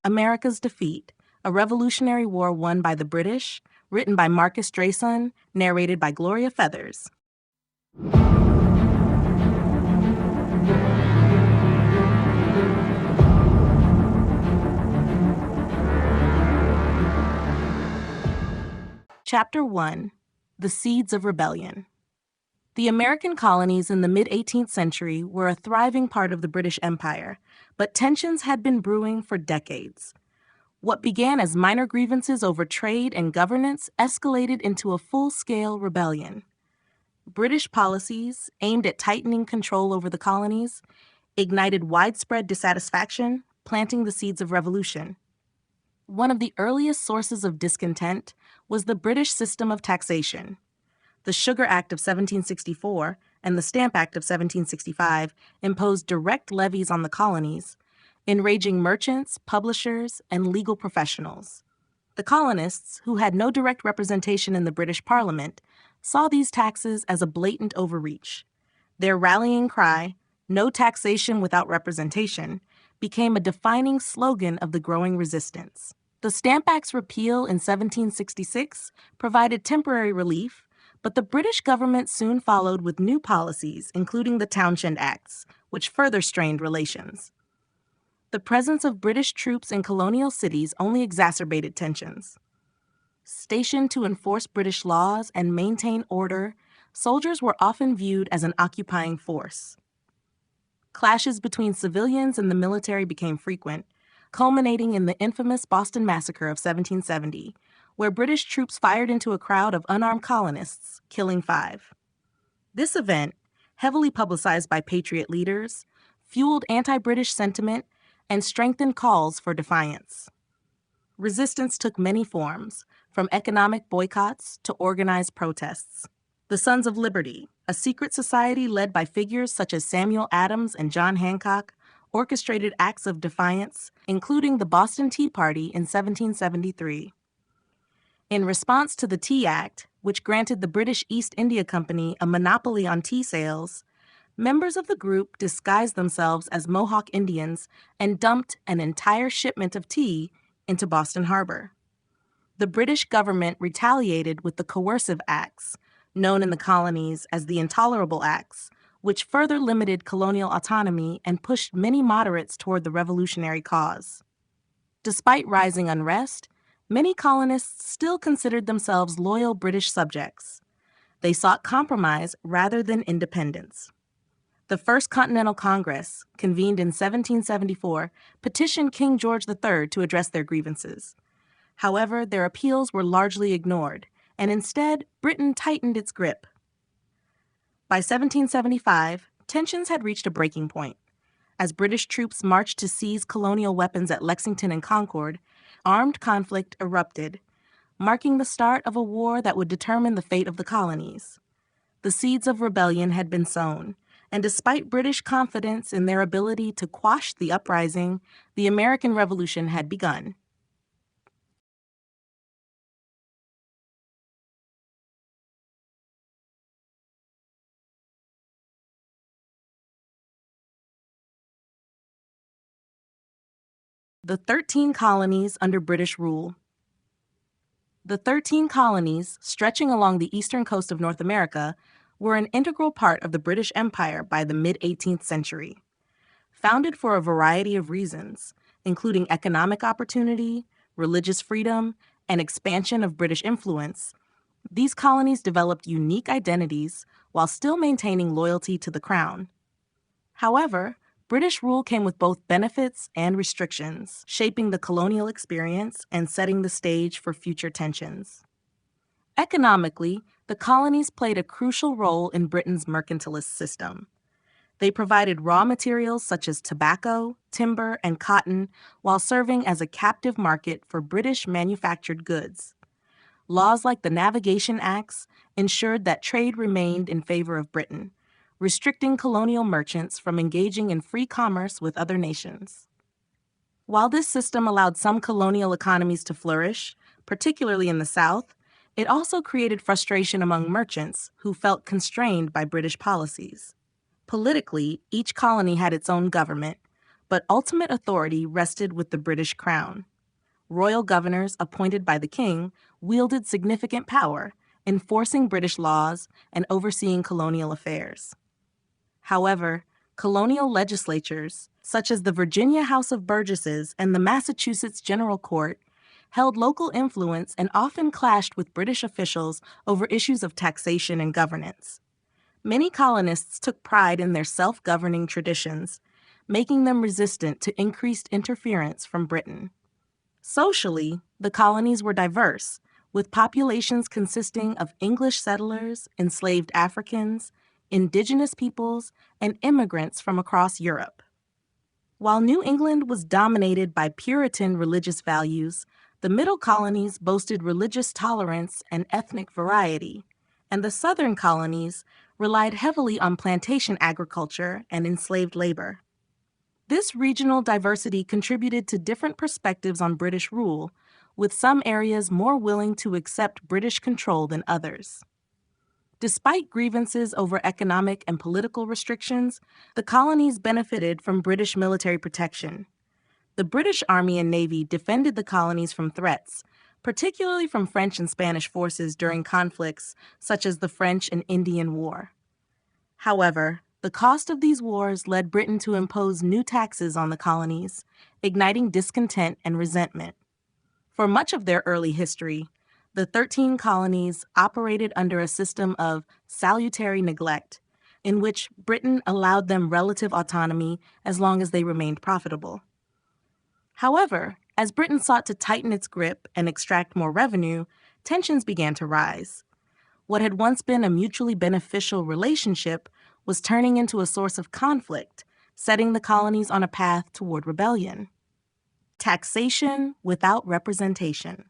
America's Defeat, a Revolutionary War won by the British, written by Marcus Drayson, narrated by Gloria Feathers. Chapter 1: The Seeds of Rebellion. The American colonies in the mid-18th century were a thriving part of the British Empire, but tensions had been brewing for decades. What began as minor grievances over trade and governance escalated into a full-scale rebellion. British policies, aimed at tightening control over the colonies, ignited widespread dissatisfaction, planting the seeds of revolution. One of the earliest sources of discontent was the British system of taxation. The Sugar Act of 1764 and the Stamp Act of 1765 imposed direct levies on the colonies, enraging merchants, publishers, and legal professionals. The colonists, who had no direct representation in the British Parliament, saw these taxes as a blatant overreach. Their rallying cry, "No taxation without representation," became a defining slogan of the growing resistance. The Stamp Act's repeal in 1766 provided temporary relief, but the British government soon followed with new policies, including the Townshend Acts, which further strained relations. The presence of British troops in colonial cities only exacerbated tensions. Stationed to enforce British laws and maintain order, soldiers were often viewed as an occupying force. Clashes between civilians and the military became frequent, culminating in the infamous Boston Massacre of 1770, where British troops fired into a crowd of unarmed colonists, killing 5. This event, heavily publicized by Patriot leaders, fueled anti-British sentiment and strengthened calls for defiance. Resistance took many forms, from economic boycotts to organized protests. The Sons of Liberty, a secret society led by figures such as Samuel Adams and John Hancock, orchestrated acts of defiance, including the Boston Tea Party in 1773. In response to the Tea Act, which granted the British East India Company a monopoly on tea sales, members of the group disguised themselves as Mohawk Indians and dumped an entire shipment of tea into Boston Harbor. The British government retaliated with the Coercive Acts, known in the colonies as the Intolerable Acts, which further limited colonial autonomy and pushed many moderates toward the revolutionary cause. Despite rising unrest, many colonists still considered themselves loyal British subjects. They sought compromise rather than independence. The First Continental Congress, convened in 1774, petitioned King George III to address their grievances. However, their appeals were largely ignored, and instead, Britain tightened its grip. By 1775, tensions had reached a breaking point. As British troops marched to seize colonial weapons at Lexington and Concord, armed conflict erupted, marking the start of a war that would determine the fate of the colonies. The seeds of rebellion had been sown, and despite British confidence in their ability to quash the uprising, the American Revolution had begun. The 13 colonies under British rule. The 13 colonies, stretching along the eastern coast of North America, were an integral part of the British Empire by the mid-18th century. Founded for a variety of reasons, including economic opportunity, religious freedom, and expansion of British influence, these colonies developed unique identities while still maintaining loyalty to the crown. However, British rule came with both benefits and restrictions, shaping the colonial experience and setting the stage for future tensions. Economically, the colonies played a crucial role in Britain's mercantilist system. They provided raw materials such as tobacco, timber, and cotton, while serving as a captive market for British manufactured goods. Laws like the Navigation Acts ensured that trade remained in favor of Britain, restricting colonial merchants from engaging in free commerce with other nations. While this system allowed some colonial economies to flourish, particularly in the South, It also created frustration among merchants who felt constrained by British policies. Politically, each colony had its own government, but ultimate authority rested with the British Crown. Royal governors appointed by the king wielded significant power, enforcing British laws and overseeing colonial affairs. However, colonial legislatures, such as the Virginia House of Burgesses and the Massachusetts General Court, held local influence and often clashed with British officials over issues of taxation and governance. Many colonists took pride in their self-governing traditions, making them resistant to increased interference from Britain. Socially, the colonies were diverse, with populations consisting of English settlers, enslaved Africans, indigenous peoples, and immigrants from across Europe. While New England was dominated by Puritan religious values, the middle colonies boasted religious tolerance and ethnic variety, and the southern colonies relied heavily on plantation agriculture and enslaved labor. This regional diversity contributed to different perspectives on British rule, with some areas more willing to accept British control than others. Despite grievances over economic and political restrictions, the colonies benefited from British military protection. The British Army and Navy defended the colonies from threats, particularly from French and Spanish forces during conflicts such as the French and Indian War. However, the cost of these wars led Britain to impose new taxes on the colonies, igniting discontent and resentment. For much of their early history, the 13 colonies operated under a system of salutary neglect, in which Britain allowed them relative autonomy as long as they remained profitable. However, as Britain sought to tighten its grip and extract more revenue, tensions began to rise. What had once been a mutually beneficial relationship was turning into a source of conflict, setting the colonies on a path toward rebellion. Taxation without representation.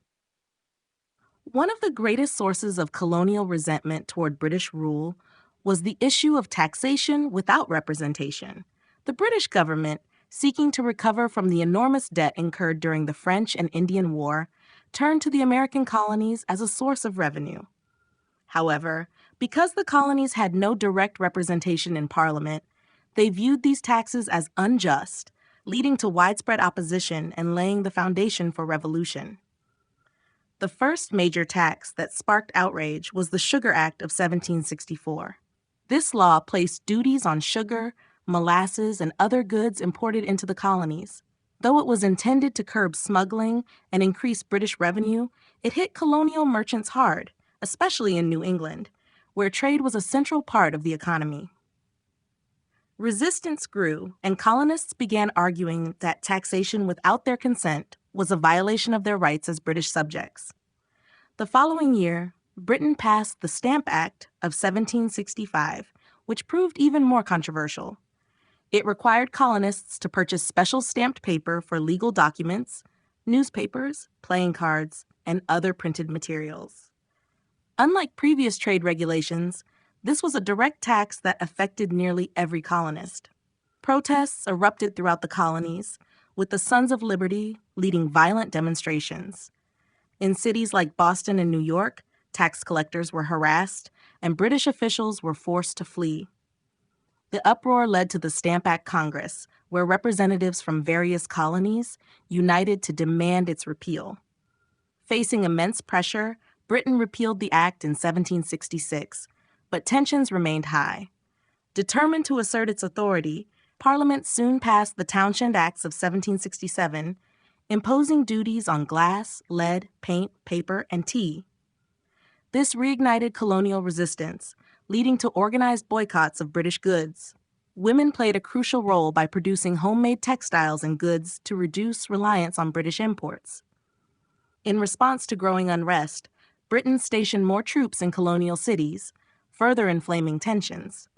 One of the greatest sources of colonial resentment toward British rule was the issue of taxation without representation. The British government, seeking to recover from the enormous debt incurred during the French and Indian War, turned to the American colonies as a source of revenue. However, because the colonies had no direct representation in Parliament, they viewed these taxes as unjust, leading to widespread opposition and laying the foundation for revolution. The first major tax that sparked outrage was the Sugar Act of 1764. This law placed duties on sugar, molasses, and other goods imported into the colonies. Though it was intended to curb smuggling and increase British revenue, it hit colonial merchants hard, especially in New England, where trade was a central part of the economy. Resistance grew, and colonists began arguing that taxation without their consent was a violation of their rights as British subjects. The following year, Britain passed the Stamp Act of 1765, which proved even more controversial. It required colonists to purchase special stamped paper for legal documents, newspapers, playing cards, and other printed materials. Unlike previous trade regulations, this was a direct tax that affected nearly every colonist. Protests erupted throughout the colonies, with the Sons of Liberty leading violent demonstrations. In cities like Boston and New York, tax collectors were harassed, and British officials were forced to flee. The uproar led to the Stamp Act Congress, where representatives from various colonies united to demand its repeal. Facing immense pressure, Britain repealed the act in 1766, but tensions remained high. Determined to assert its authority, Parliament soon passed the Townshend Acts of 1767, imposing duties on glass, lead, paint, paper, and tea. This reignited colonial resistance, leading to organized boycotts of British goods. Women played a crucial role by producing homemade textiles and goods to reduce reliance on British imports. In response to growing unrest, Britain stationed more troops in colonial cities, further inflaming tensions.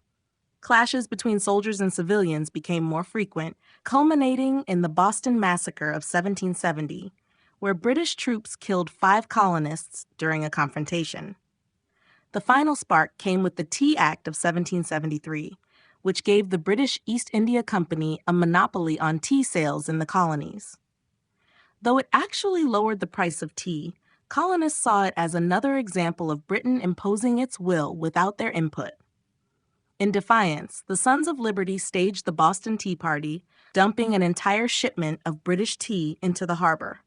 Clashes between soldiers and civilians became more frequent, culminating in the Boston Massacre of 1770, where British troops killed 5 colonists during a confrontation. The final spark came with the Tea Act of 1773, which gave the British East India Company a monopoly on tea sales in the colonies. Though it actually lowered the price of tea, colonists saw it as another example of Britain imposing its will without their input. In defiance, the Sons of Liberty staged the Boston Tea Party, dumping an entire shipment of British tea into the harbor.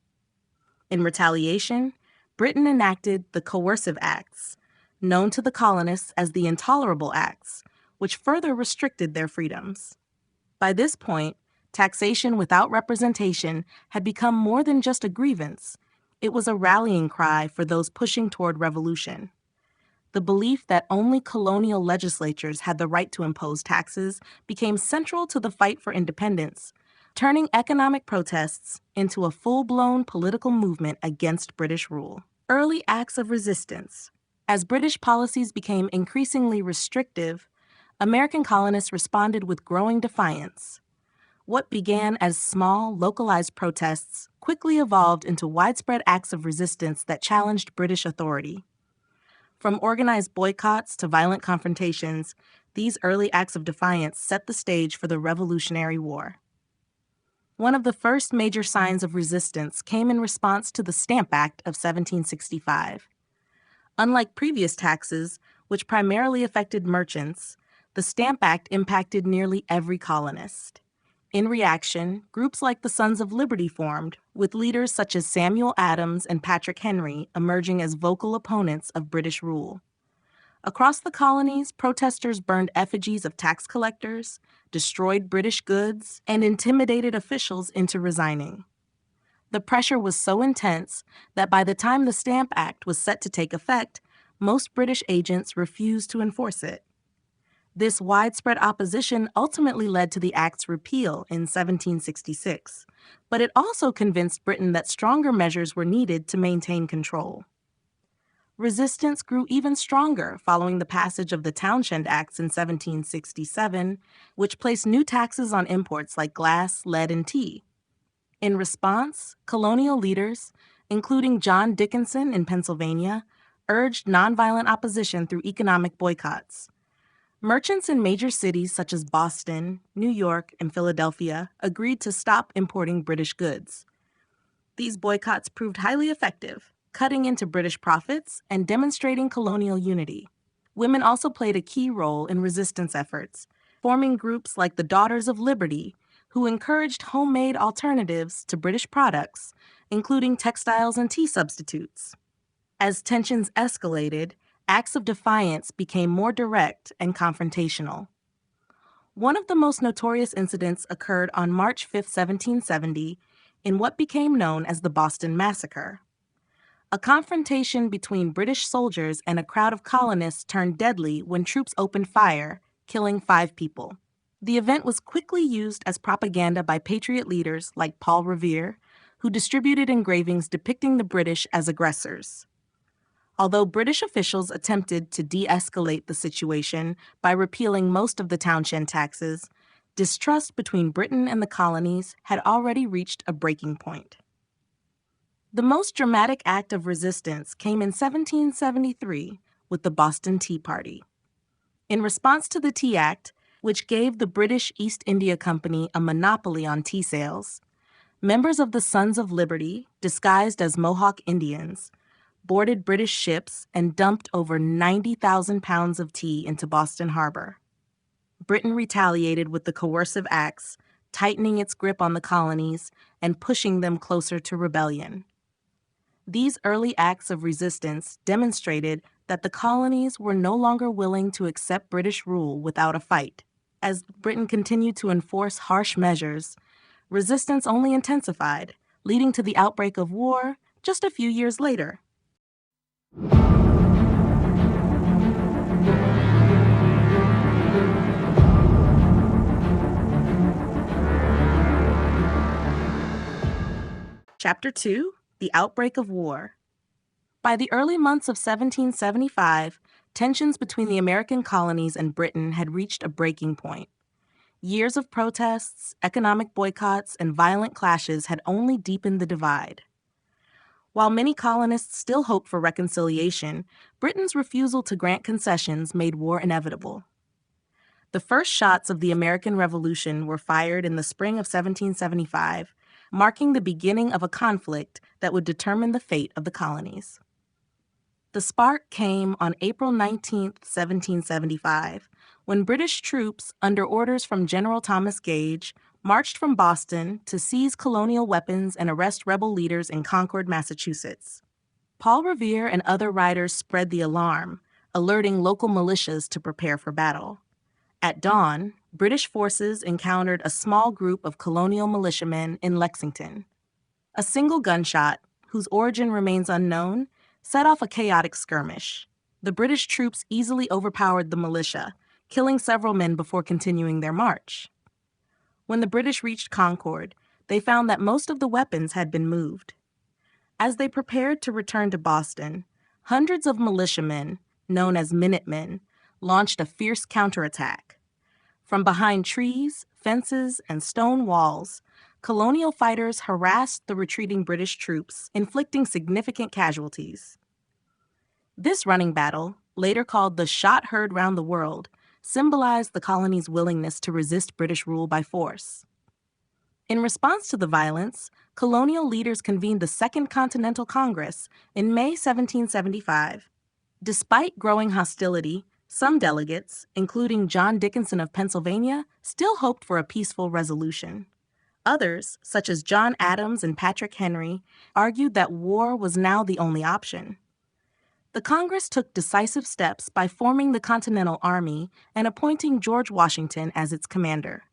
In retaliation, Britain enacted the Coercive Acts, known to the colonists as the Intolerable Acts, which further restricted their freedoms. By this point, taxation without representation had become more than just a grievance. It was a rallying cry for those pushing toward revolution. The belief that only colonial legislatures had the right to impose taxes became central to the fight for independence, turning economic protests into a full-blown political movement against British rule. Early acts of resistance. As British policies became increasingly restrictive, American colonists responded with growing defiance. What began as small, localized protests quickly evolved into widespread acts of resistance that challenged British authority. From organized boycotts to violent confrontations, these early acts of defiance set the stage for the Revolutionary War. One of the first major signs of resistance came in response to the Stamp Act of 1765. Unlike previous taxes, which primarily affected merchants, the Stamp Act impacted nearly every colonist. In reaction, groups like the Sons of Liberty formed, with leaders such as Samuel Adams and Patrick Henry emerging as vocal opponents of British rule. Across the colonies, protesters burned effigies of tax collectors, destroyed British goods, and intimidated officials into resigning. The pressure was so intense that by the time the Stamp Act was set to take effect, most British agents refused to enforce it. This widespread opposition ultimately led to the Act's repeal in 1766, but it also convinced Britain that stronger measures were needed to maintain control. Resistance grew even stronger following the passage of the Townshend Acts in 1767, which placed new taxes on imports like glass, lead, and tea. In response, colonial leaders, including John Dickinson in Pennsylvania, urged nonviolent opposition through economic boycotts. Merchants in major cities such as Boston, New York, and Philadelphia agreed to stop importing British goods. These boycotts proved highly effective, cutting into British profits and demonstrating colonial unity. Women also played a key role in resistance efforts, forming groups like the Daughters of Liberty, who encouraged homemade alternatives to British products, including textiles and tea substitutes. As tensions escalated, acts of defiance became more direct and confrontational. One of the most notorious incidents occurred on March 5, 1770, in what became known as the Boston Massacre. A confrontation between British soldiers and a crowd of colonists turned deadly when troops opened fire, killing 5 people. The event was quickly used as propaganda by Patriot leaders like Paul Revere, who distributed engravings depicting the British as aggressors. Although British officials attempted to de-escalate the situation by repealing most of the Townshend taxes, distrust between Britain and the colonies had already reached a breaking point. The most dramatic act of resistance came in 1773 with the Boston Tea Party. In response to the Tea Act, which gave the British East India Company a monopoly on tea sales, members of the Sons of Liberty, disguised as Mohawk Indians, boarded British ships and dumped over 90,000 pounds of tea into Boston Harbor. Britain retaliated with the Coercive Acts, tightening its grip on the colonies and pushing them closer to rebellion. These early acts of resistance demonstrated that the colonies were no longer willing to accept British rule without a fight. As Britain continued to enforce harsh measures, resistance only intensified, leading to the outbreak of war just a few years later. Chapter 2: The Outbreak of War. By the early months of 1775, tensions between the American colonies and Britain had reached a breaking point. Years of protests, economic boycotts, and violent clashes had only deepened the divide. While many colonists still hoped for reconciliation, Britain's refusal to grant concessions made war inevitable. The first shots of the American Revolution were fired in the spring of 1775, marking the beginning of a conflict that would determine the fate of the colonies. The spark came on April 19, 1775, when British troops, under orders from General Thomas Gage, marched from Boston to seize colonial weapons and arrest rebel leaders in Concord, Massachusetts. Paul Revere and other writers spread the alarm, alerting local militias to prepare for battle. At dawn, British forces encountered a small group of colonial militiamen in Lexington. A single gunshot, whose origin remains unknown, set off a chaotic skirmish. The British troops easily overpowered the militia, killing several men before continuing their march. When the British reached Concord, they found that most of the weapons had been moved. As they prepared to return to Boston, hundreds of militiamen, known as Minutemen, launched a fierce counterattack. From behind trees, fences, and stone walls, colonial fighters harassed the retreating British troops, inflicting significant casualties. This running battle, later called the Shot Heard Round the World, symbolized the colony's willingness to resist British rule by force. In response to the violence, colonial leaders convened the Second Continental Congress in May 1775. Despite growing hostility, some delegates, including John Dickinson of Pennsylvania, still hoped for a peaceful resolution. Others, such as John Adams and Patrick Henry, argued that war was now the only option. The Congress took decisive steps by forming the Continental Army and appointing George Washington as its commander.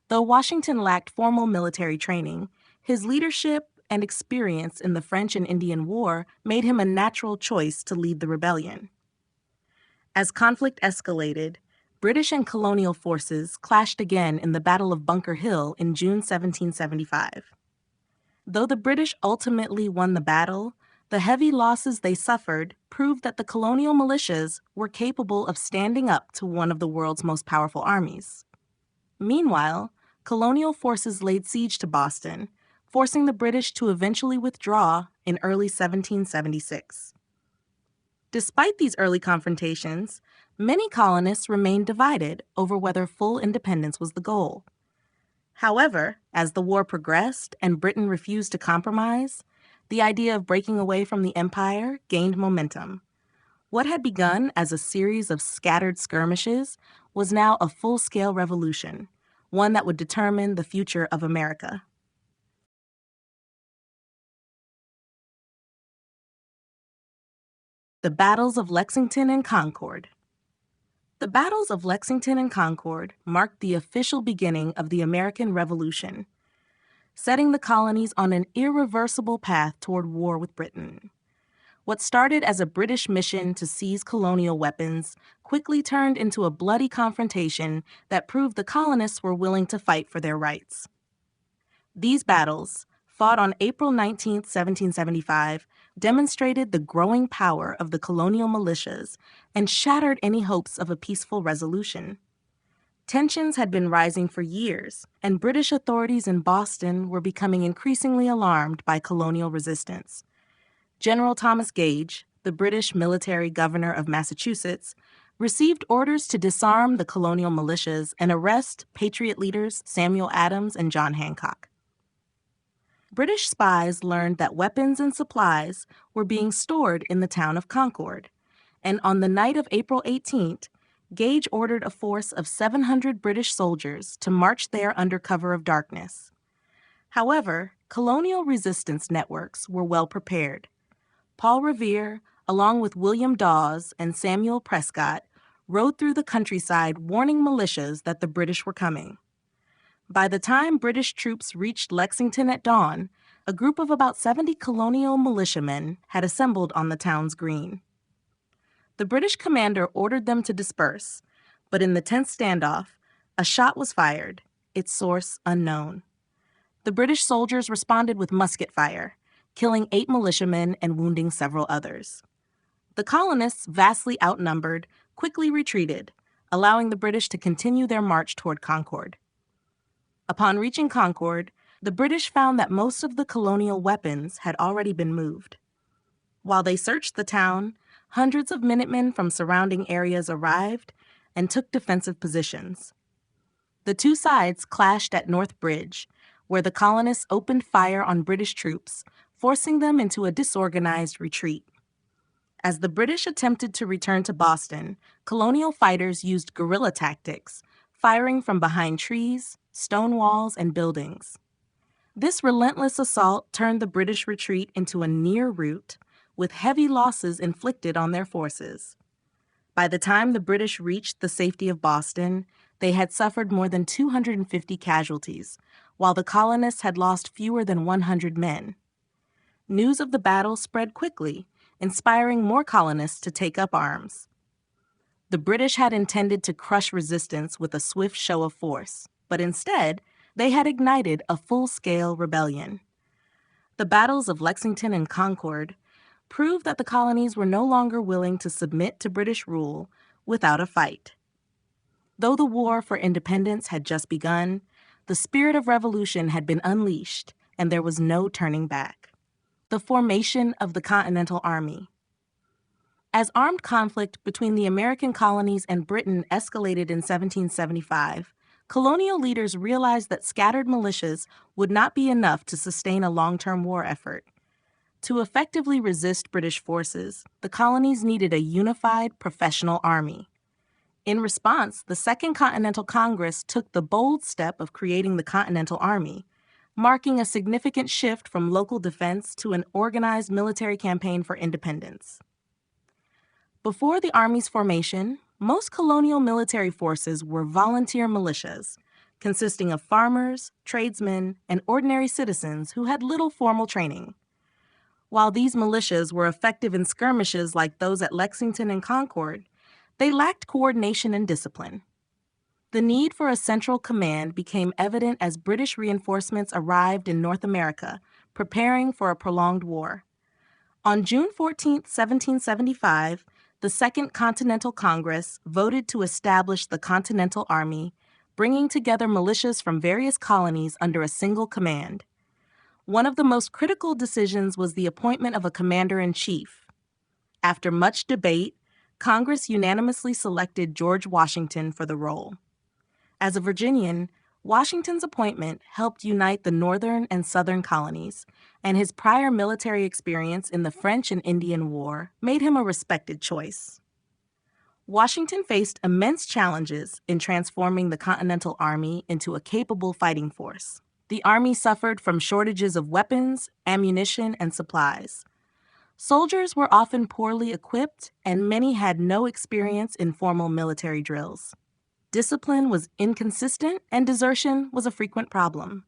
Though Washington lacked formal military training, his leadership and experience in the French and Indian War made him a natural choice to lead the rebellion. As conflict escalated, British and colonial forces clashed again in the Battle of Bunker Hill in June 1775. Though the British ultimately won the battle, the heavy losses they suffered proved that the colonial militias were capable of standing up to one of the world's most powerful armies. Meanwhile, colonial forces laid siege to Boston, forcing the British to eventually withdraw in early 1776. Despite these early confrontations, many colonists remained divided over whether full independence was the goal. However, as the war progressed and Britain refused to compromise, the idea of breaking away from the empire gained momentum. What had begun as a series of scattered skirmishes was now a full-scale revolution, one that would determine the future of America. The Battles of Lexington and Concord. The Battles of Lexington and Concord marked the official beginning of the American Revolution, setting the colonies on an irreversible path toward war with Britain. What started as a British mission to seize colonial weapons quickly turned into a bloody confrontation that proved the colonists were willing to fight for their rights. These battles, fought on April 19, 1775, demonstrated the growing power of the colonial militias and shattered any hopes of a peaceful resolution. Tensions had been rising for years, and British authorities in Boston were becoming increasingly alarmed by colonial resistance. General Thomas Gage, the British military governor of Massachusetts, received orders to disarm the colonial militias and arrest Patriot leaders Samuel Adams and John Hancock. British spies learned that weapons and supplies were being stored in the town of Concord, and on the night of April 18th, Gage ordered a force of 700 British soldiers to march there under cover of darkness. However, colonial resistance networks were well prepared. Paul Revere, along with William Dawes and Samuel Prescott, rode through the countryside warning militias that the British were coming. By the time British troops reached Lexington at dawn, a group of about 70 colonial militiamen had assembled on the town's green. The British commander ordered them to disperse, but in the tense standoff, a shot was fired, its source unknown. The British soldiers responded with musket fire, killing 8 militiamen and wounding several others. The colonists, vastly outnumbered, quickly retreated, allowing the British to continue their march toward Concord. Upon reaching Concord, the British found that most of the colonial weapons had already been moved. While they searched the town, hundreds of Minutemen from surrounding areas arrived and took defensive positions. The two sides clashed at North Bridge, where the colonists opened fire on British troops, forcing them into a disorganized retreat. As the British attempted to return to Boston, colonial fighters used guerrilla tactics, firing from behind trees, stone walls, and buildings. This relentless assault turned the British retreat into a near rout, with heavy losses inflicted on their forces. By the time the British reached the safety of Boston, they had suffered more than 250 casualties, while the colonists had lost fewer than 100 men. News of the battle spread quickly, inspiring more colonists to take up arms. The British had intended to crush resistance with a swift show of force, but instead, they had ignited a full-scale rebellion. The battles of Lexington and Concord proved that the colonies were no longer willing to submit to British rule without a fight. Though the war for independence had just begun, the spirit of revolution had been unleashed, and there was no turning back. The formation of the Continental Army. As armed conflict between the American colonies and Britain escalated in 1775, colonial leaders realized that scattered militias would not be enough to sustain a long-term war effort. To effectively resist British forces, the colonies needed a unified, professional army. In response, the Second Continental Congress took the bold step of creating the Continental Army, marking a significant shift from local defense to an organized military campaign for independence. Before the Army's formation, most colonial military forces were volunteer militias, consisting of farmers, tradesmen, and ordinary citizens who had little formal training. While these militias were effective in skirmishes like those at Lexington and Concord, they lacked coordination and discipline. The need for a central command became evident as British reinforcements arrived in North America, preparing for a prolonged war. On June 14, 1775, the Second Continental Congress voted to establish the Continental Army, bringing together militias from various colonies under a single command. One of the most critical decisions was the appointment of a commander-in-chief. After much debate, Congress unanimously selected George Washington for the role. As a Virginian, Washington's appointment helped unite the northern and southern colonies, and his prior military experience in the French and Indian War made him a respected choice. Washington faced immense challenges in transforming the Continental Army into a capable fighting force. The Army suffered from shortages of weapons, ammunition, and supplies. Soldiers were often poorly equipped, and many had no experience in formal military drills. Discipline was inconsistent, and desertion was a frequent problem.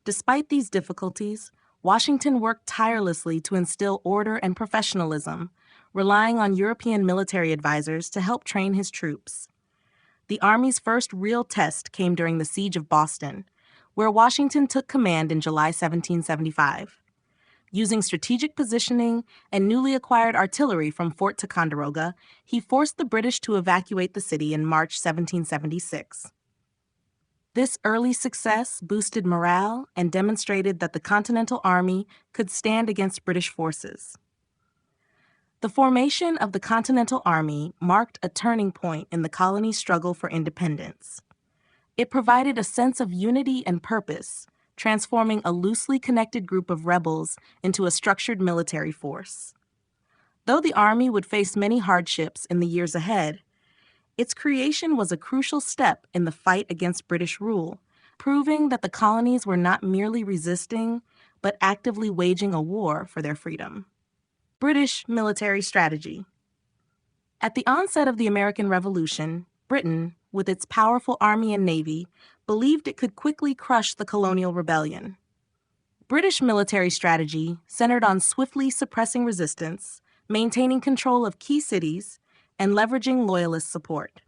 Despite these difficulties, Washington worked tirelessly to instill order and professionalism, relying on European military advisors to help train his troops. The Army's first real test came during the Siege of Boston, where Washington took command in July 1775. Using strategic positioning and newly acquired artillery from Fort Ticonderoga, he forced the British to evacuate the city in March 1776. This early success boosted morale and demonstrated that the Continental Army could stand against British forces. The formation of the Continental Army marked a turning point in the colony's struggle for independence. It provided a sense of unity and purpose, transforming a loosely connected group of rebels into a structured military force. Though the Army would face many hardships in the years ahead, its creation was a crucial step in the fight against British rule, proving that the colonies were not merely resisting, but actively waging a war for their freedom. British military strategy. At the onset of the American Revolution, Britain, with its powerful army and navy, believed it could quickly crush the colonial rebellion. British military strategy centered on swiftly suppressing resistance, maintaining control of key cities, and leveraging loyalist support.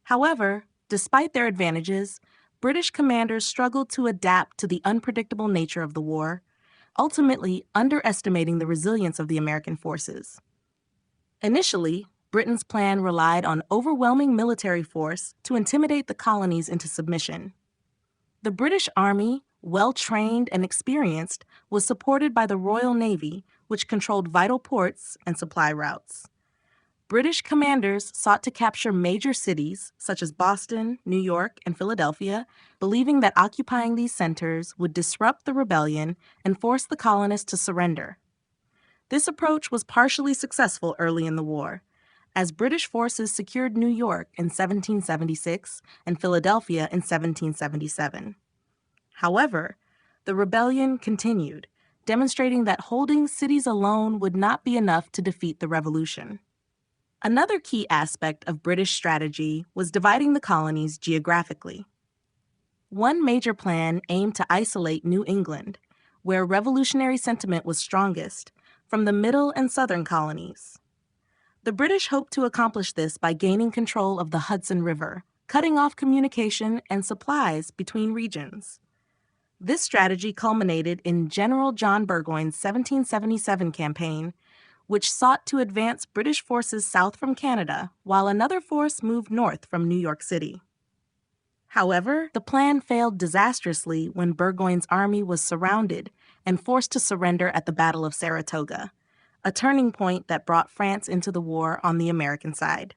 However, despite their advantages, British commanders struggled to adapt to the unpredictable nature of the war, ultimately underestimating the resilience of the American forces. Initially, Britain's plan relied on overwhelming military force to intimidate the colonies into submission. The British Army, well-trained and experienced, was supported by the Royal Navy, which controlled vital ports and supply routes. British commanders sought to capture major cities such as Boston, New York, and Philadelphia, believing that occupying these centers would disrupt the rebellion and force the colonists to surrender. This approach was partially successful early in the war, as British forces secured New York in 1776 and Philadelphia in 1777. However, the rebellion continued, demonstrating that holding cities alone would not be enough to defeat the revolution. Another key aspect of British strategy was dividing the colonies geographically. One major plan aimed to isolate New England, where revolutionary sentiment was strongest, from the middle and southern colonies. The British hoped to accomplish this by gaining control of the Hudson River, cutting off communication and supplies between regions. This strategy culminated in General John Burgoyne's 1777 campaign, which sought to advance British forces south from Canada, while another force moved north from New York City. However, the plan failed disastrously when Burgoyne's army was surrounded and forced to surrender at the Battle of Saratoga, a turning point that brought France into the war on the American side.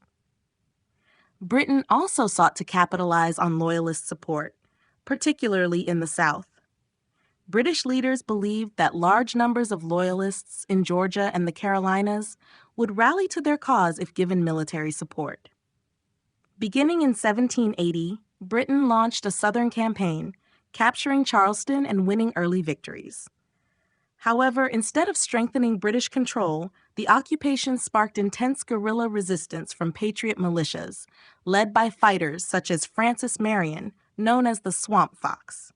Britain also sought to capitalize on Loyalist support, particularly in the South. British leaders believed that large numbers of Loyalists in Georgia and the Carolinas would rally to their cause if given military support. Beginning in 1780, Britain launched a southern campaign, capturing Charleston and winning early victories. However, instead of strengthening British control, the occupation sparked intense guerrilla resistance from patriot militias, led by fighters such as Francis Marion, known as the Swamp Fox.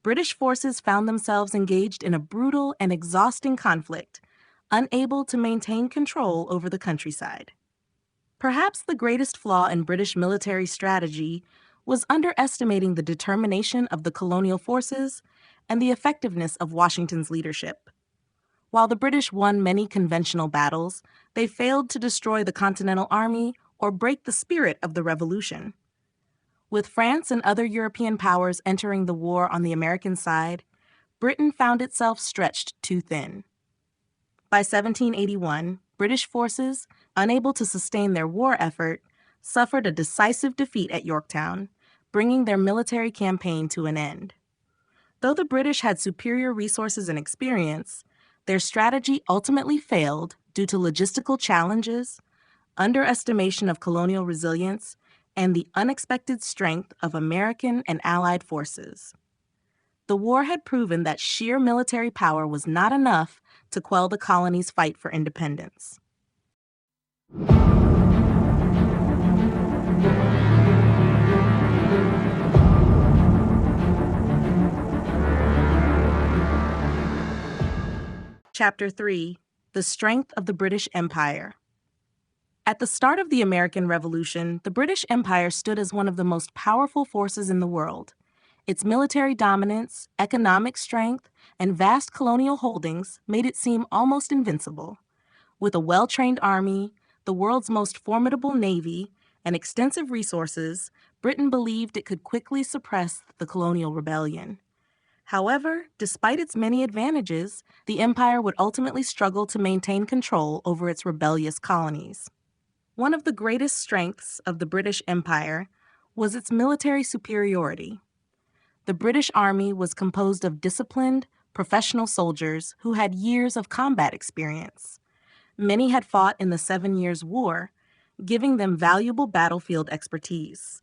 British forces found themselves engaged in a brutal and exhausting conflict, unable to maintain control over the countryside. Perhaps the greatest flaw in British military strategy was underestimating the determination of the colonial forces and the effectiveness of Washington's leadership. While the British won many conventional battles, they failed to destroy the Continental Army or break the spirit of the Revolution. With France and other European powers entering the war on the American side, Britain found itself stretched too thin. By 1781, British forces, unable to sustain their war effort, suffered a decisive defeat at Yorktown, bringing their military campaign to an end. Though the British had superior resources and experience, their strategy ultimately failed due to logistical challenges, underestimation of colonial resilience, and the unexpected strength of American and Allied forces. The war had proven that sheer military power was not enough to quell the colony's fight for independence. Chapter 3: The Strength of the British Empire. At the start of the American Revolution, the British Empire stood as one of the most powerful forces in the world. Its military dominance, economic strength, and vast colonial holdings made it seem almost invincible. With a well-trained army, the world's most formidable navy, and extensive resources, Britain believed it could quickly suppress the colonial rebellion. However, despite its many advantages, the empire would ultimately struggle to maintain control over its rebellious colonies. One of the greatest strengths of the British Empire was its military superiority. The British Army was composed of disciplined, professional soldiers who had years of combat experience. Many had fought in the 7 Years' War, giving them valuable battlefield expertise.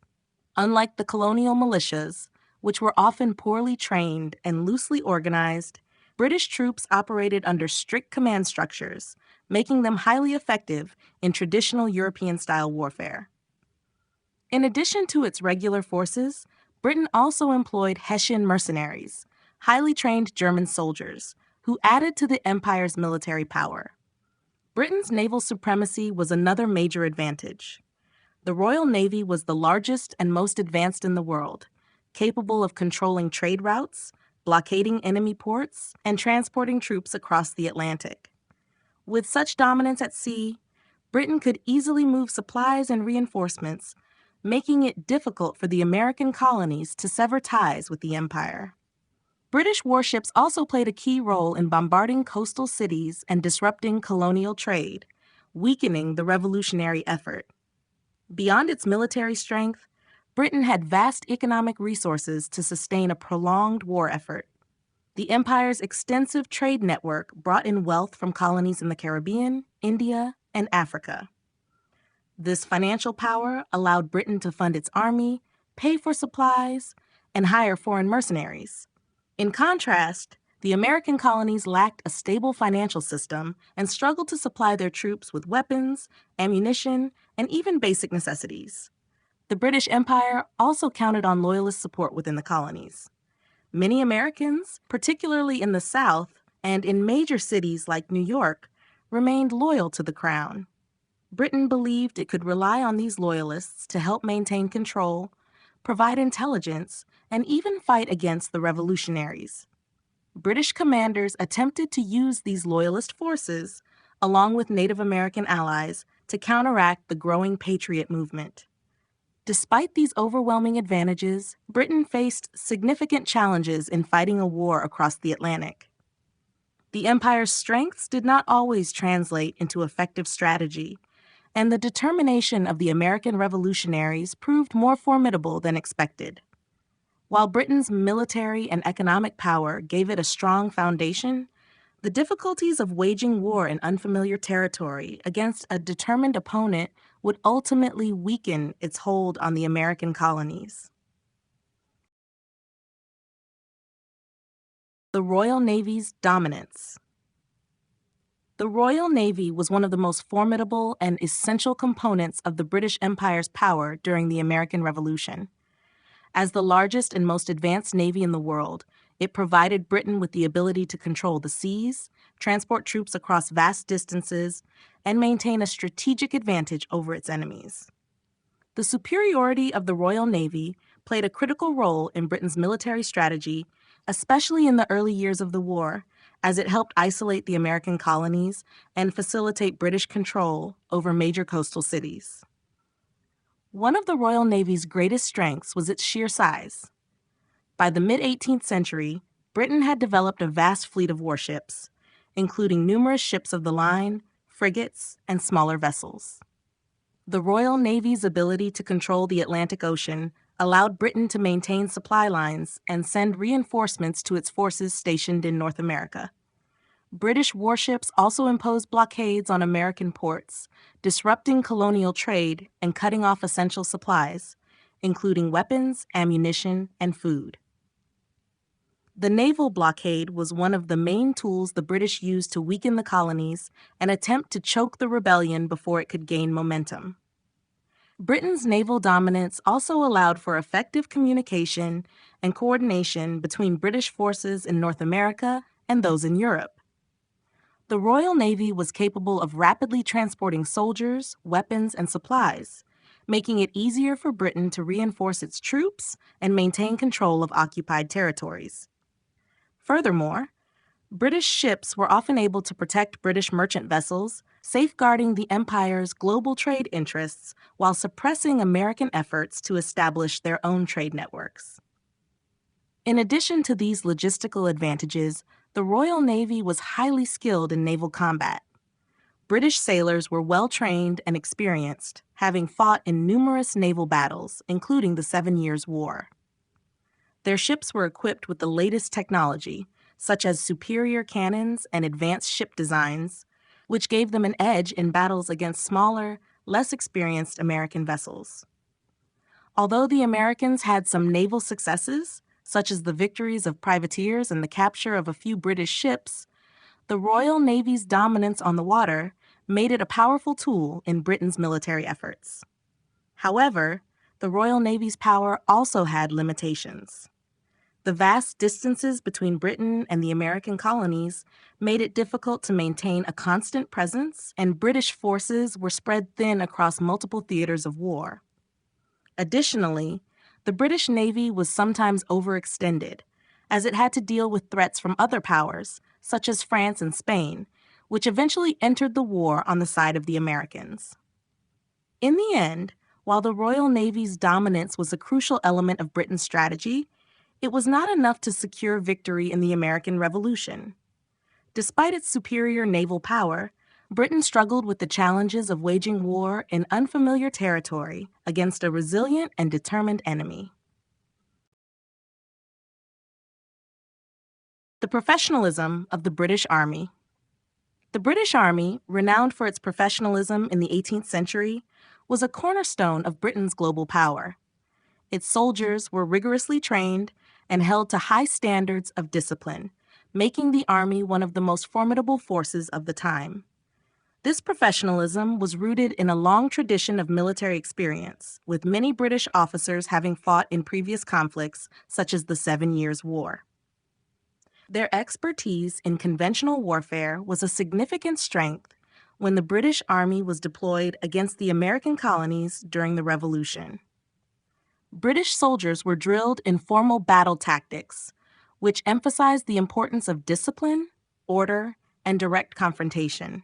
Unlike the colonial militias, which were often poorly trained and loosely organized, British troops operated under strict command structures, making them highly effective in traditional European-style warfare. In addition to its regular forces, Britain also employed Hessian mercenaries, highly trained German soldiers, who added to the empire's military power. Britain's naval supremacy was another major advantage. The Royal Navy was the largest and most advanced in the world, capable of controlling trade routes, blockading enemy ports, and transporting troops across the Atlantic. With such dominance at sea, Britain could easily move supplies and reinforcements, making it difficult for the American colonies to sever ties with the empire. British warships also played a key role in bombarding coastal cities and disrupting colonial trade, weakening the revolutionary effort. Beyond its military strength, Britain had vast economic resources to sustain a prolonged war effort. The empire's extensive trade network brought in wealth from colonies in the Caribbean, India, and Africa. This financial power allowed Britain to fund its army, pay for supplies, and hire foreign mercenaries. In contrast, the American colonies lacked a stable financial system and struggled to supply their troops with weapons, ammunition, and even basic necessities. The British Empire also counted on loyalist support within the colonies. Many Americans, particularly in the South and in major cities like New York, remained loyal to the crown. Britain believed it could rely on these loyalists to help maintain control, provide intelligence, and even fight against the revolutionaries. British commanders attempted to use these loyalist forces, along with Native American allies, to counteract the growing patriot movement. Despite these overwhelming advantages, Britain faced significant challenges in fighting a war across the Atlantic. The empire's strengths did not always translate into effective strategy, and the determination of the American revolutionaries proved more formidable than expected. While Britain's military and economic power gave it a strong foundation, the difficulties of waging war in unfamiliar territory against a determined opponent would ultimately weaken its hold on the American colonies. The Royal Navy's dominance. The Royal Navy was one of the most formidable and essential components of the British Empire's power during the American Revolution. As the largest and most advanced navy in the world, it provided Britain with the ability to control the seas, transport troops across vast distances, and maintain a strategic advantage over its enemies. The superiority of the Royal Navy played a critical role in Britain's military strategy, especially in the early years of the war, as it helped isolate the American colonies and facilitate British control over major coastal cities. One of the Royal Navy's greatest strengths was its sheer size. By the mid-18th century, Britain had developed a vast fleet of warships, including numerous ships of the line, frigates, and smaller vessels. The Royal Navy's ability to control the Atlantic Ocean allowed Britain to maintain supply lines and send reinforcements to its forces stationed in North America. British warships also imposed blockades on American ports, disrupting colonial trade and cutting off essential supplies, including weapons, ammunition, and food. The naval blockade was one of the main tools the British used to weaken the colonies and attempt to choke the rebellion before it could gain momentum. Britain's naval dominance also allowed for effective communication and coordination between British forces in North America and those in Europe. The Royal Navy was capable of rapidly transporting soldiers, weapons, and supplies, making it easier for Britain to reinforce its troops and maintain control of occupied territories. Furthermore, British ships were often able to protect British merchant vessels, safeguarding the Empire's global trade interests while suppressing American efforts to establish their own trade networks. In addition to these logistical advantages, the Royal Navy was highly skilled in naval combat. British sailors were well-trained and experienced, having fought in numerous naval battles, including the 7 Years' War. Their ships were equipped with the latest technology, such as superior cannons and advanced ship designs, which gave them an edge in battles against smaller, less experienced American vessels. Although the Americans had some naval successes, such as the victories of privateers and the capture of a few British ships, the Royal Navy's dominance on the water made it a powerful tool in Britain's military efforts. However, the Royal Navy's power also had limitations. The vast distances between Britain and the American colonies made it difficult to maintain a constant presence, and British forces were spread thin across multiple theaters of war. Additionally, the British Navy was sometimes overextended, as it had to deal with threats from other powers, such as France and Spain, which eventually entered the war on the side of the Americans. In the end, while the Royal Navy's dominance was a crucial element of Britain's strategy, it was not enough to secure victory in the American Revolution. Despite its superior naval power, Britain struggled with the challenges of waging war in unfamiliar territory against a resilient and determined enemy. The professionalism of the British Army. The British Army, renowned for its professionalism in the 18th century, was a cornerstone of Britain's global power. Its soldiers were rigorously trained and held to high standards of discipline, making the Army one of the most formidable forces of the time. This professionalism was rooted in a long tradition of military experience, with many British officers having fought in previous conflicts, such as the 7 Years' War. Their expertise in conventional warfare was a significant strength when the British Army was deployed against the American colonies during the Revolution. British soldiers were drilled in formal battle tactics, which emphasized the importance of discipline, order, and direct confrontation.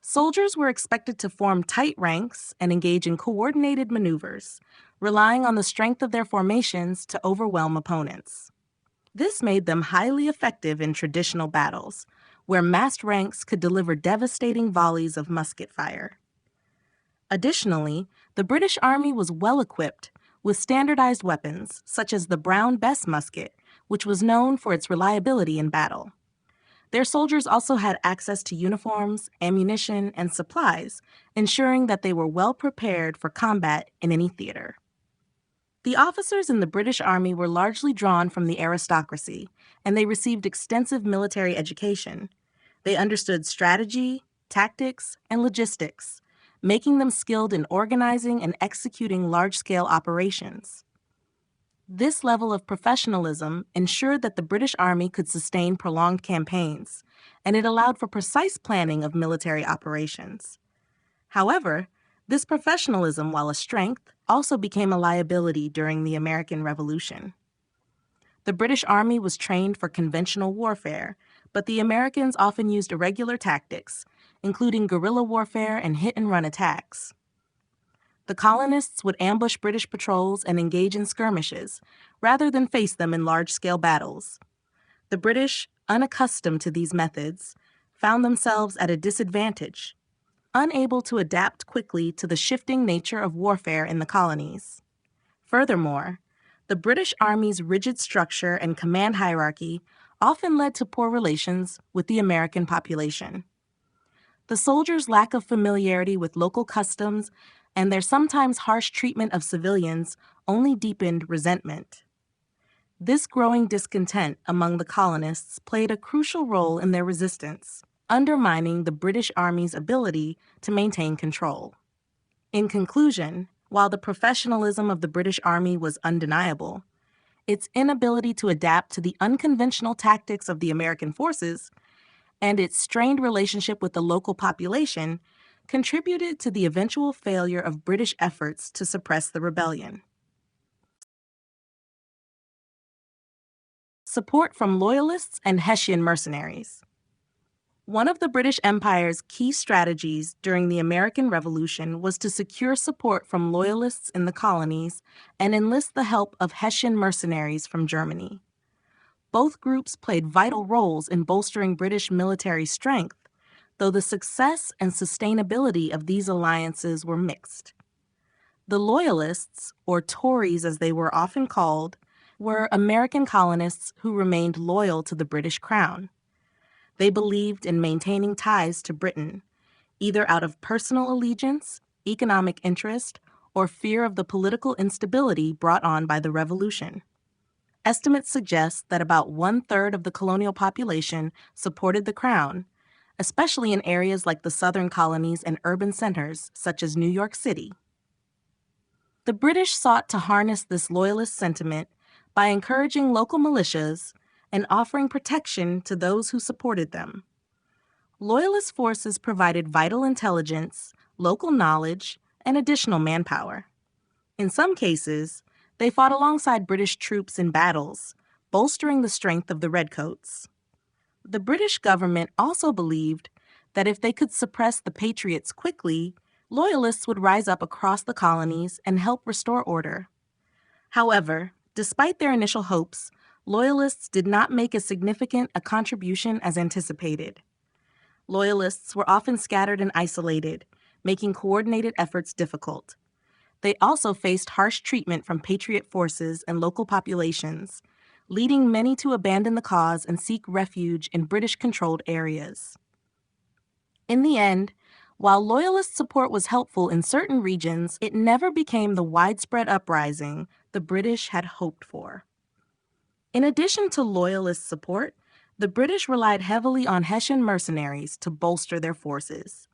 Soldiers were expected to form tight ranks and engage in coordinated maneuvers, relying on the strength of their formations to overwhelm opponents. This made them highly effective in traditional battles, where massed ranks could deliver devastating volleys of musket fire. Additionally, the British Army was well equipped with standardized weapons, such as the Brown Bess musket, which was known for its reliability in battle. Their soldiers also had access to uniforms, ammunition, and supplies, ensuring that they were well prepared for combat in any theater. The officers in the British Army were largely drawn from the aristocracy, and they received extensive military education. They understood strategy, tactics, and logistics, making them skilled in organizing and executing large-scale operations. This level of professionalism ensured that the British Army could sustain prolonged campaigns, and it allowed for precise planning of military operations. However, this professionalism, while a strength, also became a liability during the American Revolution. The British Army was trained for conventional warfare, but the Americans often used irregular tactics, including guerrilla warfare and hit-and-run attacks. The colonists would ambush British patrols and engage in skirmishes, rather than face them in large-scale battles. The British, unaccustomed to these methods, found themselves at a disadvantage, unable to adapt quickly to the shifting nature of warfare in the colonies. Furthermore, the British Army's rigid structure and command hierarchy often led to poor relations with the American population. The soldiers' lack of familiarity with local customs and their sometimes harsh treatment of civilians only deepened resentment. This growing discontent among the colonists played a crucial role in their resistance, undermining the British Army's ability to maintain control. In conclusion, while the professionalism of the British Army was undeniable, its inability to adapt to the unconventional tactics of the American forces and its strained relationship with the local population contributed to the eventual failure of British efforts to suppress the rebellion. Support from Loyalists and Hessian mercenaries. One of the British Empire's key strategies during the American Revolution was to secure support from Loyalists in the colonies and enlist the help of Hessian mercenaries from Germany. Both groups played vital roles in bolstering British military strength, though the success and sustainability of these alliances were mixed. The Loyalists, or Tories as they were often called, were American colonists who remained loyal to the British Crown. They believed in maintaining ties to Britain, either out of personal allegiance, economic interest, or fear of the political instability brought on by the Revolution. Estimates suggest that about 1/3 of the colonial population supported the Crown, especially in areas like the southern colonies and urban centers such as New York City. The British sought to harness this loyalist sentiment by encouraging local militias and offering protection to those who supported them. Loyalist forces provided vital intelligence, local knowledge, and additional manpower. In some cases, they fought alongside British troops in battles, bolstering the strength of the Redcoats. The British government also believed that if they could suppress the Patriots quickly, Loyalists would rise up across the colonies and help restore order. However, despite their initial hopes, Loyalists did not make as significant a contribution as anticipated. Loyalists were often scattered and isolated, making coordinated efforts difficult. They also faced harsh treatment from Patriot forces and local populations, leading many to abandon the cause and seek refuge in British-controlled areas. In the end, while Loyalist support was helpful in certain regions, it never became the widespread uprising the British had hoped for. In addition to Loyalist support, the British relied heavily on Hessian mercenaries to bolster their forces.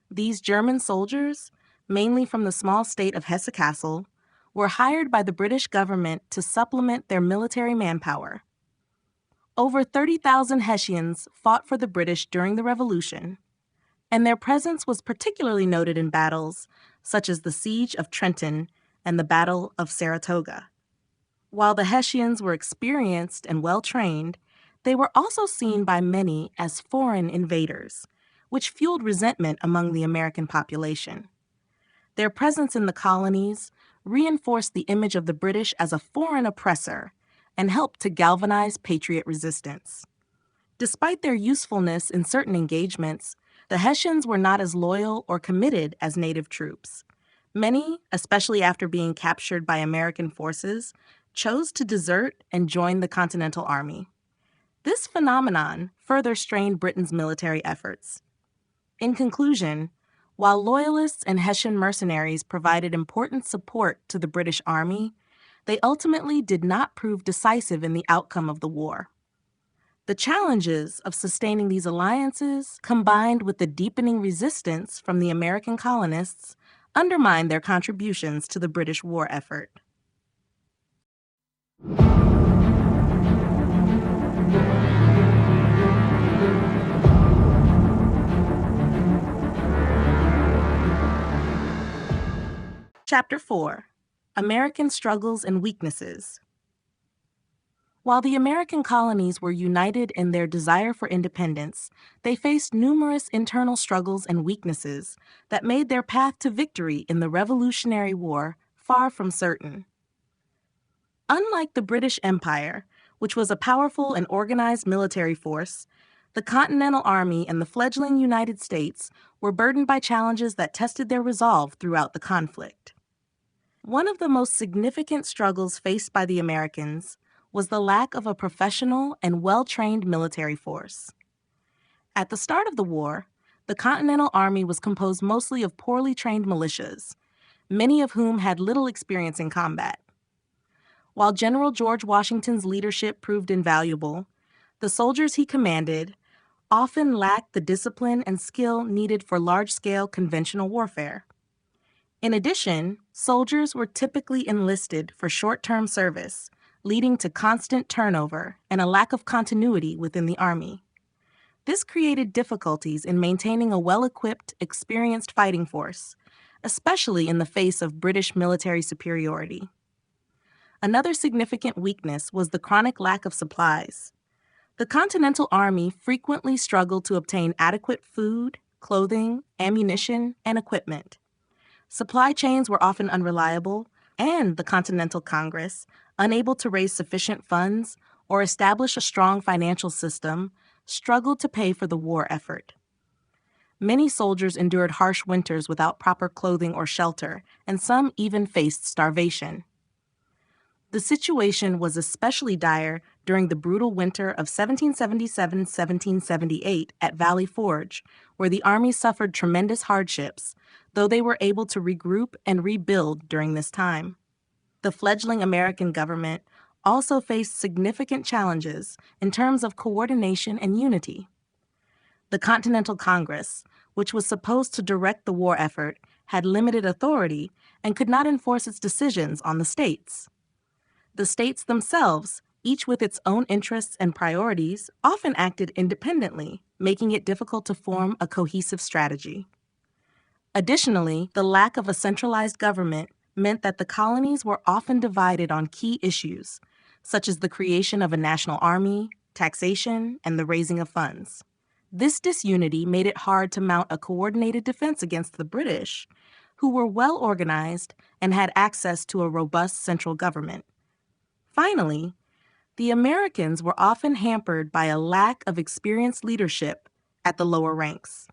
These German soldiers, mainly from the small state of Hesse-Kassel, were hired by the British government to supplement their military manpower. Over 30,000 Hessians fought for the British during the Revolution, and their presence was particularly noted in battles such as the Siege of Trenton and the Battle of Saratoga. While the Hessians were experienced and well-trained, they were also seen by many as foreign invaders, which fueled resentment among the American population. Their presence in the colonies reinforced the image of the British as a foreign oppressor and helped to galvanize Patriot resistance. Despite their usefulness in certain engagements, the Hessians were not as loyal or committed as native troops. Many, especially after being captured by American forces, chose to desert and join the Continental Army. This phenomenon further strained Britain's military efforts. In conclusion, while Loyalists and Hessian mercenaries provided important support to the British Army, they ultimately did not prove decisive in the outcome of the war. The challenges of sustaining these alliances, combined with the deepening resistance from the American colonists, undermined their contributions to the British war effort. Chapter 4: American Struggles and Weaknesses. While the American colonies were united in their desire for independence, they faced numerous internal struggles and weaknesses that made their path to victory in the Revolutionary War far from certain. Unlike the British Empire, which was a powerful and organized military force, the Continental Army and the fledgling United States were burdened by challenges that tested their resolve throughout the conflict. One of the most significant struggles faced by the Americans was the lack of a professional and well-trained military force. At the start of the war, the Continental Army was composed mostly of poorly trained militias, many of whom had little experience in combat. While General George Washington's leadership proved invaluable, the soldiers he commanded often lacked the discipline and skill needed for large-scale conventional warfare. In addition, soldiers were typically enlisted for short-term service, leading to constant turnover and a lack of continuity within the Army. This created difficulties in maintaining a well-equipped, experienced fighting force, especially in the face of British military superiority. Another significant weakness was the chronic lack of supplies. The Continental Army frequently struggled to obtain adequate food, clothing, ammunition, and equipment. Supply chains were often unreliable, and the Continental Congress, unable to raise sufficient funds or establish a strong financial system, struggled to pay for the war effort. Many soldiers endured harsh winters without proper clothing or shelter, and some even faced starvation. The situation was especially dire during the brutal winter of 1777-1778 at Valley Forge, where the Army suffered tremendous hardships, though they were able to regroup and rebuild during this time. The fledgling American government also faced significant challenges in terms of coordination and unity. The Continental Congress, which was supposed to direct the war effort, had limited authority and could not enforce its decisions on the states. The states themselves, each with its own interests and priorities, often acted independently, making it difficult to form a cohesive strategy. Additionally, the lack of a centralized government meant that the colonies were often divided on key issues, such as the creation of a national army, taxation, and the raising of funds. This disunity made it hard to mount a coordinated defense against the British, who were well organized and had access to a robust central government. Finally, the Americans were often hampered by a lack of experienced leadership at the lower ranks.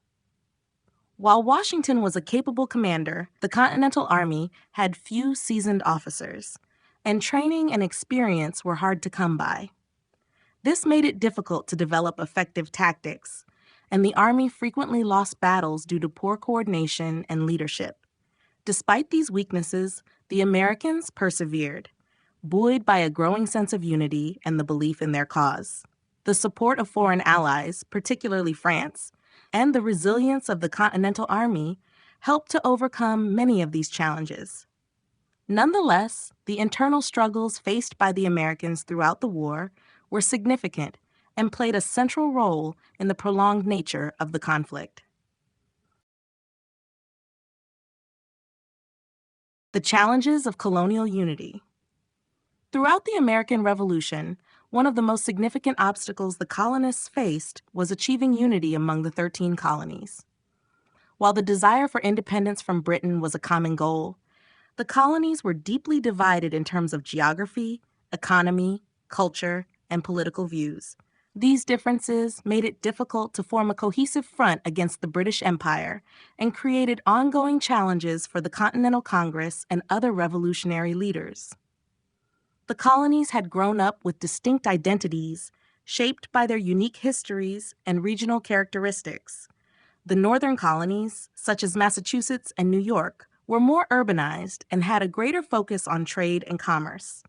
While Washington was a capable commander, the Continental Army had few seasoned officers, and training and experience were hard to come by. This made it difficult to develop effective tactics, and the Army frequently lost battles due to poor coordination and leadership. Despite these weaknesses, the Americans persevered, buoyed by a growing sense of unity and the belief in their cause. The support of foreign allies, particularly France, and the resilience of the Continental Army helped to overcome many of these challenges. Nonetheless, the internal struggles faced by the Americans throughout the war were significant and played a central role in the prolonged nature of the conflict. The challenges of colonial unity. Throughout the American Revolution, one of the most significant obstacles the colonists faced was achieving unity among the 13 colonies. While the desire for independence from Britain was a common goal, the colonies were deeply divided in terms of geography, economy, culture, and political views. These differences made it difficult to form a cohesive front against the British Empire and created ongoing challenges for the Continental Congress and other revolutionary leaders. The colonies had grown up with distinct identities, shaped by their unique histories and regional characteristics. The northern colonies, such as Massachusetts and New York, were more urbanized and had a greater focus on trade and commerce.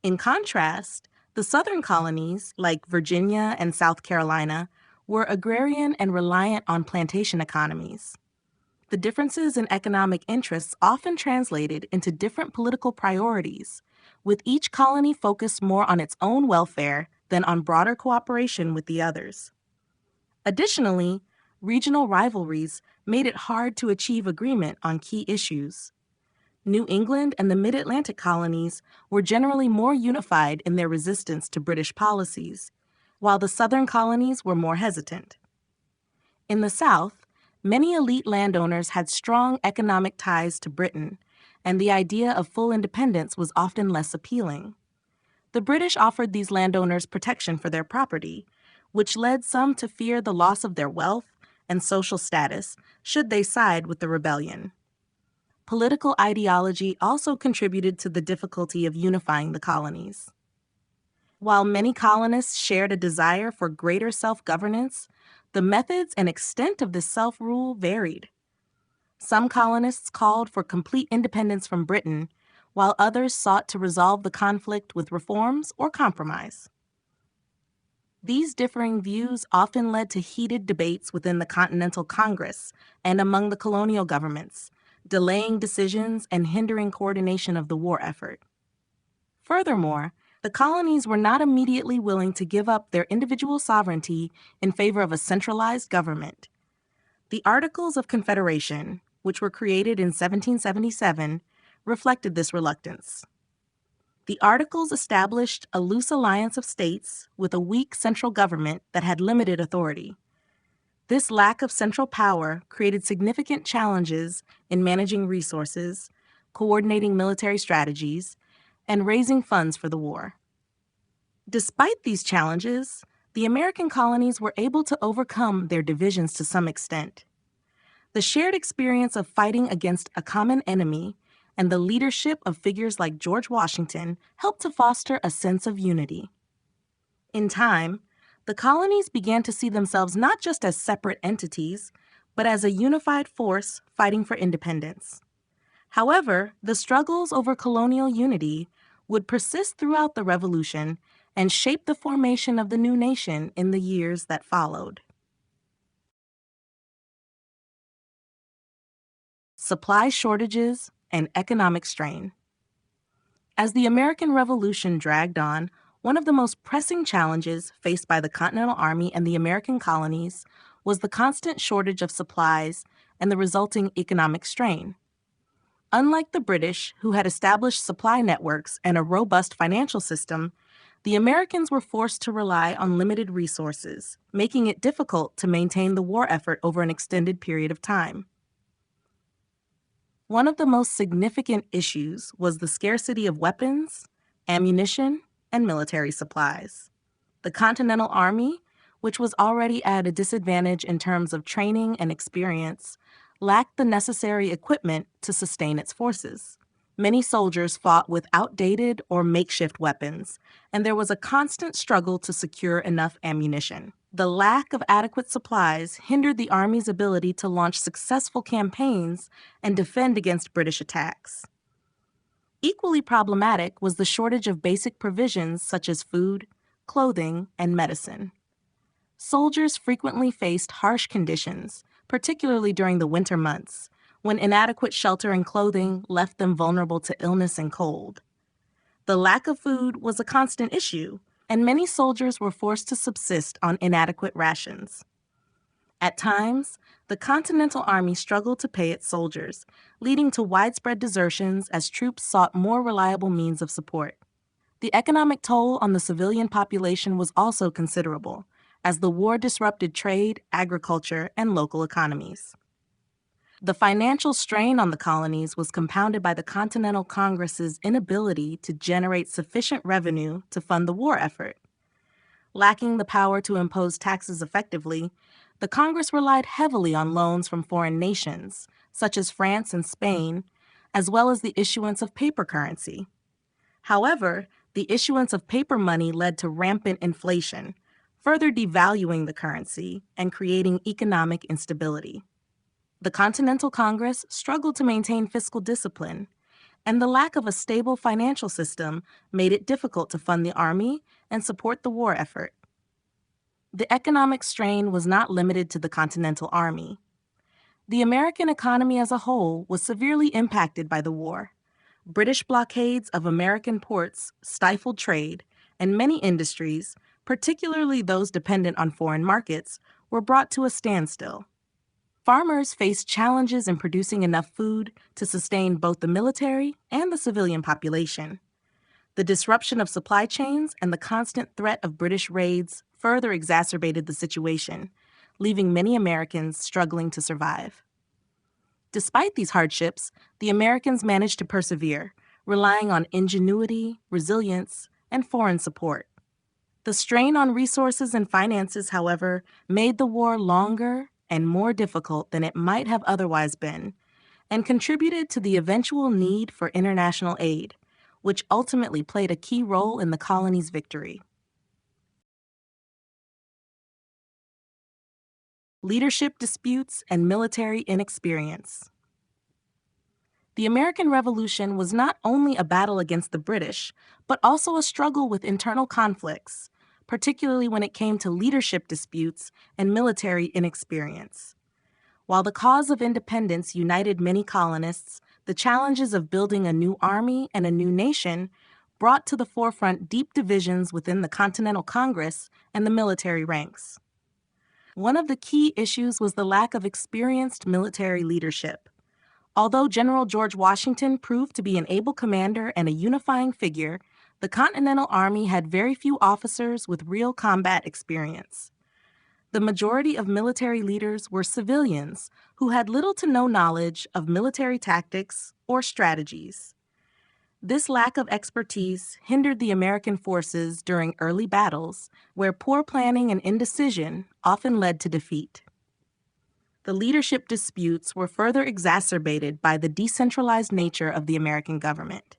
In contrast, the southern colonies, like Virginia and South Carolina, were agrarian and reliant on plantation economies. The differences in economic interests often translated into different political priorities, with each colony focused more on its own welfare than on broader cooperation with the others. Additionally, regional rivalries made it hard to achieve agreement on key issues. New England and the Mid-Atlantic colonies were generally more unified in their resistance to British policies, while the southern colonies were more hesitant. In the South, many elite landowners had strong economic ties to Britain, and the idea of full independence was often less appealing. The British offered these landowners protection for their property, which led some to fear the loss of their wealth and social status should they side with the rebellion. Political ideology also contributed to the difficulty of unifying the colonies. While many colonists shared a desire for greater self-governance, the methods and extent of this self-rule varied. Some colonists called for complete independence from Britain, while others sought to resolve the conflict with reforms or compromise. These differing views often led to heated debates within the Continental Congress and among the colonial governments, delaying decisions and hindering coordination of the war effort. Furthermore, the colonies were not immediately willing to give up their individual sovereignty in favor of a centralized government. The Articles of Confederation, which were created in 1777, reflected this reluctance. The Articles established a loose alliance of states with a weak central government that had limited authority. This lack of central power created significant challenges in managing resources, coordinating military strategies, and raising funds for the war. Despite these challenges, the American colonies were able to overcome their divisions to some extent. The shared experience of fighting against a common enemy and the leadership of figures like George Washington helped to foster a sense of unity. In time, the colonies began to see themselves not just as separate entities, but as a unified force fighting for independence. However, the struggles over colonial unity would persist throughout the Revolution and shape the formation of the new nation in the years that followed. Supply shortages and economic strain. As the American Revolution dragged on, one of the most pressing challenges faced by the Continental Army and the American colonies was the constant shortage of supplies and the resulting economic strain. Unlike the British, who had established supply networks and a robust financial system, the Americans were forced to rely on limited resources, making it difficult to maintain the war effort over an extended period of time. One of the most significant issues was the scarcity of weapons, ammunition, and military supplies. The Continental Army, which was already at a disadvantage in terms of training and experience, lacked the necessary equipment to sustain its forces. Many soldiers fought with outdated or makeshift weapons, and there was a constant struggle to secure enough ammunition. The lack of adequate supplies hindered the Army's ability to launch successful campaigns and defend against British attacks. Equally problematic was the shortage of basic provisions such as food, clothing, and medicine. Soldiers frequently faced harsh conditions, particularly during the winter months, when inadequate shelter and clothing left them vulnerable to illness and cold. The lack of food was a constant issue, and many soldiers were forced to subsist on inadequate rations. At times, the Continental Army struggled to pay its soldiers, leading to widespread desertions as troops sought more reliable means of support. The economic toll on the civilian population was also considerable, as the war disrupted trade, agriculture, and local economies. The financial strain on the colonies was compounded by the Continental Congress's inability to generate sufficient revenue to fund the war effort. Lacking the power to impose taxes effectively, the Congress relied heavily on loans from foreign nations, such as France and Spain, as well as the issuance of paper currency. However, the issuance of paper money led to rampant inflation, further devaluing the currency and creating economic instability. The Continental Congress struggled to maintain fiscal discipline, and the lack of a stable financial system made it difficult to fund the Army and support the war effort. The economic strain was not limited to the Continental Army. The American economy as a whole was severely impacted by the war. British blockades of American ports stifled trade, and many industries, particularly those dependent on foreign markets, were brought to a standstill. Farmers faced challenges in producing enough food to sustain both the military and the civilian population. The disruption of supply chains and the constant threat of British raids further exacerbated the situation, leaving many Americans struggling to survive. Despite these hardships, the Americans managed to persevere, relying on ingenuity, resilience, and foreign support. The strain on resources and finances, however, made the war longer and more difficult than it might have otherwise been, and contributed to the eventual need for international aid, which ultimately played a key role in the colony's victory. Leadership disputes and military inexperience. The American Revolution was not only a battle against the British, but also a struggle with internal conflicts, particularly when it came to leadership disputes and military inexperience. While the cause of independence united many colonists, the challenges of building a new army and a new nation brought to the forefront deep divisions within the Continental Congress and the military ranks. One of the key issues was the lack of experienced military leadership. Although General George Washington proved to be an able commander and a unifying figure, the Continental Army had very few officers with real combat experience. The majority of military leaders were civilians who had little to no knowledge of military tactics or strategies. This lack of expertise hindered the American forces during early battles, where poor planning and indecision often led to defeat. The leadership disputes were further exacerbated by the decentralized nature of the American government.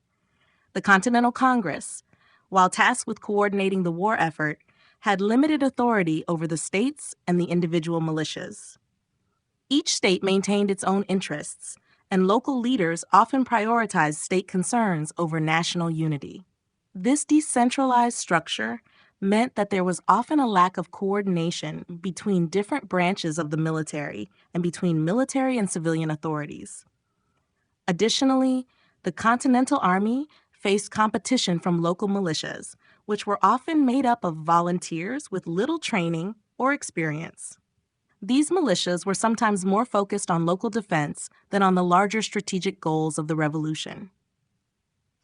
The Continental Congress, while tasked with coordinating the war effort, had limited authority over the states and the individual militias. Each state maintained its own interests, and local leaders often prioritized state concerns over national unity. This decentralized structure meant that there was often a lack of coordination between different branches of the military and between military and civilian authorities. Additionally, the Continental Army faced competition from local militias, which were often made up of volunteers with little training or experience. These militias were sometimes more focused on local defense than on the larger strategic goals of the revolution.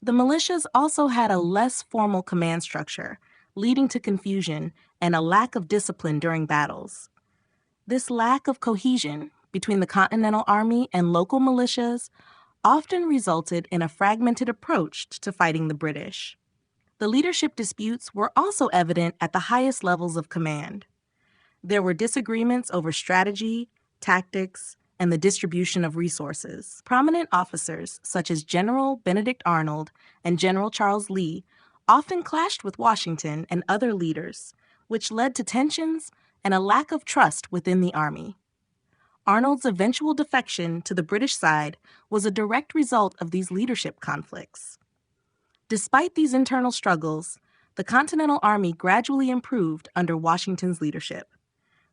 The militias also had a less formal command structure, leading to confusion and a lack of discipline during battles. This lack of cohesion between the Continental Army and local militias often resulted in a fragmented approach to fighting the British. The leadership disputes were also evident at the highest levels of command. There were disagreements over strategy, tactics, and the distribution of resources. Prominent officers, such as General Benedict Arnold and General Charles Lee, often clashed with Washington and other leaders, which led to tensions and a lack of trust within the Army. Arnold's eventual defection to the British side was a direct result of these leadership conflicts. Despite these internal struggles, the Continental Army gradually improved under Washington's leadership.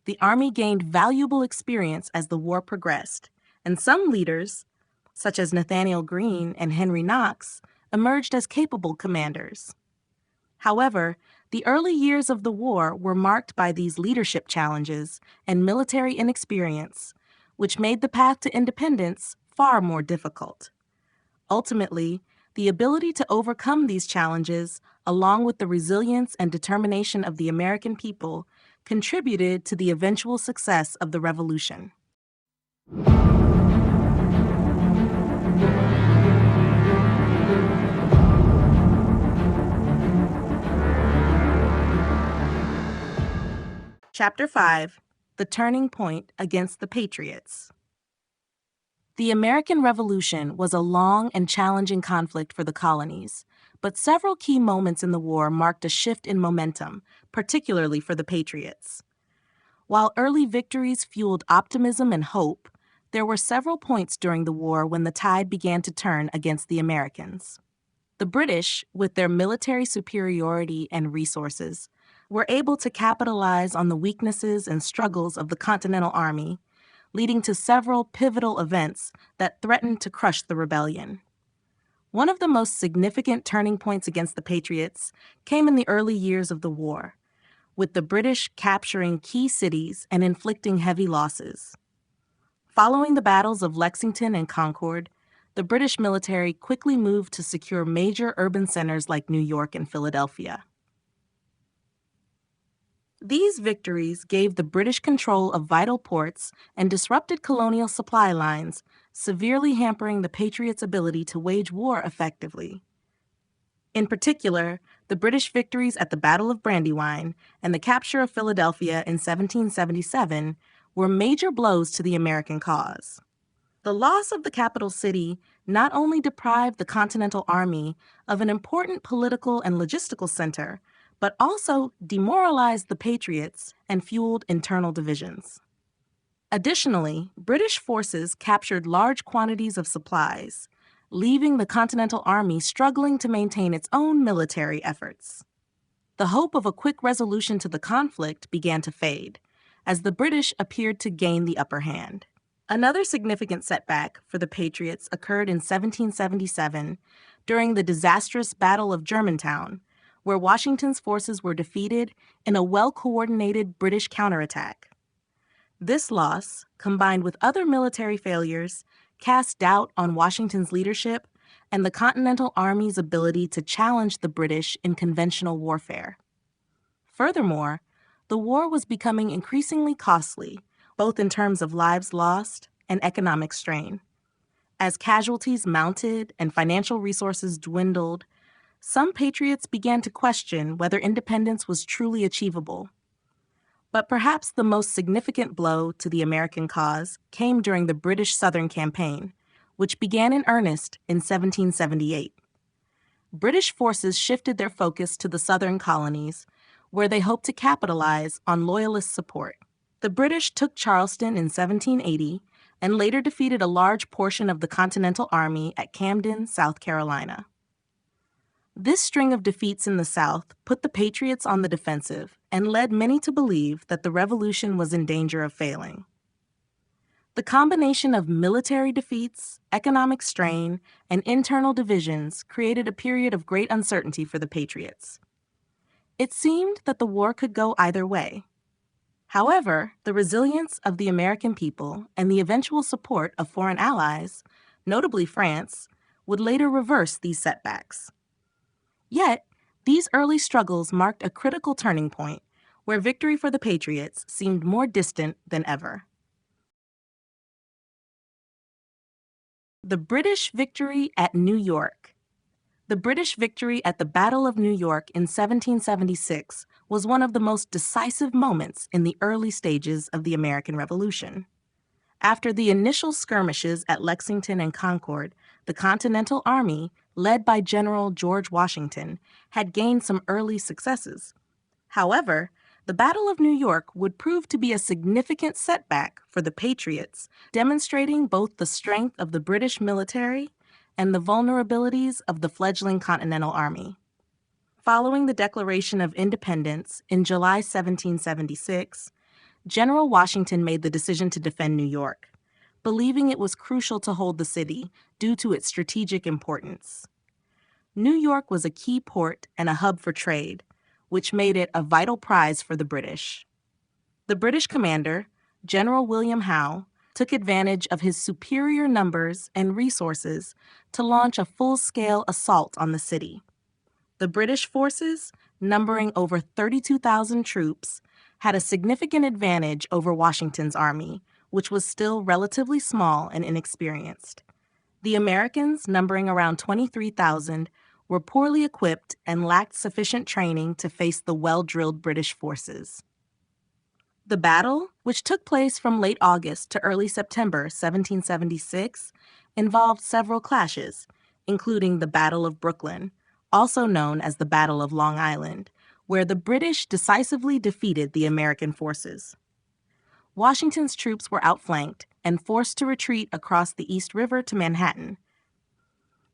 The Army gained valuable experience as the war progressed, and some leaders, such as Nathanael Greene and Henry Knox, emerged as capable commanders. However, the early years of the war were marked by these leadership challenges and military inexperience, which made the path to independence far more difficult. Ultimately, the ability to overcome these challenges, along with the resilience and determination of the American people, contributed to the eventual success of the Revolution. Chapter 5: The Turning Point Against the Patriots. The American Revolution was a long and challenging conflict for the colonies, but several key moments in the war marked a shift in momentum, particularly for the Patriots. While early victories fueled optimism and hope, there were several points during the war when the tide began to turn against the Americans. The British, with their military superiority and resources, were able to capitalize on the weaknesses and struggles of the Continental Army, leading to several pivotal events that threatened to crush the rebellion. One of the most significant turning points against the Patriots came in the early years of the war, with the British capturing key cities and inflicting heavy losses. Following the battles of Lexington and Concord, the British military quickly moved to secure major urban centers like New York and Philadelphia. These victories gave the British control of vital ports and disrupted colonial supply lines, severely hampering the Patriots' ability to wage war effectively. In particular, the British victories at the Battle of Brandywine and the capture of Philadelphia in 1777 were major blows to the American cause. The loss of the capital city not only deprived the Continental Army of an important political and logistical center, but also demoralized the Patriots and fueled internal divisions. Additionally, British forces captured large quantities of supplies, leaving the Continental Army struggling to maintain its own military efforts. The hope of a quick resolution to the conflict began to fade, as the British appeared to gain the upper hand. Another significant setback for the Patriots occurred in 1777 during the disastrous Battle of Germantown, where Washington's forces were defeated in a well-coordinated British counterattack. This loss, combined with other military failures, cast doubt on Washington's leadership and the Continental Army's ability to challenge the British in conventional warfare. Furthermore, the war was becoming increasingly costly, both in terms of lives lost and economic strain. As casualties mounted and financial resources dwindled, some patriots began to question whether independence was truly achievable. But perhaps the most significant blow to the American cause came during the British Southern Campaign, which began in earnest in 1778. British forces shifted their focus to the southern colonies, where they hoped to capitalize on Loyalist support. The British took Charleston in 1780 and later defeated a large portion of the Continental Army at Camden, South Carolina. This string of defeats in the South put the Patriots on the defensive and led many to believe that the Revolution was in danger of failing. The combination of military defeats, economic strain, and internal divisions created a period of great uncertainty for the Patriots. It seemed that the war could go either way. However, the resilience of the American people and the eventual support of foreign allies, notably France, would later reverse these setbacks. Yet, these early struggles marked a critical turning point where victory for the Patriots seemed more distant than ever. The British victory at New York. The British victory at the Battle of New York in 1776 was one of the most decisive moments in the early stages of the American Revolution. After the initial skirmishes at Lexington and Concord, the Continental Army, led by General George Washington, had gained some early successes. However, the Battle of New York would prove to be a significant setback for the Patriots, demonstrating both the strength of the British military and the vulnerabilities of the fledgling Continental Army. Following the Declaration of Independence in July 1776, General Washington made the decision to defend New York, believing it was crucial to hold the city due to its strategic importance. New York was a key port and a hub for trade, which made it a vital prize for the British. The British commander, General William Howe, took advantage of his superior numbers and resources to launch a full-scale assault on the city. The British forces, numbering over 32,000 troops, had a significant advantage over Washington's army, which was still relatively small and inexperienced. The Americans, numbering around 23,000, were poorly equipped and lacked sufficient training to face the well-drilled British forces. The battle, which took place from late August to early September 1776, involved several clashes, including the Battle of Brooklyn, also known as the Battle of Long Island, where the British decisively defeated the American forces. Washington's troops were outflanked and forced to retreat across the East River to Manhattan.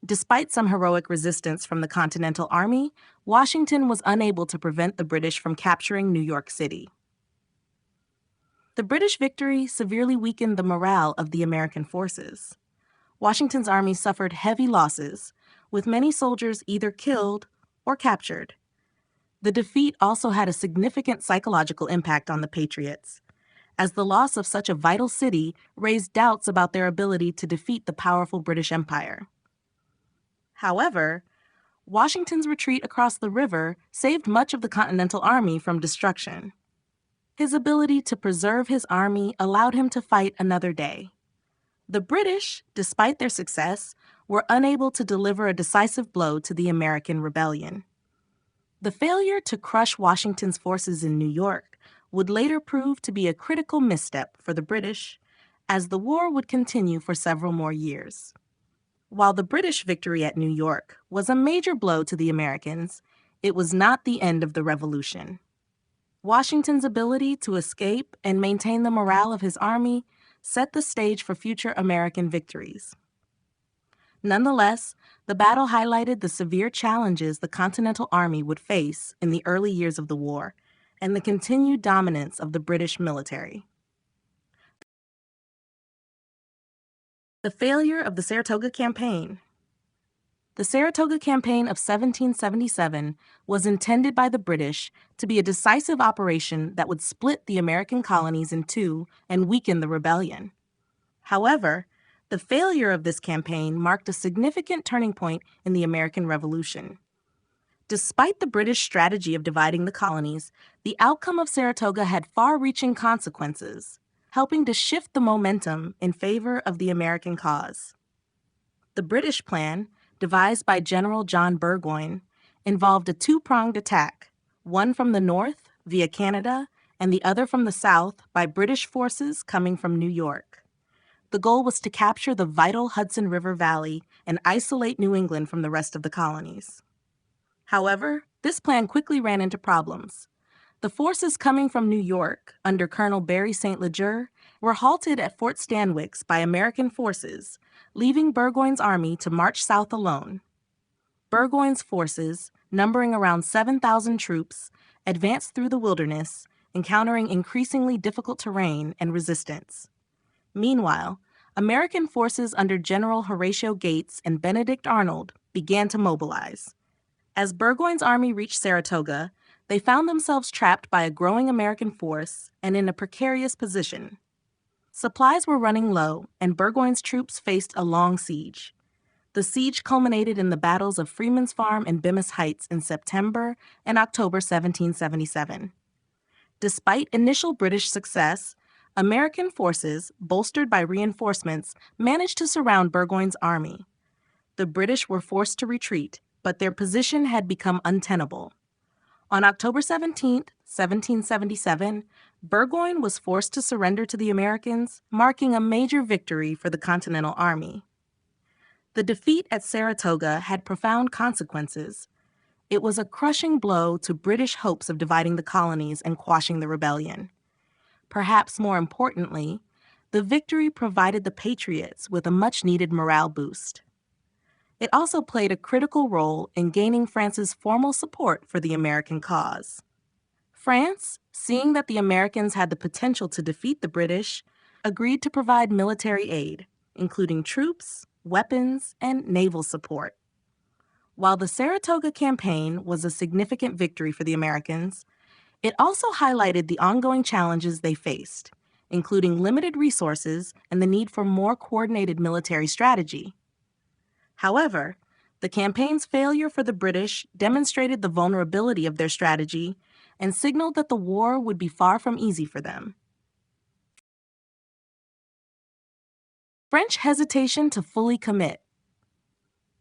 Despite some heroic resistance from the Continental Army, Washington was unable to prevent the British from capturing New York City. The British victory severely weakened the morale of the American forces. Washington's army suffered heavy losses, with many soldiers either killed or captured. The defeat also had a significant psychological impact on the Patriots, as the loss of such a vital city raised doubts about their ability to defeat the powerful British Empire. However, Washington's retreat across the river saved much of the Continental Army from destruction. His ability to preserve his army allowed him to fight another day. The British, despite their success, were unable to deliver a decisive blow to the American rebellion. The failure to crush Washington's forces in New York would later prove to be a critical misstep for the British, as the war would continue for several more years. While the British victory at New York was a major blow to the Americans, it was not the end of the Revolution. Washington's ability to escape and maintain the morale of his army set the stage for future American victories. Nonetheless, the battle highlighted the severe challenges the Continental Army would face in the early years of the war and the continued dominance of the British military. The failure of the Saratoga Campaign. The Saratoga Campaign of 1777 was intended by the British to be a decisive operation that would split the American colonies in two and weaken the rebellion. However, the failure of this campaign marked a significant turning point in the American Revolution. Despite the British strategy of dividing the colonies, the outcome of Saratoga had far-reaching consequences, helping to shift the momentum in favor of the American cause. The British plan, devised by General John Burgoyne, involved a two-pronged attack, one from the north via Canada and the other from the south by British forces coming from New York. The goal was to capture the vital Hudson River Valley and isolate New England from the rest of the colonies. However, this plan quickly ran into problems. The forces coming from New York, under Colonel Barry St. Leger, were halted at Fort Stanwix by American forces, leaving Burgoyne's army to march south alone. Burgoyne's forces, numbering around 7,000 troops, advanced through the wilderness, encountering increasingly difficult terrain and resistance. Meanwhile, American forces under General Horatio Gates and Benedict Arnold began to mobilize. As Burgoyne's army reached Saratoga, they found themselves trapped by a growing American force and in a precarious position. Supplies were running low, and Burgoyne's troops faced a long siege. The siege culminated in the battles of Freeman's Farm and Bemis Heights in September and October 1777. Despite initial British success, American forces, bolstered by reinforcements, managed to surround Burgoyne's army. The British were forced to retreat, but their position had become untenable. On October 17, 1777, Burgoyne was forced to surrender to the Americans, marking a major victory for the Continental Army. The defeat at Saratoga had profound consequences. It was a crushing blow to British hopes of dividing the colonies and quashing the rebellion. Perhaps more importantly, the victory provided the Patriots with a much-needed morale boost. It also played a critical role in gaining France's formal support for the American cause. France, seeing that the Americans had the potential to defeat the British, agreed to provide military aid, including troops, weapons, and naval support. While the Saratoga campaign was a significant victory for the Americans, it also highlighted the ongoing challenges they faced, including limited resources and the need for more coordinated military strategy. However, the campaign's failure for the British demonstrated the vulnerability of their strategy and signaled that the war would be far from easy for them. French hesitation to fully commit.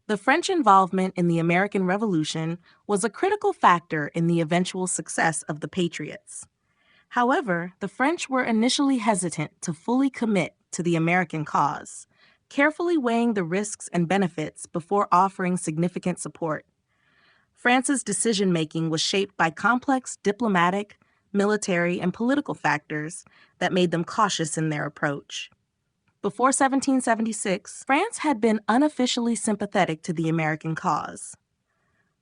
The French involvement in the American Revolution was a critical factor in the eventual success of the Patriots. However, the French were initially hesitant to fully commit to the American cause, carefully weighing the risks and benefits before offering significant support. France's decision-making was shaped by complex diplomatic, military, and political factors that made them cautious in their approach. Before 1776, France had been unofficially sympathetic to the American cause.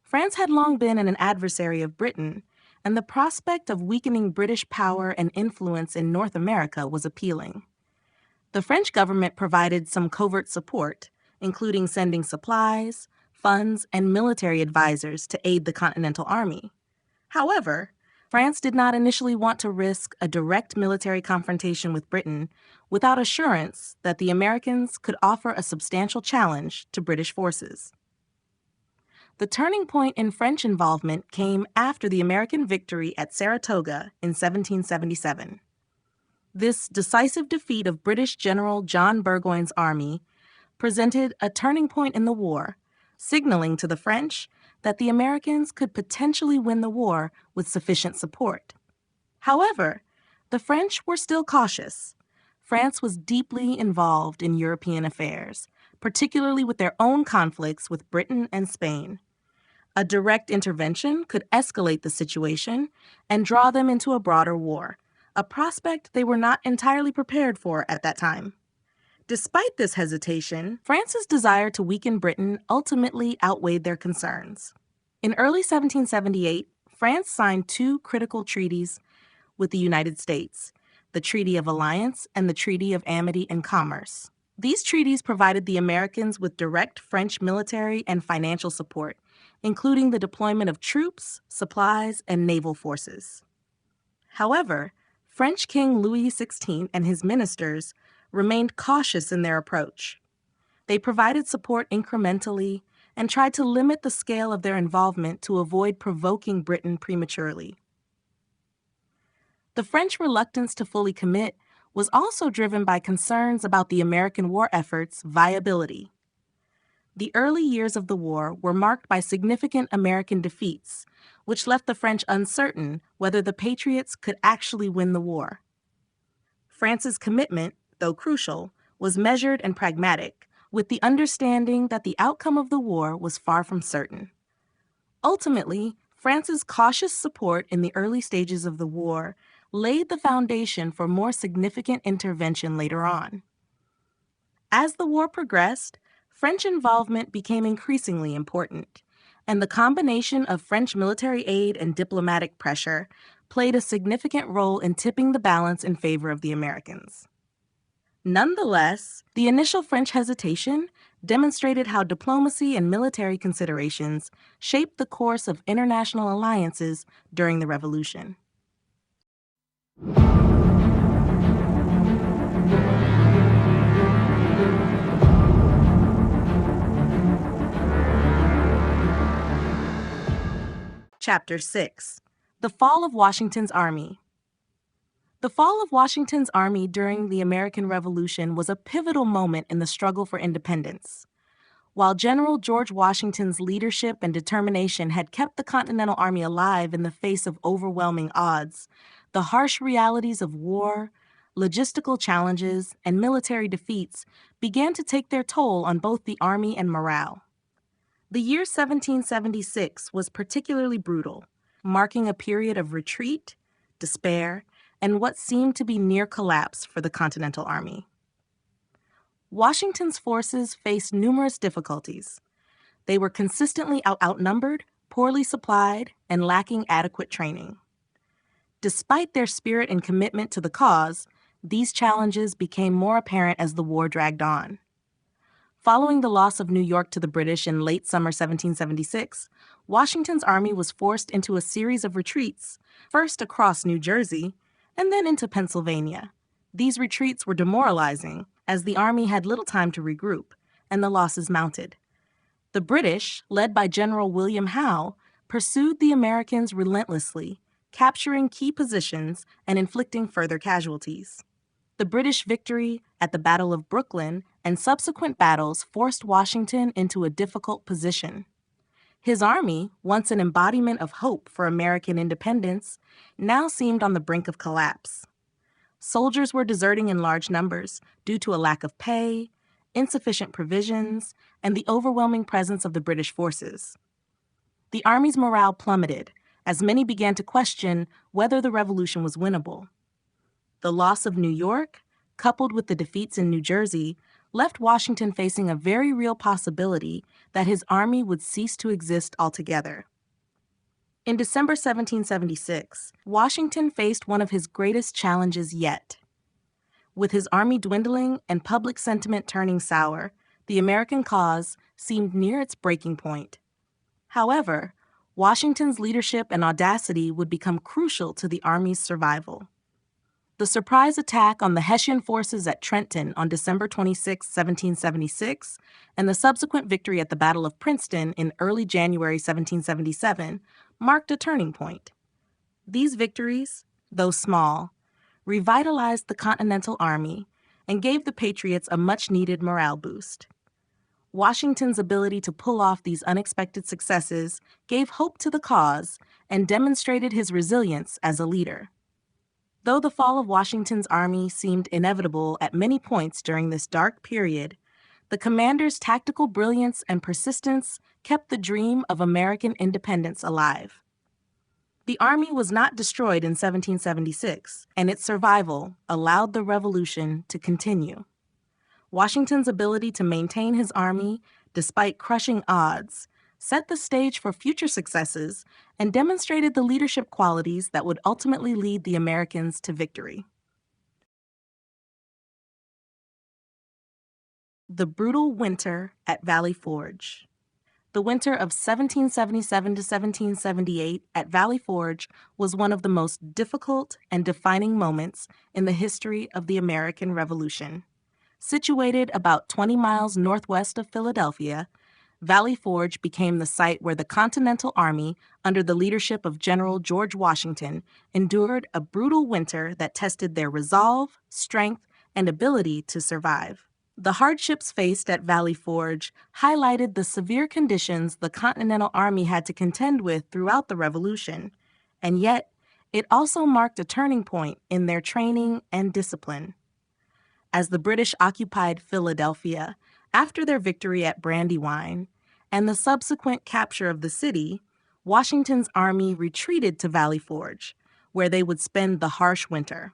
France had long been an adversary of Britain, and the prospect of weakening British power and influence in North America was appealing. The French government provided some covert support, including sending supplies, funds, and military advisors to aid the Continental Army. However, France did not initially want to risk a direct military confrontation with Britain without assurance that the Americans could offer a substantial challenge to British forces. The turning point in French involvement came after the American victory at Saratoga in 1777. This decisive defeat of British General John Burgoyne's army presented a turning point in the war, signaling to the French that the Americans could potentially win the war with sufficient support. However, the French were still cautious. France was deeply involved in European affairs, particularly with their own conflicts with Britain and Spain. A direct intervention could escalate the situation and draw them into a broader war, a prospect they were not entirely prepared for at that time. Despite this hesitation, France's desire to weaken Britain ultimately outweighed their concerns. In early 1778, France signed two critical treaties with the United States, the Treaty of Alliance and the Treaty of Amity and Commerce. These treaties provided the Americans with direct French military and financial support, including the deployment of troops, supplies, and naval forces. However, French King Louis XVI and his ministers remained cautious in their approach. They provided support incrementally and tried to limit the scale of their involvement to avoid provoking Britain prematurely. The French reluctance to fully commit was also driven by concerns about the American war effort's viability. The early years of the war were marked by significant American defeats, which left the French uncertain whether the Patriots could actually win the war. France's commitment, though crucial, was measured and pragmatic, with the understanding that the outcome of the war was far from certain. Ultimately, France's cautious support in the early stages of the war laid the foundation for more significant intervention later on. As the war progressed, French involvement became increasingly important, and the combination of French military aid and diplomatic pressure played a significant role in tipping the balance in favor of the Americans. Nonetheless, the initial French hesitation demonstrated how diplomacy and military considerations shaped the course of international alliances during the Revolution. Chapter 6. The Fall of Washington's Army. The fall of Washington's army during the American Revolution was a pivotal moment in the struggle for independence. While General George Washington's leadership and determination had kept the Continental Army alive in the face of overwhelming odds, the harsh realities of war, logistical challenges, and military defeats began to take their toll on both the army and morale. The year 1776 was particularly brutal, marking a period of retreat, despair, and what seemed to be near collapse for the Continental Army. Washington's forces faced numerous difficulties. They were consistently outnumbered, poorly supplied, and lacking adequate training. Despite their spirit and commitment to the cause, these challenges became more apparent as the war dragged on. Following the loss of New York to the British in late summer 1776, Washington's army was forced into a series of retreats, first across New Jersey and then into Pennsylvania. These retreats were demoralizing, as the army had little time to regroup, and the losses mounted. The British, led by General William Howe, pursued the Americans relentlessly, capturing key positions and inflicting further casualties. The British victory at the Battle of Brooklyn and subsequent battles forced Washington into a difficult position. His army, once an embodiment of hope for American independence, now seemed on the brink of collapse. Soldiers were deserting in large numbers due to a lack of pay, insufficient provisions, and the overwhelming presence of the British forces. The army's morale plummeted as many began to question whether the revolution was winnable. The loss of New York, coupled with the defeats in New Jersey, left Washington facing a very real possibility that his army would cease to exist altogether. In December 1776, Washington faced one of his greatest challenges yet. With his army dwindling and public sentiment turning sour, the American cause seemed near its breaking point. However, Washington's leadership and audacity would become crucial to the army's survival. The surprise attack on the Hessian forces at Trenton on December 26, 1776, and the subsequent victory at the Battle of Princeton in early January 1777 marked a turning point. These victories, though small, revitalized the Continental Army and gave the Patriots a much-needed morale boost. Washington's ability to pull off these unexpected successes gave hope to the cause and demonstrated his resilience as a leader. Though the fall of Washington's army seemed inevitable at many points during this dark period, the commander's tactical brilliance and persistence kept the dream of American independence alive. The army was not destroyed in 1776, and its survival allowed the revolution to continue. Washington's ability to maintain his army despite crushing odds set the stage for future successes and demonstrated the leadership qualities that would ultimately lead the Americans to victory. The brutal winter at Valley Forge. The winter of 1777 to 1778 at Valley Forge was one of the most difficult and defining moments in the history of the American Revolution. Situated about 20 miles northwest of Philadelphia, Valley Forge became the site where the Continental Army, under the leadership of General George Washington, endured a brutal winter that tested their resolve, strength, and ability to survive. The hardships faced at Valley Forge highlighted the severe conditions the Continental Army had to contend with throughout the Revolution, and yet it also marked a turning point in their training and discipline. As the British occupied Philadelphia after their victory at Brandywine and the subsequent capture of the city, Washington's army retreated to Valley Forge, where they would spend the harsh winter.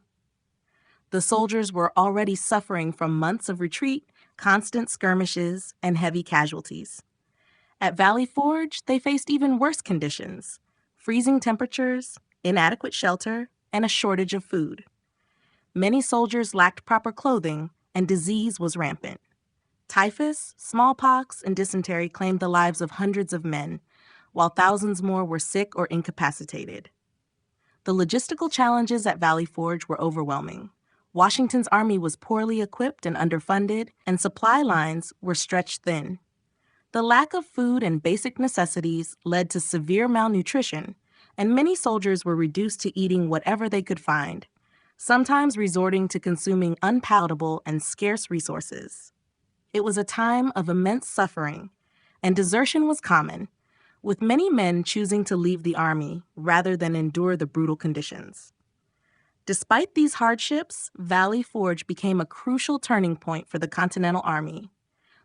The soldiers were already suffering from months of retreat, constant skirmishes, and heavy casualties. At Valley Forge, they faced even worse conditions: freezing temperatures, inadequate shelter, and a shortage of food. Many soldiers lacked proper clothing, and disease was rampant. Typhus, smallpox, and dysentery claimed the lives of hundreds of men, while thousands more were sick or incapacitated. The logistical challenges at Valley Forge were overwhelming. Washington's army was poorly equipped and underfunded, and supply lines were stretched thin. The lack of food and basic necessities led to severe malnutrition, and many soldiers were reduced to eating whatever they could find, sometimes resorting to consuming unpalatable and scarce resources. It was a time of immense suffering, and desertion was common, with many men choosing to leave the army rather than endure the brutal conditions. Despite these hardships, Valley Forge became a crucial turning point for the Continental Army.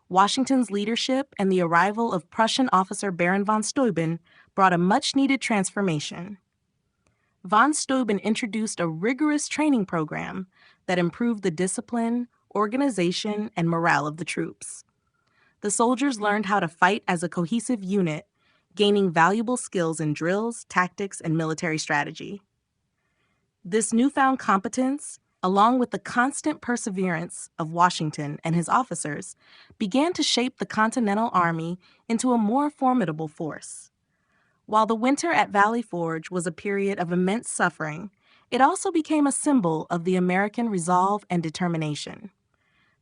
Washington's leadership and the arrival of Prussian officer Baron von Steuben brought a much-needed transformation. Von Steuben introduced a rigorous training program that improved the discipline, organization, and morale of the troops. The soldiers learned how to fight as a cohesive unit, gaining valuable skills in drills, tactics, and military strategy. This newfound competence, along with the constant perseverance of Washington and his officers, began to shape the Continental Army into a more formidable force. While the winter at Valley Forge was a period of immense suffering, it also became a symbol of the American resolve and determination.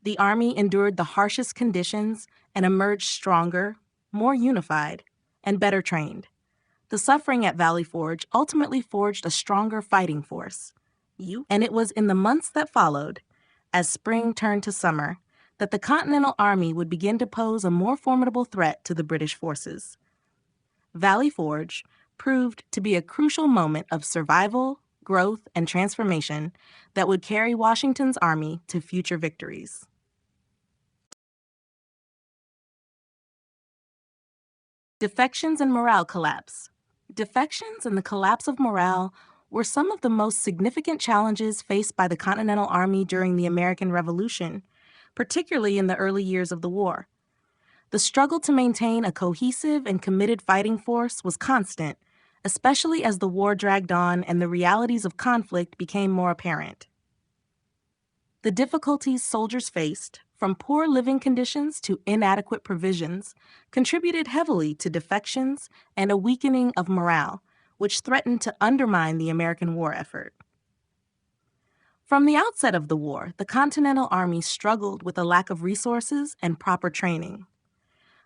The Army endured the harshest conditions and emerged stronger, more unified, and better trained. The suffering at Valley Forge ultimately forged a stronger fighting force. And it was in the months that followed, as spring turned to summer, that the Continental Army would begin to pose a more formidable threat to the British forces. Valley Forge proved to be a crucial moment of survival, growth, and transformation that would carry Washington's army to future victories. Defections and morale collapse. Defections and the collapse of morale were some of the most significant challenges faced by the Continental Army during the American Revolution, particularly in the early years of the war. The struggle to maintain a cohesive and committed fighting force was constant, especially as the war dragged on and the realities of conflict became more apparent. The difficulties soldiers faced, from poor living conditions to inadequate provisions, contributed heavily to defections and a weakening of morale, which threatened to undermine the American war effort. From the outset of the war, the Continental Army struggled with a lack of resources and proper training.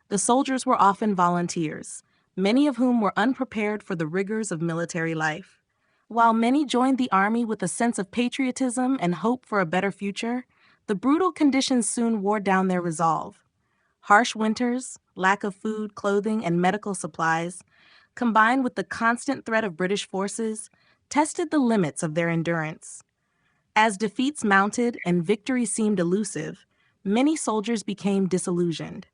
The soldiers were often volunteers, many of whom were unprepared for the rigors of military life. While many joined the army with a sense of patriotism and hope for a better future, the brutal conditions soon wore down their resolve. Harsh winters, lack of food, clothing, and medical supplies, combined with the constant threat of British forces, tested the limits of their endurance. As defeats mounted and victory seemed elusive, many soldiers became disillusioned.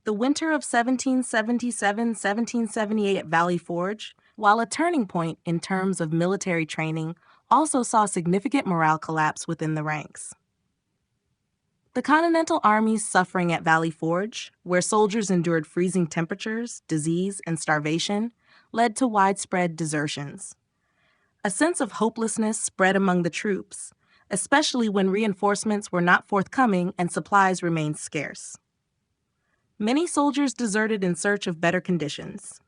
The winter of 1777-1778 at Valley Forge, while a turning point in terms of military training, also saw significant morale collapse within the ranks. The Continental Army's suffering at Valley Forge, where soldiers endured freezing temperatures, disease, and starvation, led to widespread desertions. A sense of hopelessness spread among the troops, especially when reinforcements were not forthcoming and supplies remained scarce. Many soldiers deserted in search of better conditions,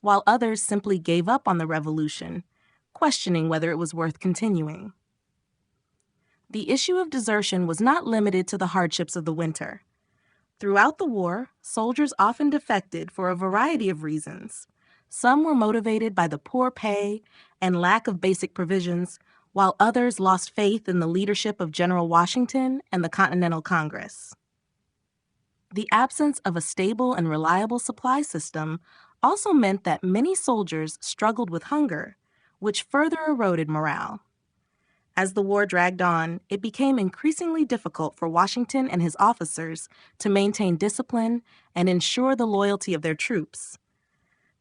while others simply gave up on the revolution, questioning whether it was worth continuing. The issue of desertion was not limited to the hardships of the winter. Throughout the war, soldiers often defected for a variety of reasons. Some were motivated by the poor pay and lack of basic provisions, while others lost faith in the leadership of General Washington and the Continental Congress. The absence of a stable and reliable supply system also meant that many soldiers struggled with hunger, which further eroded morale. As the war dragged on, it became increasingly difficult for Washington and his officers to maintain discipline and ensure the loyalty of their troops.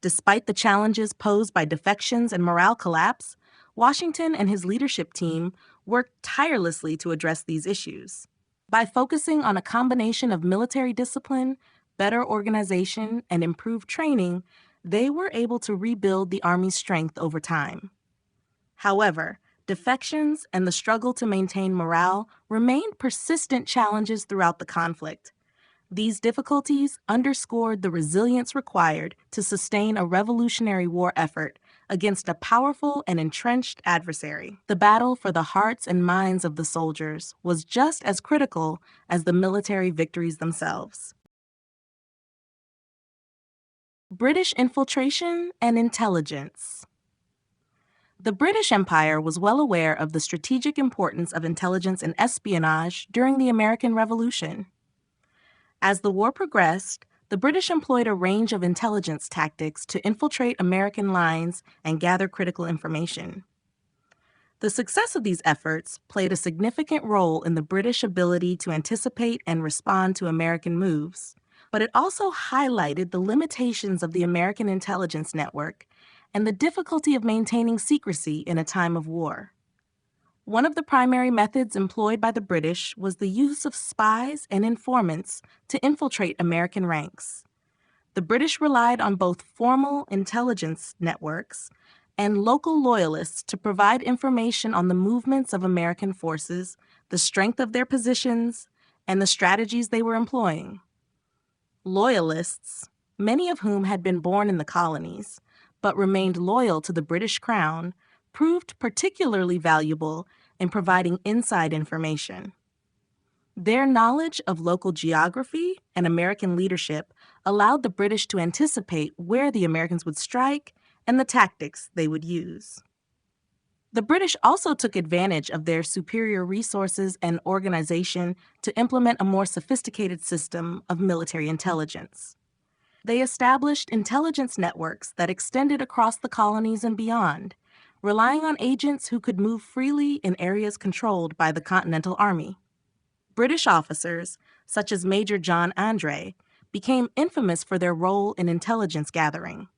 Despite the challenges posed by defections and morale collapse, Washington and his leadership team worked tirelessly to address these issues. By focusing on a combination of military discipline, better organization, and improved training, they were able to rebuild the Army's strength over time. However, defections and the struggle to maintain morale remained persistent challenges throughout the conflict. These difficulties underscored the resilience required to sustain a Revolutionary War effort against a powerful and entrenched adversary. The battle for the hearts and minds of the soldiers was just as critical as the military victories themselves. British infiltration and intelligence. The British Empire was well aware of the strategic importance of intelligence and espionage during the American Revolution. As the war progressed, the British employed a range of intelligence tactics to infiltrate American lines and gather critical information. The success of these efforts played a significant role in the British ability to anticipate and respond to American moves, but it also highlighted the limitations of the American intelligence network and the difficulty of maintaining secrecy in a time of war. One of the primary methods employed by the British was the use of spies and informants to infiltrate American ranks. The British relied on both formal intelligence networks and local loyalists to provide information on the movements of American forces, the strength of their positions, and the strategies they were employing. Loyalists, many of whom had been born in the colonies, but remained loyal to the British Crown, proved particularly valuable in providing inside information. Their knowledge of local geography and American leadership allowed the British to anticipate where the Americans would strike and the tactics they would use. The British also took advantage of their superior resources and organization to implement a more sophisticated system of military intelligence. They established intelligence networks that extended across the colonies and beyond, relying on agents who could move freely in areas controlled by the Continental Army. British officers, such as Major John Andre, became infamous for their role in intelligence gathering.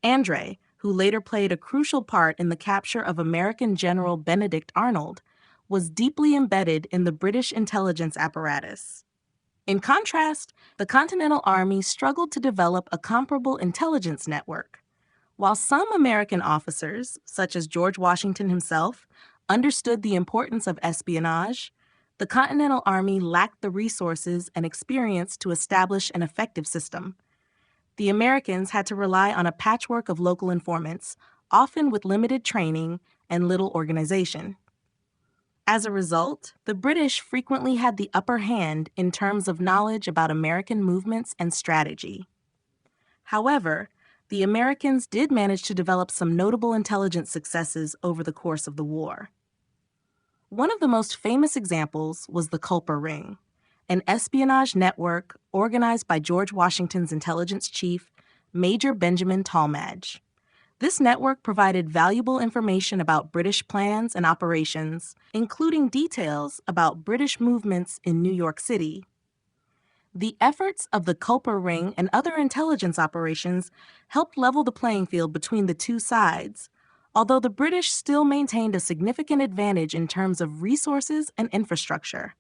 Andre, who later played a crucial part in the capture of American General Benedict Arnold, was deeply embedded in the British intelligence apparatus. In contrast, the Continental Army struggled to develop a comparable intelligence network. While some American officers, such as George Washington himself, understood the importance of espionage, the Continental Army lacked the resources and experience to establish an effective system. The Americans had to rely on a patchwork of local informants, often with limited training and little organization. As a result, the British frequently had the upper hand in terms of knowledge about American movements and strategy. However, the Americans did manage to develop some notable intelligence successes over the course of the war. One of the most famous examples was the Culper Ring, an espionage network organized by George Washington's intelligence chief, Major Benjamin Tallmadge. This network provided valuable information about British plans and operations, including details about British movements in New York City. The efforts of the Culper Ring and other intelligence operations helped level the playing field between the two sides, although the British still maintained a significant advantage in terms of resources and infrastructure.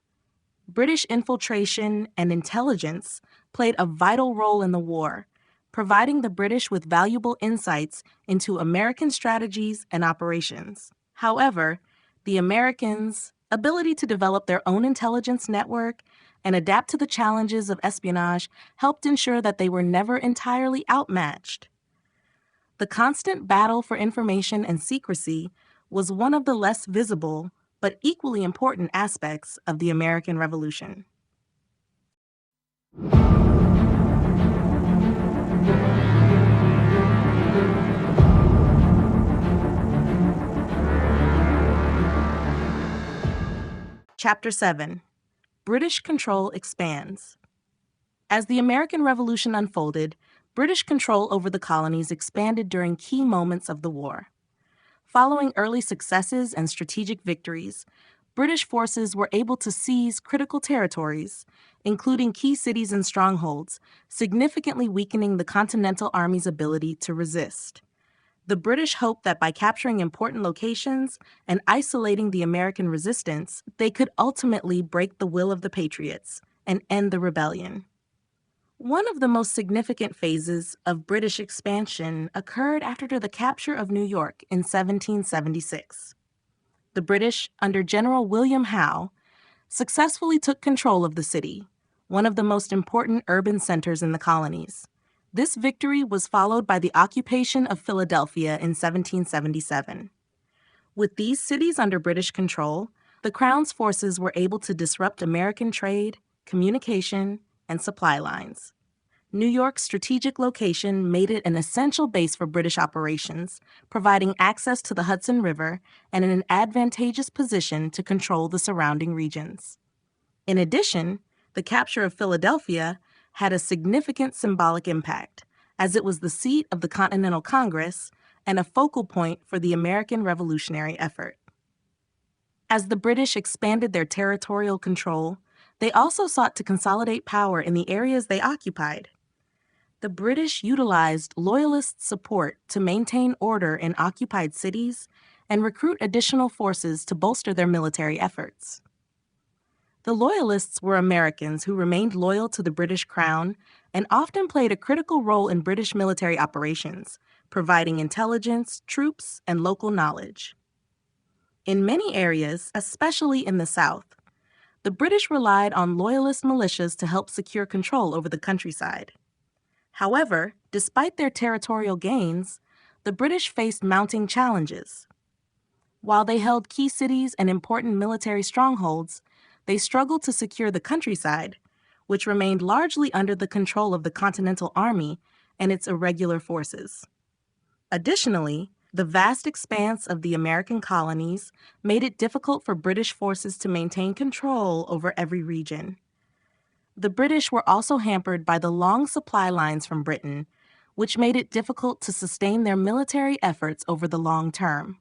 British infiltration and intelligence played a vital role in the war, providing the British with valuable insights into American strategies and operations. However, the Americans' ability to develop their own intelligence network and adapt to the challenges of espionage helped ensure that they were never entirely outmatched. The constant battle for information and secrecy was one of the less visible but equally important aspects of the American Revolution. Chapter 7. British control expands. As the American Revolution unfolded, British control over the colonies expanded during key moments of the war. Following early successes and strategic victories, British forces were able to seize critical territories, including key cities and strongholds, significantly weakening the Continental Army's ability to resist. The British hoped that by capturing important locations and isolating the American resistance, they could ultimately break the will of the Patriots and end the rebellion. One of the most significant phases of British expansion occurred after the capture of New York in 1776. The British, under General William Howe, successfully took control of the city, one of the most important urban centers in the colonies. This victory was followed by the occupation of Philadelphia in 1777. With these cities under British control, the Crown's forces were able to disrupt American trade, communication, and supply lines. New York's strategic location made it an essential base for British operations, providing access to the Hudson River and an advantageous position to control the surrounding regions. In addition, The capture of Philadelphia had a significant symbolic impact, as it was the seat of the Continental Congress and a focal point for the American Revolutionary effort. As the British expanded their territorial control, they also sought to consolidate power in the areas they occupied. The British utilized Loyalist support to maintain order in occupied cities and recruit additional forces to bolster their military efforts. The Loyalists were Americans who remained loyal to the British Crown and often played a critical role in British military operations, providing intelligence, troops, and local knowledge. In many areas, especially in the South, the British relied on Loyalist militias to help secure control over the countryside. However, despite their territorial gains, the British faced mounting challenges. While they held key cities and important military strongholds, they struggled to secure the countryside, which remained largely under the control of the Continental Army and its irregular forces. Additionally, the vast expanse of the American colonies made it difficult for British forces to maintain control over every region. The British were also hampered by the long supply lines from Britain, which made it difficult to sustain their military efforts over the long term.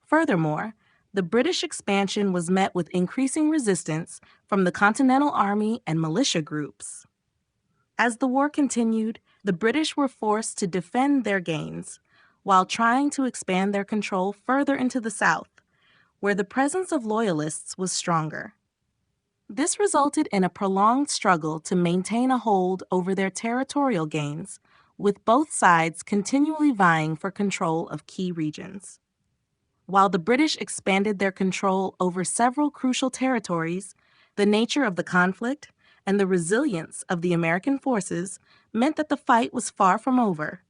Furthermore, the British expansion was met with increasing resistance from the Continental Army and militia groups. As the war continued, the British were forced to defend their gains while trying to expand their control further into the South, where the presence of Loyalists was stronger. This resulted in a prolonged struggle to maintain a hold over their territorial gains, with both sides continually vying for control of key regions. While the British expanded their control over several crucial territories, the nature of the conflict and the resilience of the American forces meant that the fight was far from over.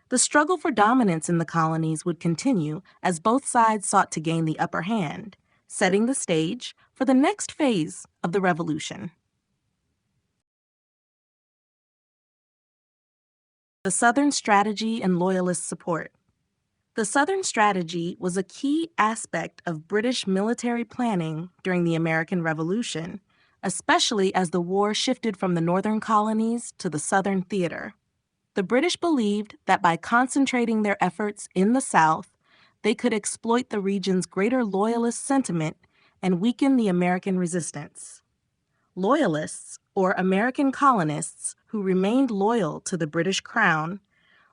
The struggle for dominance in the colonies would continue as both sides sought to gain the upper hand, setting the stage for the next phase of the Revolution. The Southern Strategy and Loyalist Support. The Southern Strategy was a key aspect of British military planning during the American Revolution, especially as the war shifted from the northern colonies to the southern theater. The British believed that by concentrating their efforts in the South, they could exploit the region's greater Loyalist sentiment and weaken the American resistance. Loyalists, or American colonists who remained loyal to the British Crown,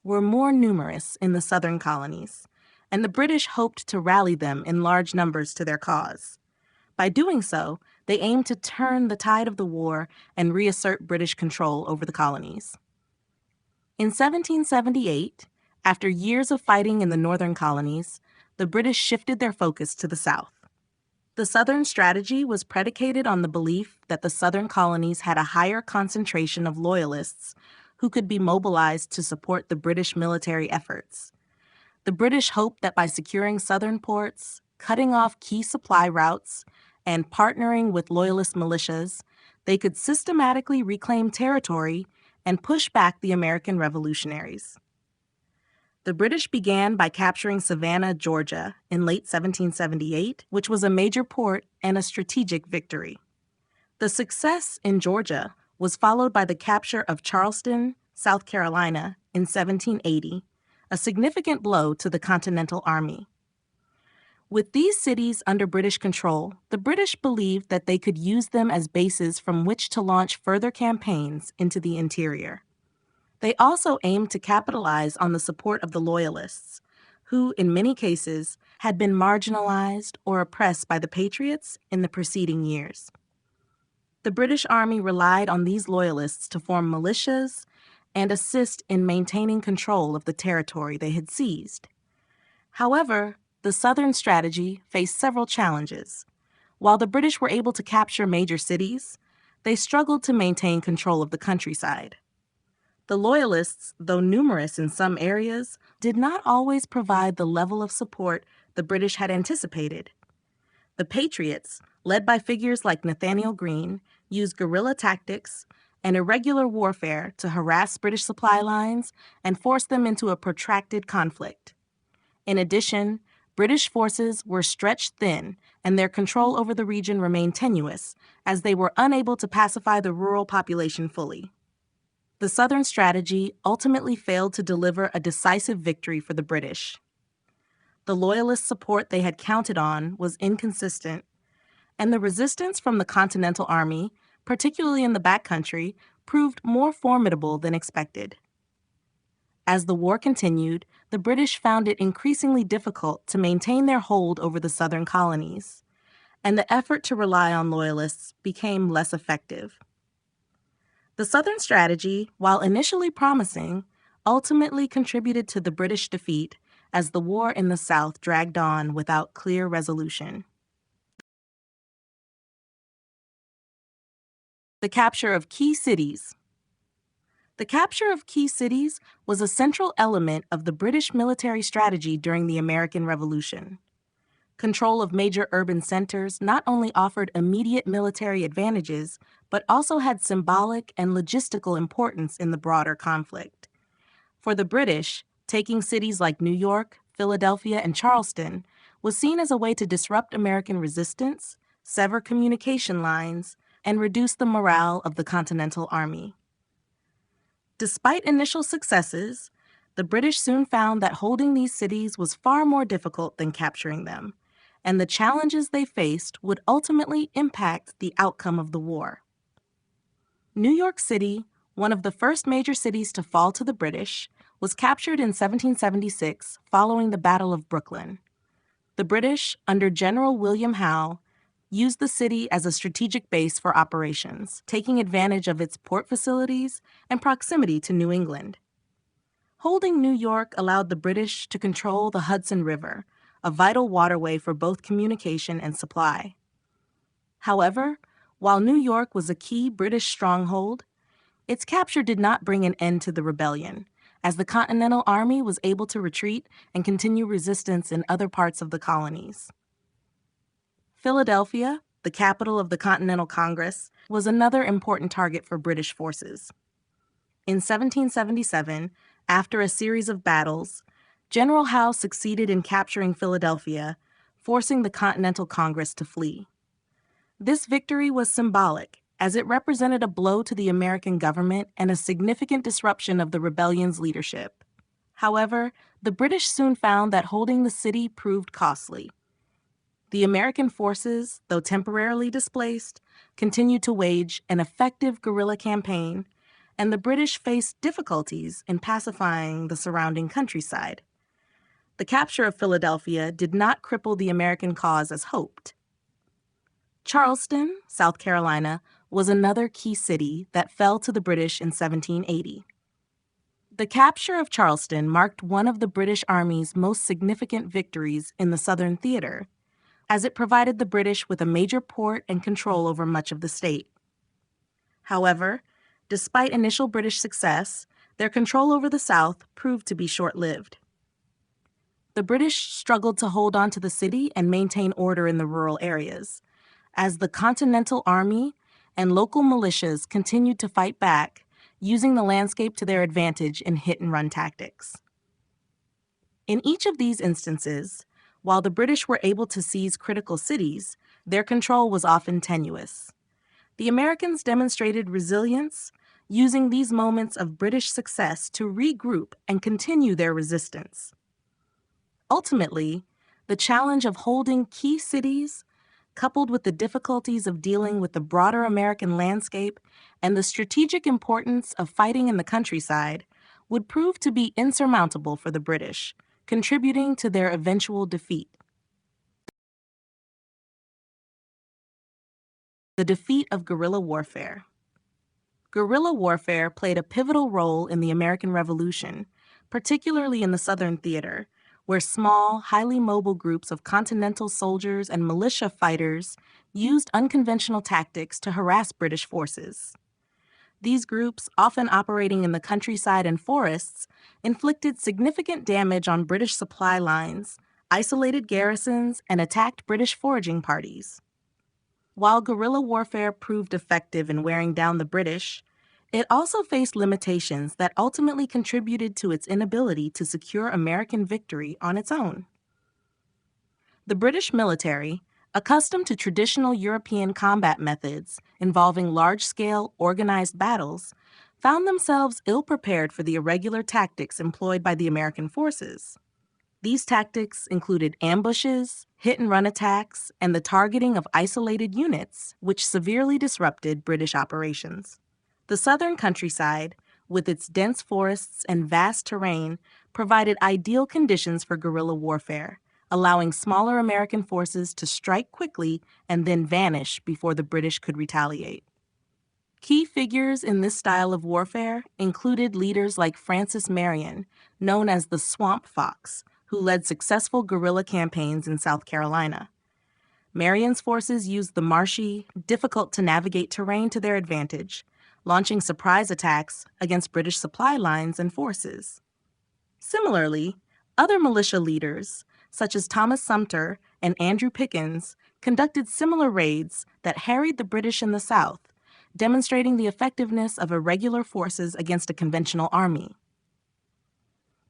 were more numerous in the southern colonies, and the British hoped to rally them in large numbers to their cause. By doing so, they aimed to turn the tide of the war and reassert British control over the colonies. In 1778, after years of fighting in the northern colonies, the British shifted their focus to the South. The Southern Strategy was predicated on the belief that the southern colonies had a higher concentration of Loyalists who could be mobilized to support the British military efforts. The British hoped that by securing southern ports, cutting off key supply routes, and partnering with Loyalist militias, they could systematically reclaim territory and push back the American revolutionaries. The British began by capturing Savannah, Georgia, in late 1778, which was a major port and a strategic victory. The success in Georgia was followed by the capture of Charleston, South Carolina, in 1780, a significant blow to the Continental Army. With these cities under British control, the British believed that they could use them as bases from which to launch further campaigns into the interior. They also aimed to capitalize on the support of the Loyalists, who, in many cases, had been marginalized or oppressed by the Patriots in the preceding years. The British Army relied on these Loyalists to form militias and assist in maintaining control of the territory they had seized. However, the Southern Strategy faced several challenges. While the British were able to capture major cities, they struggled to maintain control of the countryside. The Loyalists, though numerous in some areas, did not always provide the level of support the British had anticipated. The Patriots, led by figures like Nathanael Greene, used guerrilla tactics and irregular warfare to harass British supply lines and force them into a protracted conflict. In addition, British forces were stretched thin, and their control over the region remained tenuous, as they were unable to pacify the rural population fully. The Southern strategy ultimately failed to deliver a decisive victory for the British. The Loyalist support they had counted on was inconsistent, and the resistance from the Continental Army, particularly in the backcountry, proved more formidable than expected. As the war continued, the British found it increasingly difficult to maintain their hold over the southern colonies, and the effort to rely on Loyalists became less effective. The Southern strategy, while initially promising, ultimately contributed to the British defeat as the war in the South dragged on without clear resolution. The capture of key cities. The capture of key cities was a central element of the British military strategy during the American Revolution. Control of major urban centers not only offered immediate military advantages, but also had symbolic and logistical importance in the broader conflict. For the British, taking cities like New York, Philadelphia, and Charleston was seen as a way to disrupt American resistance, sever communication lines, and reduce the morale of the Continental Army. Despite initial successes, the British soon found that holding these cities was far more difficult than capturing them, and the challenges they faced would ultimately impact the outcome of the war. New York City, one of the first major cities to fall to the British, was captured in 1776 following the Battle of Brooklyn. The British, under General William Howe, used the city as a strategic base for operations, taking advantage of its port facilities and proximity to New England. Holding New York allowed the British to control the Hudson River, a vital waterway for both communication and supply. However, while New York was a key British stronghold, its capture did not bring an end to the rebellion, as the Continental Army was able to retreat and continue resistance in other parts of the colonies. Philadelphia, the capital of the Continental Congress, was another important target for British forces. In 1777, after a series of battles, General Howe succeeded in capturing Philadelphia, forcing the Continental Congress to flee. This victory was symbolic, as it represented a blow to the American government and a significant disruption of the rebellion's leadership. However, the British soon found that holding the city proved costly. The American forces, though temporarily displaced, continued to wage an effective guerrilla campaign, and the British faced difficulties in pacifying the surrounding countryside. The capture of Philadelphia did not cripple the American cause as hoped. Charleston, South Carolina, was another key city that fell to the British in 1780. The capture of Charleston marked one of the British Army's most significant victories in the Southern theater, as it provided the British with a major port and control over much of the state. However, despite initial British success, their control over the South proved to be short-lived. The British struggled to hold on to the city and maintain order in the rural areas, as the Continental Army and local militias continued to fight back, using the landscape to their advantage in hit-and-run tactics. In each of these instances, while the British were able to seize critical cities, their control was often tenuous. The Americans demonstrated resilience, using these moments of British success to regroup and continue their resistance. Ultimately, the challenge of holding key cities, coupled with the difficulties of dealing with the broader American landscape and the strategic importance of fighting in the countryside, would prove to be insurmountable for the British, contributing to their eventual defeat. The defeat of guerrilla warfare. Guerrilla warfare played a pivotal role in the American Revolution, particularly in the Southern theater, where small, highly mobile groups of Continental soldiers and militia fighters used unconventional tactics to harass British forces. These groups, often operating in the countryside and forests, inflicted significant damage on British supply lines, isolated garrisons, and attacked British foraging parties. While guerrilla warfare proved effective in wearing down the British, it also faced limitations that ultimately contributed to its inability to secure American victory on its own. The British military, accustomed to traditional European combat methods involving large-scale, organized battles, found themselves ill-prepared for the irregular tactics employed by the American forces. These tactics included ambushes, hit-and-run attacks, and the targeting of isolated units, which severely disrupted British operations. The southern countryside, with its dense forests and vast terrain, provided ideal conditions for guerrilla warfare, allowing smaller American forces to strike quickly and then vanish before the British could retaliate. Key figures in this style of warfare included leaders like Francis Marion, known as the Swamp Fox, who led successful guerrilla campaigns in South Carolina. Marion's forces used the marshy, difficult-to-navigate terrain to their advantage, launching surprise attacks against British supply lines and forces. Similarly, other militia leaders, such as Thomas Sumter and Andrew Pickens, conducted similar raids that harried the British in the South, demonstrating the effectiveness of irregular forces against a conventional army.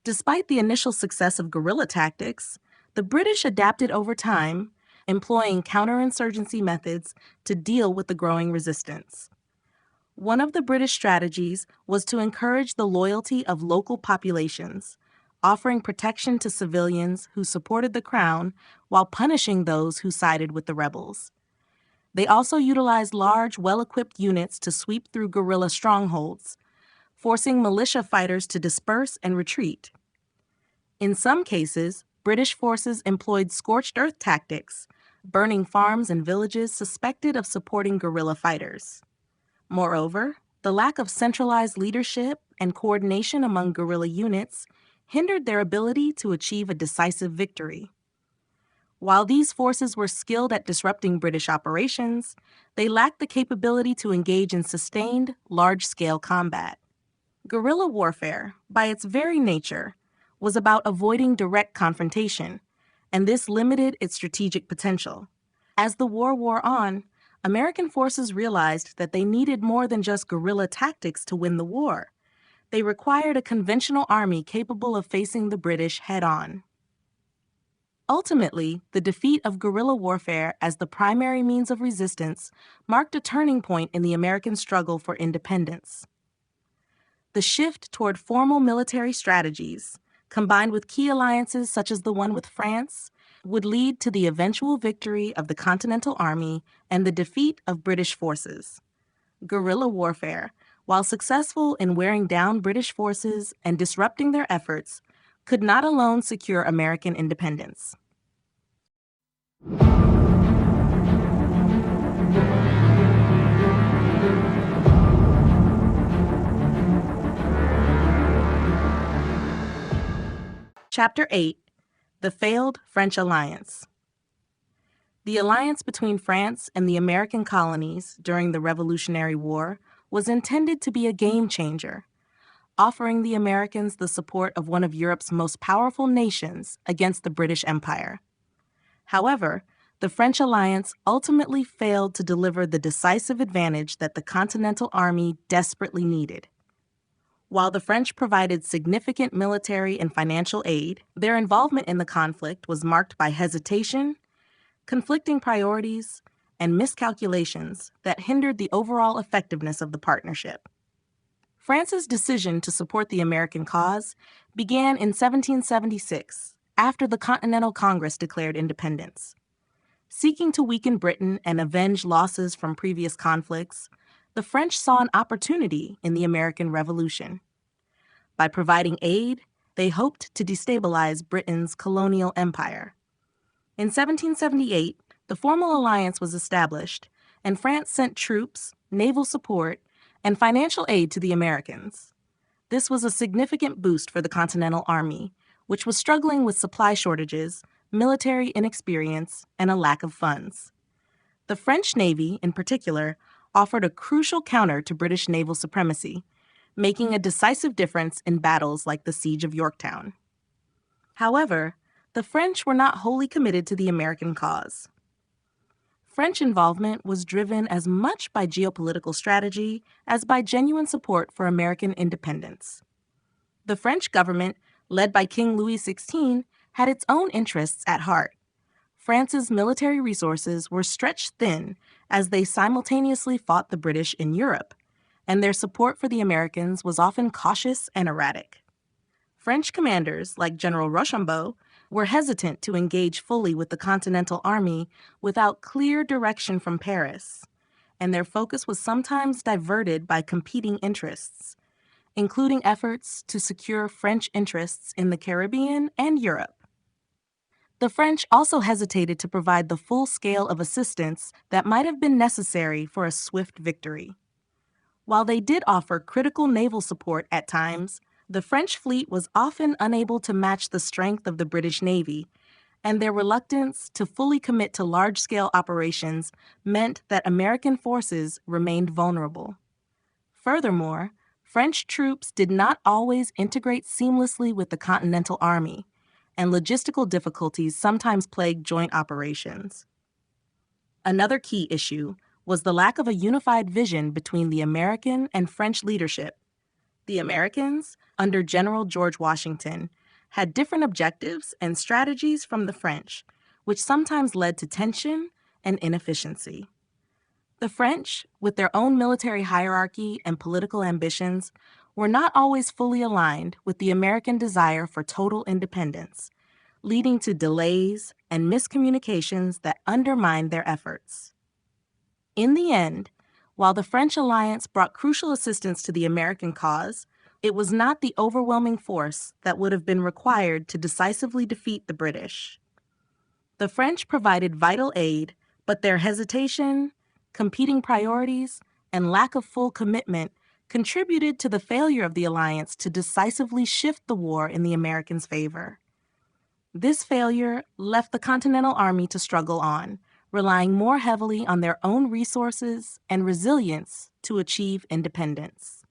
Despite the initial success of guerrilla tactics, the British adapted over time, employing counterinsurgency methods to deal with the growing resistance. One of the British strategies was to encourage the loyalty of local populations, offering protection to civilians who supported the crown while punishing those who sided with the rebels. They also utilized large, well-equipped units to sweep through guerrilla strongholds, forcing militia fighters to disperse and retreat. In some cases, British forces employed scorched earth tactics, burning farms and villages suspected of supporting guerrilla fighters. Moreover, the lack of centralized leadership and coordination among guerrilla units hindered their ability to achieve a decisive victory. While these forces were skilled at disrupting British operations, they lacked the capability to engage in sustained, large-scale combat. Guerrilla warfare, by its very nature, was about avoiding direct confrontation, and this limited its strategic potential. As the war wore on, American forces realized that they needed more than just guerrilla tactics to win the war. They required a conventional army capable of facing the British head-on. Ultimately, the defeat of guerrilla warfare as the primary means of resistance marked a turning point in the American struggle for independence. The shift toward formal military strategies, combined with key alliances such as the one with France, would lead to the eventual victory of the Continental Army and the defeat of British forces. Guerrilla warfare, while successful in wearing down British forces and disrupting their efforts, could not alone secure American independence. Chapter 8: The Failed French Alliance. The alliance between France and the American colonies during the Revolutionary War was intended to be a game changer, offering the Americans the support of one of Europe's most powerful nations against the British Empire. However, the French alliance ultimately failed to deliver the decisive advantage that the Continental Army desperately needed. While the French provided significant military and financial aid, their involvement in the conflict was marked by hesitation, conflicting priorities, and miscalculations that hindered the overall effectiveness of the partnership. France's decision to support the American cause began in 1776, after the Continental Congress declared independence. Seeking to weaken Britain and avenge losses from previous conflicts, the French saw an opportunity in the American Revolution. By providing aid, they hoped to destabilize Britain's colonial empire. In 1778, the formal alliance was established, and France sent troops, naval support, and financial aid to the Americans. This was a significant boost for the Continental Army, which was struggling with supply shortages, military inexperience, and a lack of funds. The French Navy, in particular, offered a crucial counter to British naval supremacy, making a decisive difference in battles like the Siege of Yorktown. However, the French were not wholly committed to the American cause. French involvement was driven as much by geopolitical strategy as by genuine support for American independence. The French government, led by King Louis XVI, had its own interests at heart. France's military resources were stretched thin as they simultaneously fought the British in Europe, and their support for the Americans was often cautious and erratic. French commanders, like General Rochambeau, were hesitant to engage fully with the Continental Army without clear direction from Paris, and their focus was sometimes diverted by competing interests, including efforts to secure French interests in the Caribbean and Europe. The French also hesitated to provide the full scale of assistance that might have been necessary for a swift victory. While they did offer critical naval support at times, the French fleet was often unable to match the strength of the British Navy, and their reluctance to fully commit to large-scale operations meant that American forces remained vulnerable. Furthermore, French troops did not always integrate seamlessly with the Continental Army, and logistical difficulties sometimes plagued joint operations. Another key issue was the lack of a unified vision between the American and French leadership. The Americans, under General George Washington, had different objectives and strategies from the French, which sometimes led to tension and inefficiency. The French, with their own military hierarchy and political ambitions, were not always fully aligned with the American desire for total independence, leading to delays and miscommunications that undermined their efforts. In the end, while the French alliance brought crucial assistance to the American cause, it was not the overwhelming force that would have been required to decisively defeat the British. The French provided vital aid, but their hesitation, competing priorities, and lack of full commitment contributed to the failure of the alliance to decisively shift the war in the Americans' favor. This failure left the Continental Army to struggle on, relying more heavily on their own resources and resilience to achieve independence.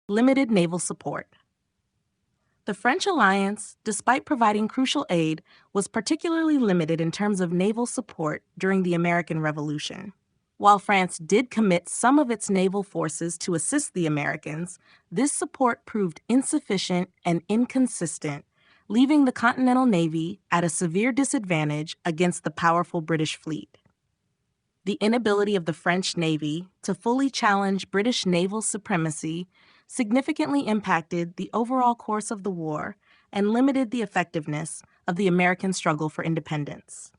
Limited naval support. The French alliance, despite providing crucial aid, was particularly limited in terms of naval support during the American Revolution. While France did commit some of its naval forces to assist the Americans, this support proved insufficient and inconsistent, leaving the Continental Navy at a severe disadvantage against the powerful British fleet. The inability of the French Navy to fully challenge British naval supremacy significantly impacted the overall course of the war and limited the effectiveness of the American struggle for independence.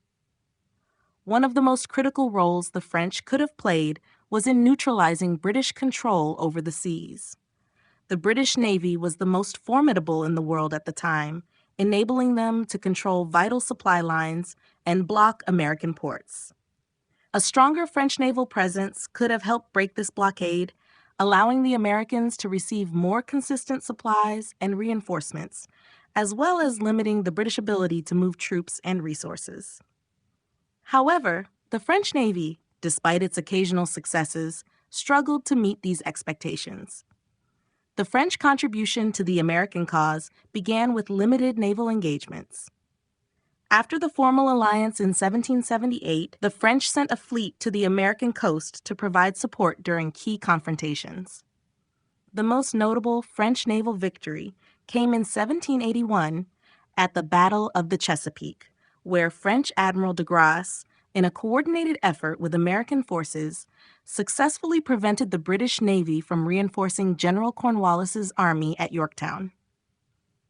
One of the most critical roles the French could have played was in neutralizing British control over the seas. The British Navy was the most formidable in the world at the time, enabling them to control vital supply lines and block American ports. A stronger French naval presence could have helped break this blockade, allowing the Americans to receive more consistent supplies and reinforcements, as well as limiting the British ability to move troops and resources. However, the French Navy, despite its occasional successes, struggled to meet these expectations. The French contribution to the American cause began with limited naval engagements. After the formal alliance in 1778, the French sent a fleet to the American coast to provide support during key confrontations. The most notable French naval victory came in 1781 at the Battle of the Chesapeake, where French Admiral de Grasse, in a coordinated effort with American forces, successfully prevented the British Navy from reinforcing General Cornwallis's army at Yorktown.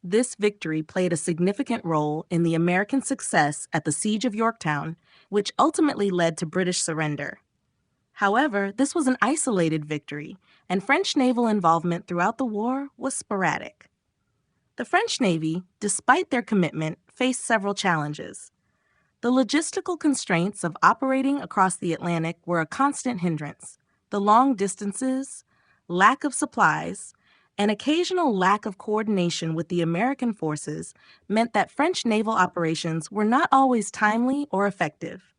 This victory played a significant role in the American success at the Siege of Yorktown, which ultimately led to British surrender. However, this was an isolated victory, and French naval involvement throughout the war was sporadic. The French Navy, despite their commitment, faced several challenges. The logistical constraints of operating across the Atlantic were a constant hindrance. The long distances, lack of supplies, and occasional lack of coordination with the American forces meant that French naval operations were not always timely or effective.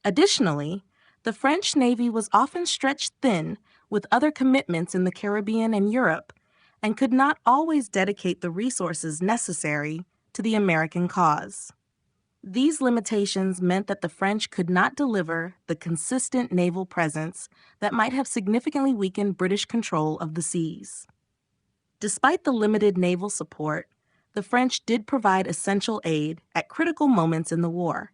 Additionally, the French Navy was often stretched thin with other commitments in the Caribbean and Europe, and could not always dedicate the resources necessary to the American cause. These limitations meant that the French could not deliver the consistent naval presence that might have significantly weakened British control of the seas. Despite the limited naval support, the French did provide essential aid at critical moments in the war.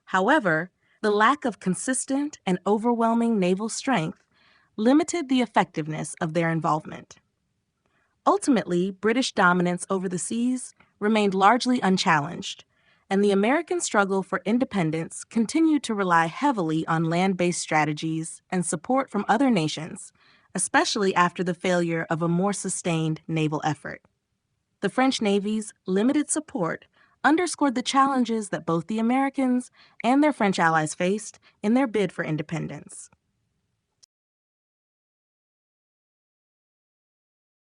However, the lack of consistent and overwhelming naval strength limited the effectiveness of their involvement. Ultimately, British dominance over the seas remained largely unchallenged, and the American struggle for independence continued to rely heavily on land-based strategies and support from other nations, especially after the failure of a more sustained naval effort. The French Navy's limited support underscored the challenges that both the Americans and their French allies faced in their bid for independence.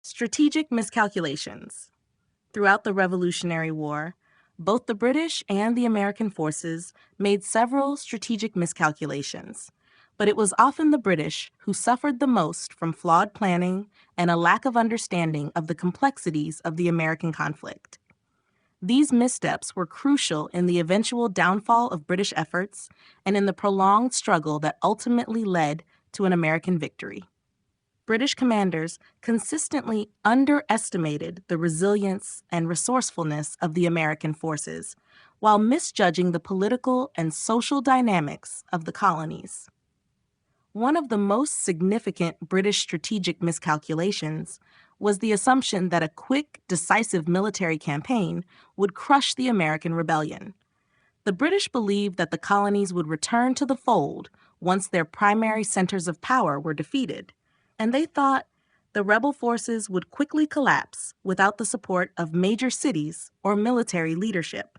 Strategic miscalculations. Throughout the Revolutionary War, both the British and the American forces made several strategic miscalculations, but it was often the British who suffered the most from flawed planning and a lack of understanding of the complexities of the American conflict. These missteps were crucial in the eventual downfall of British efforts and in the prolonged struggle that ultimately led to an American victory. British commanders consistently underestimated the resilience and resourcefulness of the American forces, while misjudging the political and social dynamics of the colonies. One of the most significant British strategic miscalculations was the assumption that a quick, decisive military campaign would crush the American rebellion. The British believed that the colonies would return to the fold once their primary centers of power were defeated, and they thought the rebel forces would quickly collapse without the support of major cities or military leadership.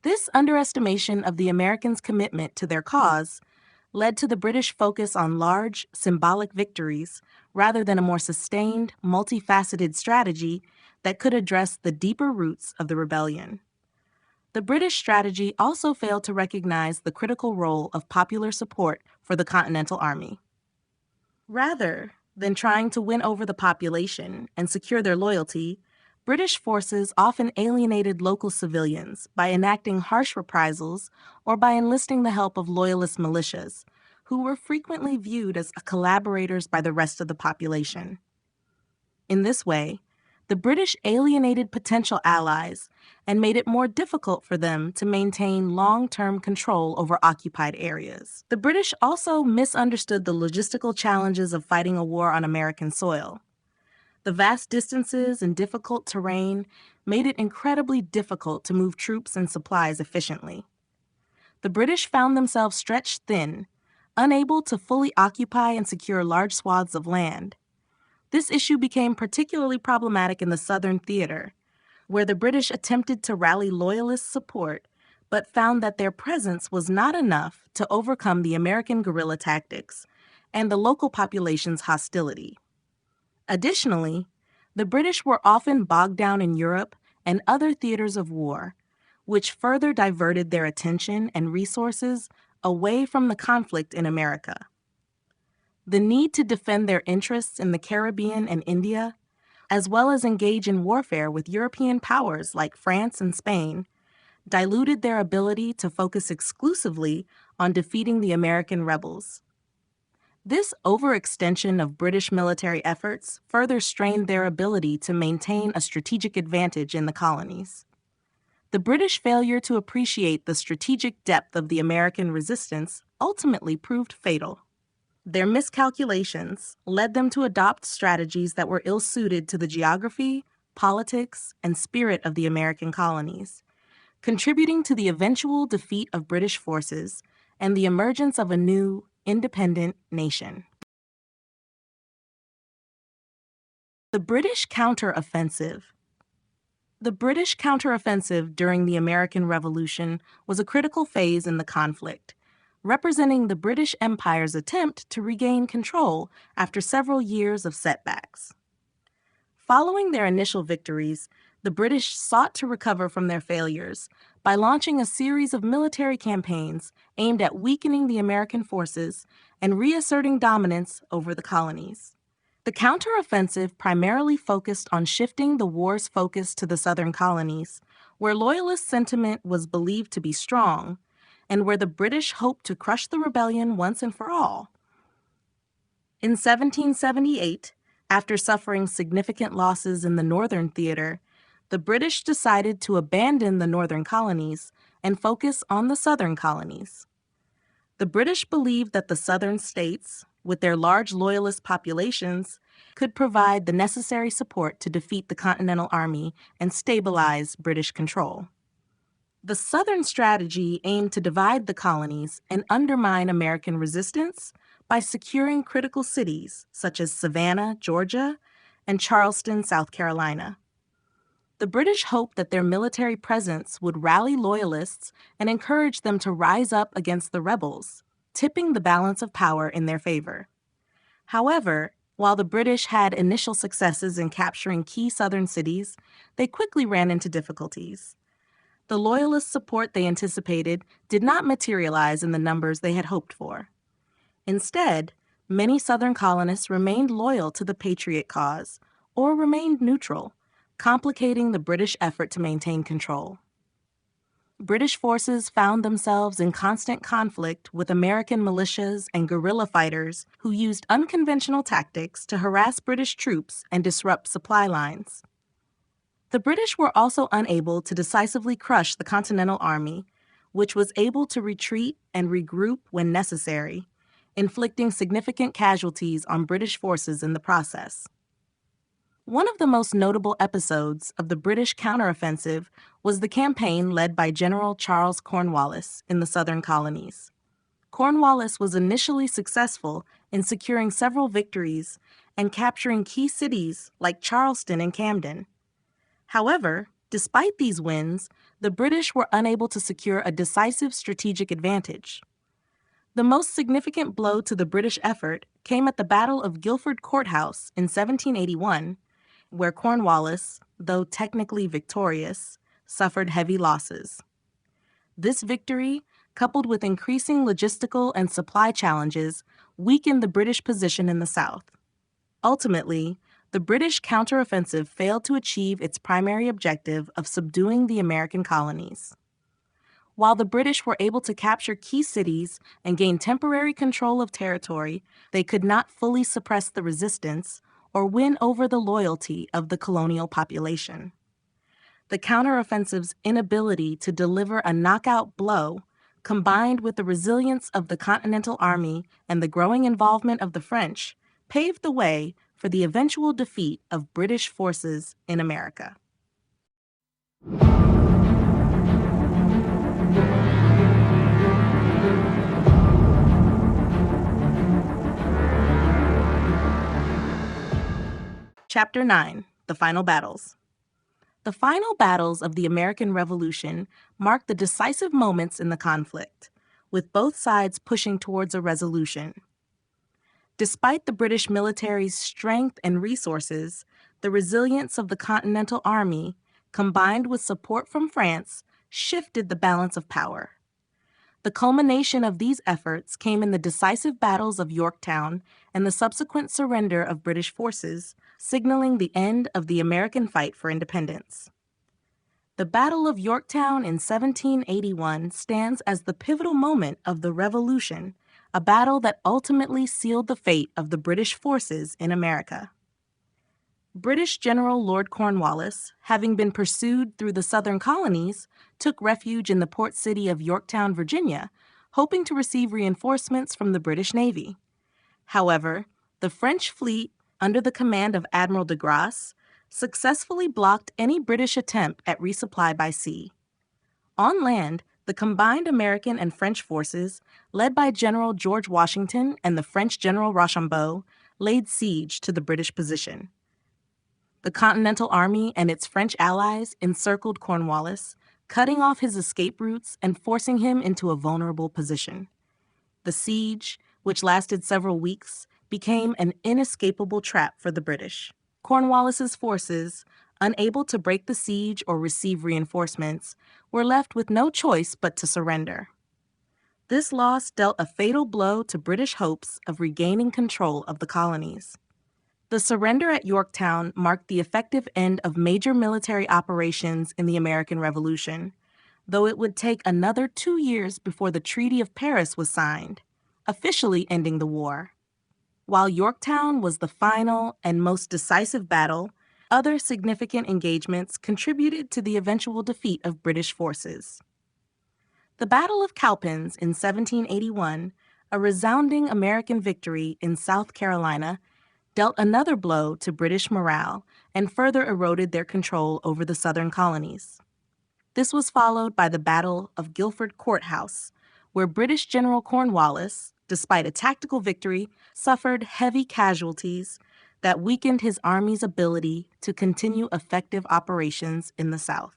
This underestimation of the Americans' commitment to their cause led to the British focus on large, symbolic victories rather than a more sustained, multifaceted strategy that could address the deeper roots of the rebellion. The British strategy also failed to recognize the critical role of popular support for the Continental Army. Rather than trying to win over the population and secure their loyalty, British forces often alienated local civilians by enacting harsh reprisals or by enlisting the help of loyalist militias, who were frequently viewed as collaborators by the rest of the population. In this way, the British alienated potential allies and made it more difficult for them to maintain long-term control over occupied areas. The British also misunderstood the logistical challenges of fighting a war on American soil. The vast distances and difficult terrain made it incredibly difficult to move troops and supplies efficiently. The British found themselves stretched thin, unable to fully occupy and secure large swaths of land. This issue became particularly problematic in the Southern Theater, where the British attempted to rally loyalist support but found that their presence was not enough to overcome the American guerrilla tactics and the local population's hostility. Additionally, the British were often bogged down in Europe and other theaters of war, which further diverted their attention and resources away from the conflict in America. The need to defend their interests in the Caribbean and India, as well as engage in warfare with European powers like France and Spain, diluted their ability to focus exclusively on defeating the American rebels. This overextension of British military efforts further strained their ability to maintain a strategic advantage in the colonies. The British failure to appreciate the strategic depth of the American resistance ultimately proved fatal. Their miscalculations led them to adopt strategies that were ill-suited to the geography, politics, and spirit of the American colonies, contributing to the eventual defeat of British forces and the emergence of a new, independent nation. The British counteroffensive. The British counteroffensive during the American Revolution was a critical phase in the conflict, representing the British Empire's attempt to regain control after several years of setbacks. Following their initial victories, the British sought to recover from their failures by launching a series of military campaigns aimed at weakening the American forces and reasserting dominance over the colonies. The counteroffensive primarily focused on shifting the war's focus to the southern colonies, where loyalist sentiment was believed to be strong, and where the British hoped to crush the rebellion once and for all. In 1778, after suffering significant losses in the Northern Theater, the British decided to abandon the northern colonies and focus on the southern colonies. The British believed that the southern states, with their large loyalist populations, could provide the necessary support to defeat the Continental Army and stabilize British control. The Southern strategy aimed to divide the colonies and undermine American resistance by securing critical cities such as Savannah, Georgia, and Charleston, South Carolina. The British hoped that their military presence would rally loyalists and encourage them to rise up against the rebels, tipping the balance of power in their favor. However, while the British had initial successes in capturing key southern cities, they quickly ran into difficulties. The Loyalist support they anticipated did not materialize in the numbers they had hoped for. Instead, many Southern colonists remained loyal to the Patriot cause or remained neutral, complicating the British effort to maintain control. British forces found themselves in constant conflict with American militias and guerrilla fighters who used unconventional tactics to harass British troops and disrupt supply lines. The British were also unable to decisively crush the Continental Army, which was able to retreat and regroup when necessary, inflicting significant casualties on British forces in the process. One of the most notable episodes of the British counteroffensive was the campaign led by General Charles Cornwallis in the southern colonies. Cornwallis was initially successful in securing several victories and capturing key cities like Charleston and Camden. However, despite these wins, the British were unable to secure a decisive strategic advantage. The most significant blow to the British effort came at the Battle of Guilford Courthouse in 1781, where Cornwallis, though technically victorious, suffered heavy losses. This victory, coupled with increasing logistical and supply challenges, weakened the British position in the South. Ultimately, the British counteroffensive failed to achieve its primary objective of subduing the American colonies. While the British were able to capture key cities and gain temporary control of territory, they could not fully suppress the resistance or win over the loyalty of the colonial population. The counteroffensive's inability to deliver a knockout blow, combined with the resilience of the Continental Army and the growing involvement of the French, paved the way for the eventual defeat of British forces in America. Chapter 9: The Final Battles. The final battles of the American Revolution marked the decisive moments in the conflict, with both sides pushing towards a resolution. Despite the British military's strength and resources, the resilience of the Continental Army, combined with support from France, shifted the balance of power. The culmination of these efforts came in the decisive battles of Yorktown and the subsequent surrender of British forces, signaling the end of the American fight for independence. The Battle of Yorktown in 1781 stands as the pivotal moment of the Revolution, a battle that ultimately sealed the fate of the British forces in America. British General Lord Cornwallis, having been pursued through the southern colonies, took refuge in the port city of Yorktown, Virginia, hoping to receive reinforcements from the British Navy. However, the French fleet, under the command of Admiral de Grasse, successfully blocked any British attempt at resupply by sea. On land, the combined American and French forces, led by General George Washington and the French General Rochambeau, laid siege to the British position. The Continental Army and its French allies encircled Cornwallis, cutting off his escape routes and forcing him into a vulnerable position. The siege, which lasted several weeks, became an inescapable trap for the British. Cornwallis's forces, unable to break the siege or receive reinforcements, were left with no choice but to surrender. This loss dealt a fatal blow to British hopes of regaining control of the colonies. The surrender at Yorktown marked the effective end of major military operations in the American Revolution, though it would take another 2 years before the Treaty of Paris was signed, officially ending the war. While Yorktown was the final and most decisive battle, other significant engagements contributed to the eventual defeat of British forces. The Battle of Cowpens in 1781, a resounding American victory in South Carolina, dealt another blow to British morale and further eroded their control over the southern colonies. This was followed by the Battle of Guilford Courthouse, where British General Cornwallis, despite a tactical victory, suffered heavy casualties that weakened his army's ability to continue effective operations in the South.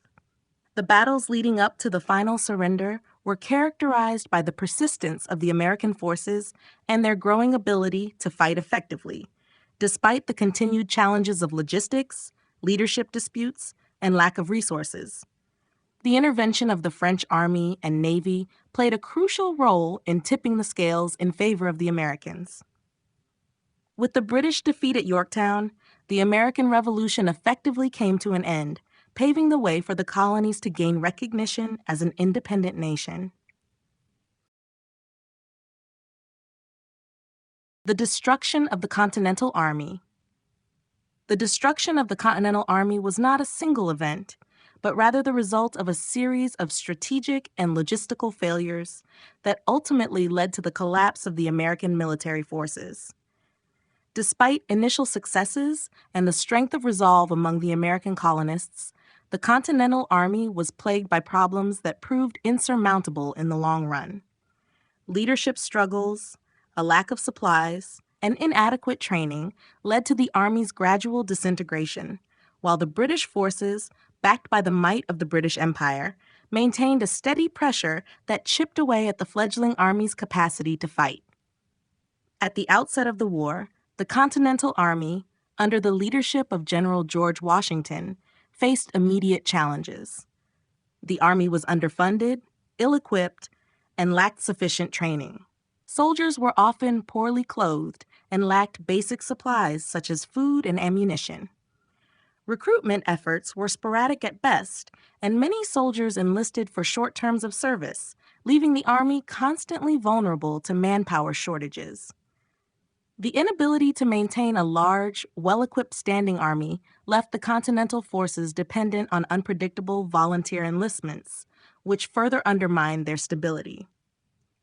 The battles leading up to the final surrender were characterized by the persistence of the American forces and their growing ability to fight effectively, despite the continued challenges of logistics, leadership disputes, and lack of resources. The intervention of the French Army and Navy played a crucial role in tipping the scales in favor of the Americans. With the British defeat at Yorktown, the American Revolution effectively came to an end, paving the way for the colonies to gain recognition as an independent nation. The destruction of the Continental Army. The destruction of the Continental Army was not a single event, but rather the result of a series of strategic and logistical failures that ultimately led to the collapse of the American military forces. Despite initial successes and the strength of resolve among the American colonists, the Continental Army was plagued by problems that proved insurmountable in the long run. Leadership struggles, a lack of supplies, and inadequate training led to the Army's gradual disintegration, while the British forces, backed by the might of the British Empire, maintained a steady pressure that chipped away at the fledgling Army's capacity to fight. At the outset of the war, the Continental Army, under the leadership of General George Washington, faced immediate challenges. The Army was underfunded, ill-equipped, and lacked sufficient training. Soldiers were often poorly clothed and lacked basic supplies such as food and ammunition. Recruitment efforts were sporadic at best, and many soldiers enlisted for short terms of service, leaving the Army constantly vulnerable to manpower shortages. The inability to maintain a large, well-equipped standing army left the Continental forces dependent on unpredictable volunteer enlistments, which further undermined their stability.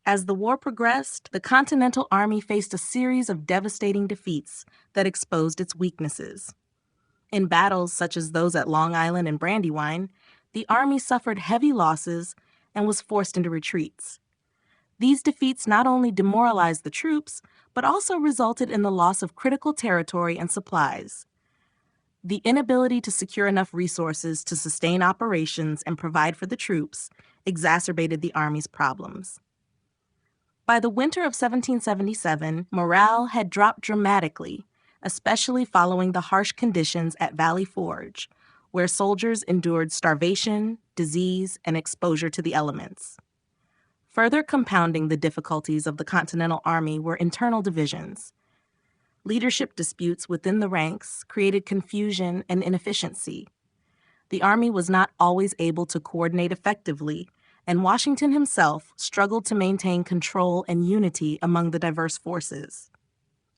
As the war progressed, the Continental Army faced a series of devastating defeats that exposed its weaknesses. In battles such as those at Long Island and Brandywine, the Army suffered heavy losses and was forced into retreats. These defeats not only demoralized the troops, but also resulted in the loss of critical territory and supplies. The inability to secure enough resources to sustain operations and provide for the troops exacerbated the Army's problems. By the winter of 1777, morale had dropped dramatically, especially following the harsh conditions at Valley Forge, where soldiers endured starvation, disease, and exposure to the elements. Further compounding the difficulties of the Continental Army were internal divisions. Leadership disputes within the ranks created confusion and inefficiency. The Army was not always able to coordinate effectively, and Washington himself struggled to maintain control and unity among the diverse forces.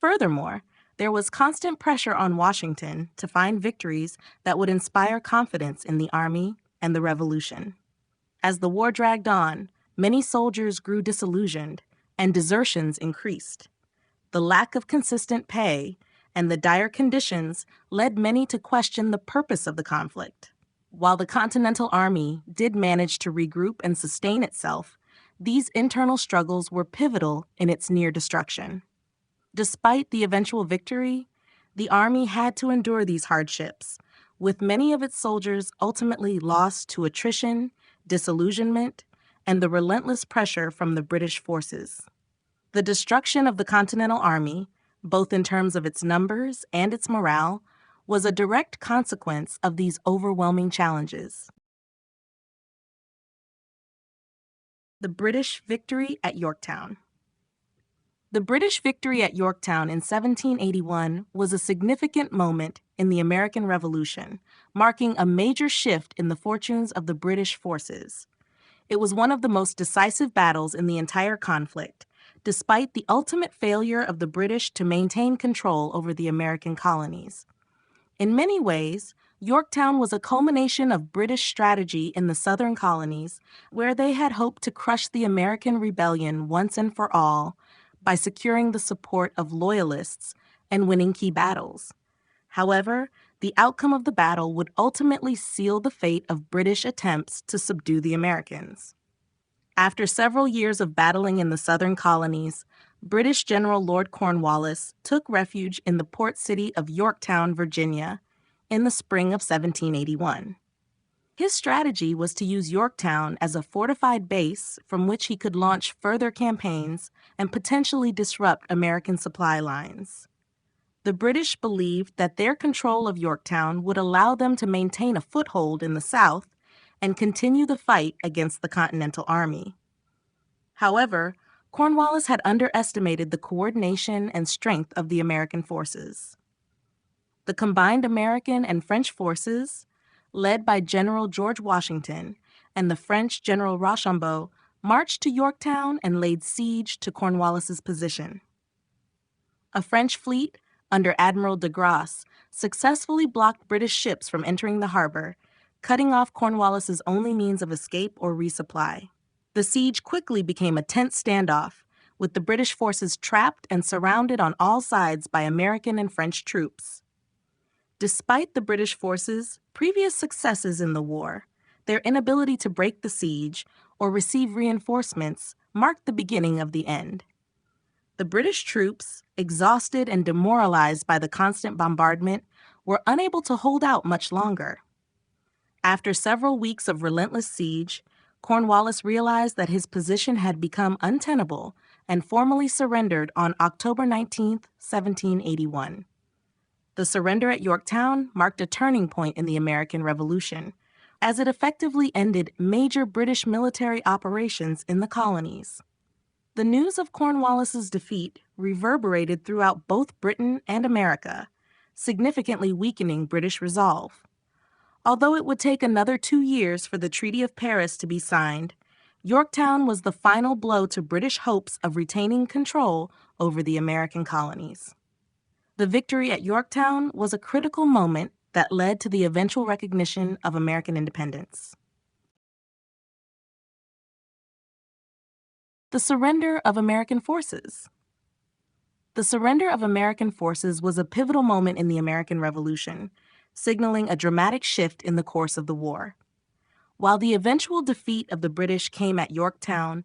Furthermore, there was constant pressure on Washington to find victories that would inspire confidence in the Army and the Revolution. As the war dragged on, many soldiers grew disillusioned, and desertions increased. The lack of consistent pay and the dire conditions led many to question the purpose of the conflict. While the Continental Army did manage to regroup and sustain itself, these internal struggles were pivotal in its near destruction. Despite the eventual victory, the Army had to endure these hardships, with many of its soldiers ultimately lost to attrition, disillusionment, and the relentless pressure from the British forces. The destruction of the Continental Army, both in terms of its numbers and its morale, was a direct consequence of these overwhelming challenges. The British victory at Yorktown. The British victory at Yorktown in 1781 was a significant moment in the American Revolution, marking a major shift in the fortunes of the British forces. It was one of the most decisive battles in the entire conflict, despite the ultimate failure of the British to maintain control over the American colonies. In many ways, Yorktown was a culmination of British strategy in the southern colonies, where they had hoped to crush the American rebellion once and for all by securing the support of loyalists and winning key battles. However, the outcome of the battle would ultimately seal the fate of British attempts to subdue the Americans. After several years of battling in the southern colonies, British General Lord Cornwallis took refuge in the port city of Yorktown, Virginia, in the spring of 1781. His strategy was to use Yorktown as a fortified base from which he could launch further campaigns and potentially disrupt American supply lines. The British believed that their control of Yorktown would allow them to maintain a foothold in the South and continue the fight against the Continental Army. However, Cornwallis had underestimated the coordination and strength of the American forces. The combined American and French forces, led by General George Washington and the French General Rochambeau, marched to Yorktown and laid siege to Cornwallis's position. A French fleet, under Admiral de Grasse, successfully blocked British ships from entering the harbor, cutting off Cornwallis's only means of escape or resupply. The siege quickly became a tense standoff, with the British forces trapped and surrounded on all sides by American and French troops. Despite the British forces' previous successes in the war, their inability to break the siege or receive reinforcements marked the beginning of the end. The British troops, exhausted and demoralized by the constant bombardment, were unable to hold out much longer. After several weeks of relentless siege, Cornwallis realized that his position had become untenable and formally surrendered on October 19, 1781. The surrender at Yorktown marked a turning point in the American Revolution, as it effectively ended major British military operations in the colonies. The news of Cornwallis's defeat reverberated throughout both Britain and America, significantly weakening British resolve. Although it would take another 2 years for the Treaty of Paris to be signed, Yorktown was the final blow to British hopes of retaining control over the American colonies. The victory at Yorktown was a critical moment that led to the eventual recognition of American independence. The surrender of American forces. The surrender of American forces was a pivotal moment in the American Revolution, signaling a dramatic shift in the course of the war. While the eventual defeat of the British came at Yorktown,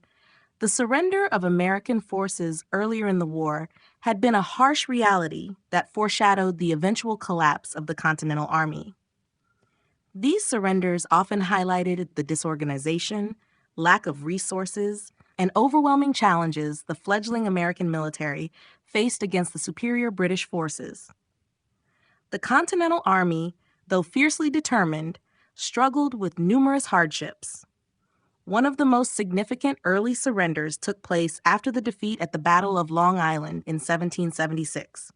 the surrender of American forces earlier in the war had been a harsh reality that foreshadowed the eventual collapse of the Continental Army. These surrenders often highlighted the disorganization, lack of resources, and overwhelming challenges the fledgling American military faced against the superior British forces. The Continental Army, though fiercely determined, struggled with numerous hardships. One of the most significant early surrenders took place after the defeat at the Battle of Long Island in 1776.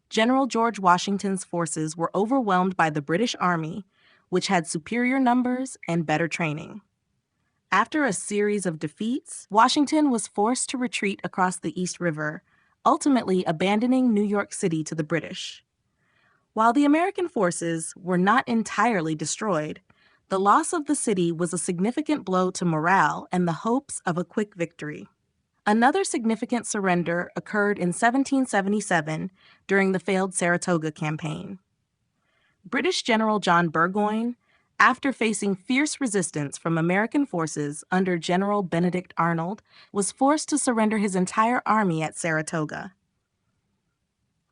General George Washington's forces were overwhelmed by the British Army, which had superior numbers and better training. After a series of defeats, Washington was forced to retreat across the East River, ultimately abandoning New York City to the British. While the American forces were not entirely destroyed, the loss of the city was a significant blow to morale and the hopes of a quick victory. Another significant surrender occurred in 1777 during the failed Saratoga campaign. British General John Burgoyne, after facing fierce resistance from American forces under General Benedict Arnold, was forced to surrender his entire army at Saratoga.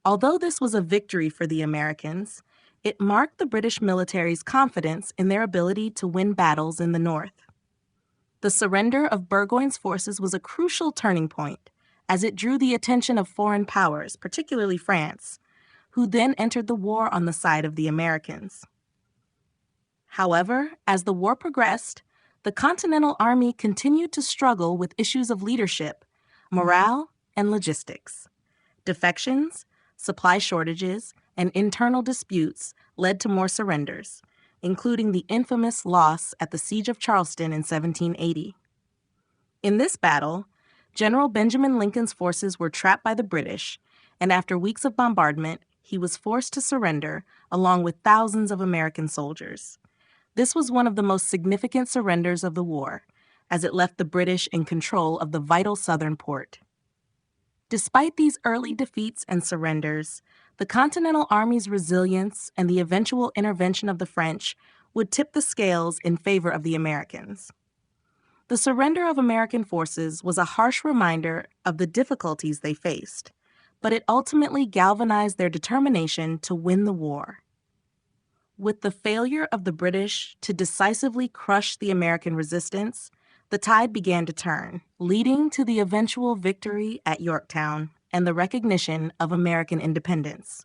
Although this was a victory for the Americans, it marked the British military's confidence in their ability to win battles in the North. The surrender of Burgoyne's forces was a crucial turning point, as it drew the attention of foreign powers, particularly France, who then entered the war on the side of the Americans. However, as the war progressed, the Continental Army continued to struggle with issues of leadership, morale, and logistics. Defections, supply shortages, and internal disputes led to more surrenders, including the infamous loss at the Siege of Charleston in 1780. In this battle, General Benjamin Lincoln's forces were trapped by the British, and after weeks of bombardment, he was forced to surrender along with thousands of American soldiers. This was one of the most significant surrenders of the war, as it left the British in control of the vital southern port. Despite these early defeats and surrenders, the Continental Army's resilience and the eventual intervention of the French would tip the scales in favor of the Americans. The surrender of American forces was a harsh reminder of the difficulties they faced, but it ultimately galvanized their determination to win the war. With the failure of the British to decisively crush the American resistance, the tide began to turn, leading to the eventual victory at Yorktown and the recognition of American independence.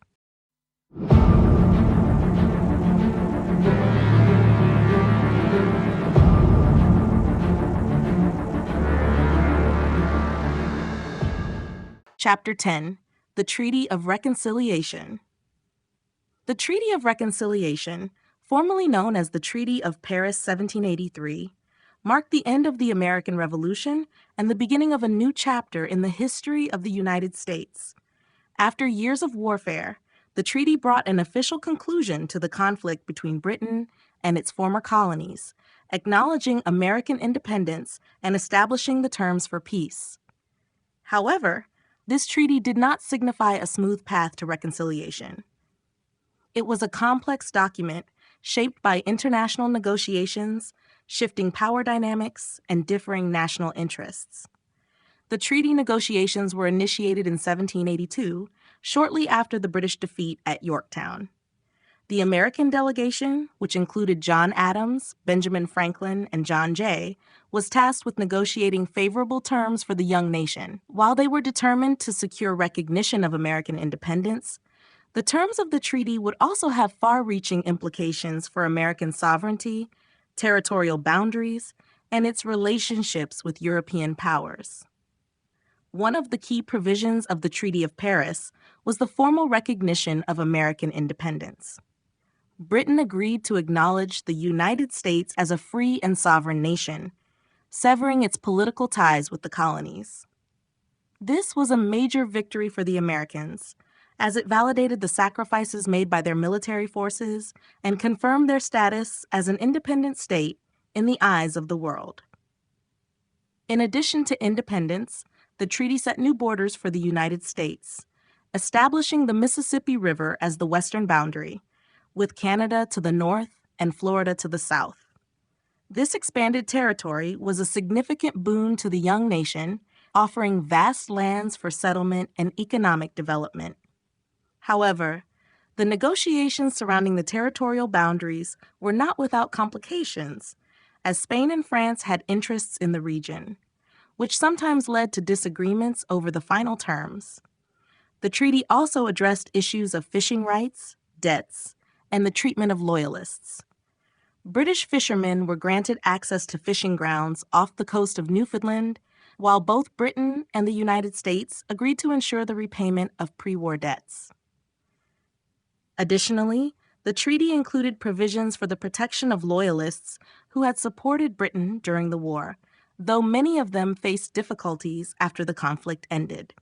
Chapter 10: The Treaty of Reconciliation. The Treaty of Reconciliation, formerly known as the Treaty of Paris 1783, marked the end of the American Revolution and the beginning of a new chapter in the history of the United States. After years of warfare, the treaty brought an official conclusion to the conflict between Britain and its former colonies, acknowledging American independence and establishing the terms for peace. However, this treaty did not signify a smooth path to reconciliation. It was a complex document shaped by international negotiations, shifting power dynamics, and differing national interests. The treaty negotiations were initiated in 1782, shortly after the British defeat at Yorktown. The American delegation, which included John Adams, Benjamin Franklin, and John Jay, was tasked with negotiating favorable terms for the young nation. While they were determined to secure recognition of American independence, the terms of the treaty would also have far-reaching implications for American sovereignty, territorial boundaries, and its relationships with European powers. One of the key provisions of the Treaty of Paris was the formal recognition of American independence. Britain agreed to acknowledge the United States as a free and sovereign nation, severing its political ties with the colonies. This was a major victory for the Americans, as it validated the sacrifices made by their military forces and confirmed their status as an independent state in the eyes of the world. In addition to independence, the treaty set new borders for the United States, establishing the Mississippi River as the western boundary, with Canada to the north and Florida to the south. This expanded territory was a significant boon to the young nation, offering vast lands for settlement and economic development. However, the negotiations surrounding the territorial boundaries were not without complications, as Spain and France had interests in the region, which sometimes led to disagreements over the final terms. The treaty also addressed issues of fishing rights, debts, and the treatment of loyalists. British fishermen were granted access to fishing grounds off the coast of Newfoundland, while both Britain and the United States agreed to ensure the repayment of pre-war debts. Additionally, the treaty included provisions for the protection of loyalists who had supported Britain during the war, though many of them faced difficulties after the conflict ended.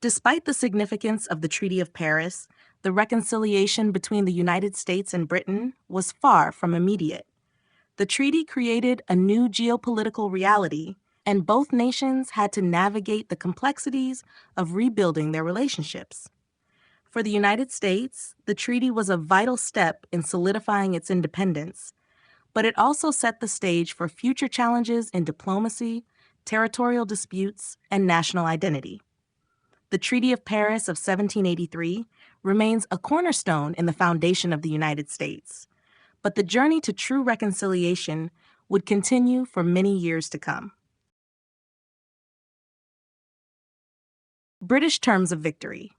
Despite the significance of the Treaty of Paris, the reconciliation between the United States and Britain was far from immediate. The treaty created a new geopolitical reality, and both nations had to navigate the complexities of rebuilding their relationships. For the United States, the treaty was a vital step in solidifying its independence, but it also set the stage for future challenges in diplomacy, territorial disputes, and national identity. The Treaty of Paris of 1783 remains a cornerstone in the foundation of the United States, but the journey to true reconciliation would continue for many years to come. British Terms of Victory.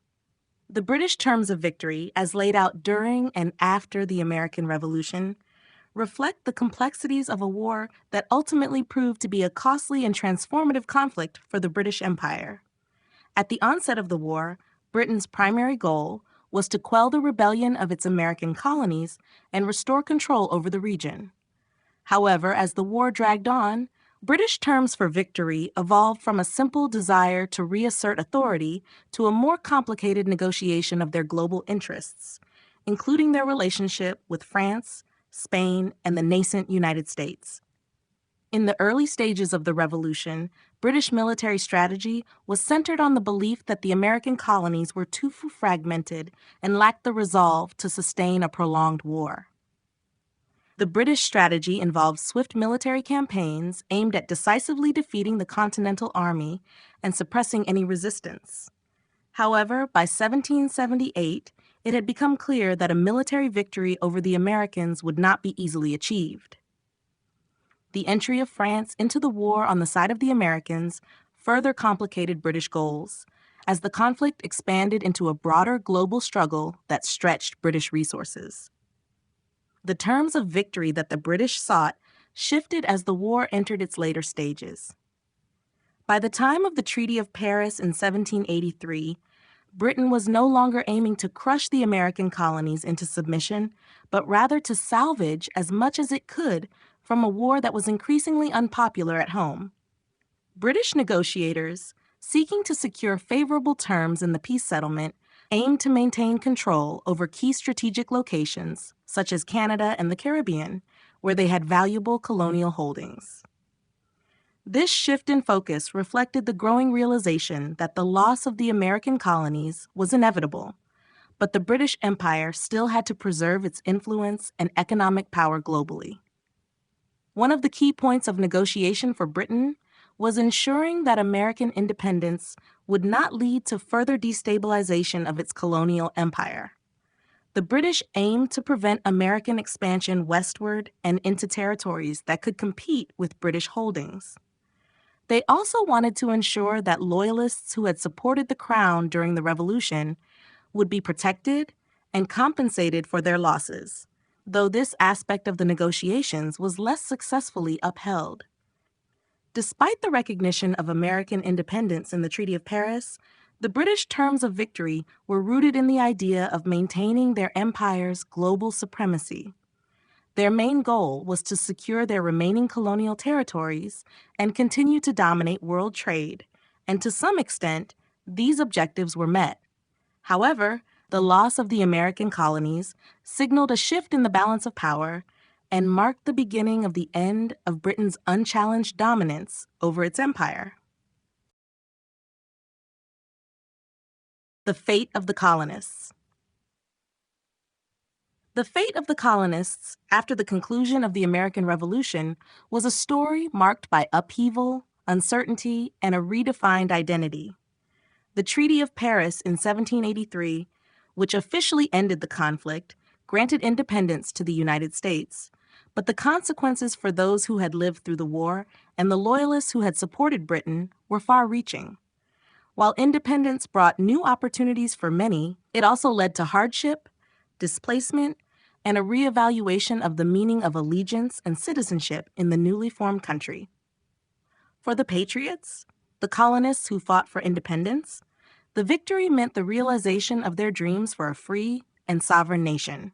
The British Terms of Victory, as laid out during and after the American Revolution, reflect the complexities of a war that ultimately proved to be a costly and transformative conflict for the British Empire. At the onset of the war, Britain's primary goal was to quell the rebellion of its American colonies and restore control over the region. However, as the war dragged on, British terms for victory evolved from a simple desire to reassert authority to a more complicated negotiation of their global interests, including their relationship with France, Spain, and the nascent United States. In the early stages of the Revolution, British military strategy was centered on the belief that the American colonies were too fragmented and lacked the resolve to sustain a prolonged war. The British strategy involved swift military campaigns aimed at decisively defeating the Continental Army and suppressing any resistance. However, by 1778, it had become clear that a military victory over the Americans would not be easily achieved. The entry of France into the war on the side of the Americans further complicated British goals, as the conflict expanded into a broader global struggle that stretched British resources. The terms of victory that the British sought shifted as the war entered its later stages. By the time of the Treaty of Paris in 1783, Britain was no longer aiming to crush the American colonies into submission, but rather to salvage as much as it could from a war that was increasingly unpopular at home. British negotiators, seeking to secure favorable terms in the peace settlement, aimed to maintain control over key strategic locations, such as Canada and the Caribbean, where they had valuable colonial holdings. This shift in focus reflected the growing realization that the loss of the American colonies was inevitable, but the British Empire still had to preserve its influence and economic power globally. One of the key points of negotiation for Britain was ensuring that American independence would not lead to further destabilization of its colonial empire. The British aimed to prevent American expansion westward and into territories that could compete with British holdings. They also wanted to ensure that loyalists who had supported the crown during the Revolution would be protected and compensated for their losses, though this aspect of the negotiations was less successfully upheld. Despite the recognition of American independence in the Treaty of Paris, the British terms of victory were rooted in the idea of maintaining their empire's global supremacy. Their main goal was to secure their remaining colonial territories and continue to dominate world trade, and to some extent, these objectives were met. However, the loss of the American colonies signaled a shift in the balance of power and marked the beginning of the end of Britain's unchallenged dominance over its empire. The fate of the colonists. The fate of the colonists after the conclusion of the American Revolution was a story marked by upheaval, uncertainty, and a redefined identity. The Treaty of Paris in 1783, which officially ended the conflict, granted independence to the United States, but the consequences for those who had lived through the war and the loyalists who had supported Britain were far-reaching. While independence brought new opportunities for many, it also led to hardship, displacement, and a reevaluation of the meaning of allegiance and citizenship in the newly formed country. For the patriots, the colonists who fought for independence, the victory meant the realization of their dreams for a free and sovereign nation.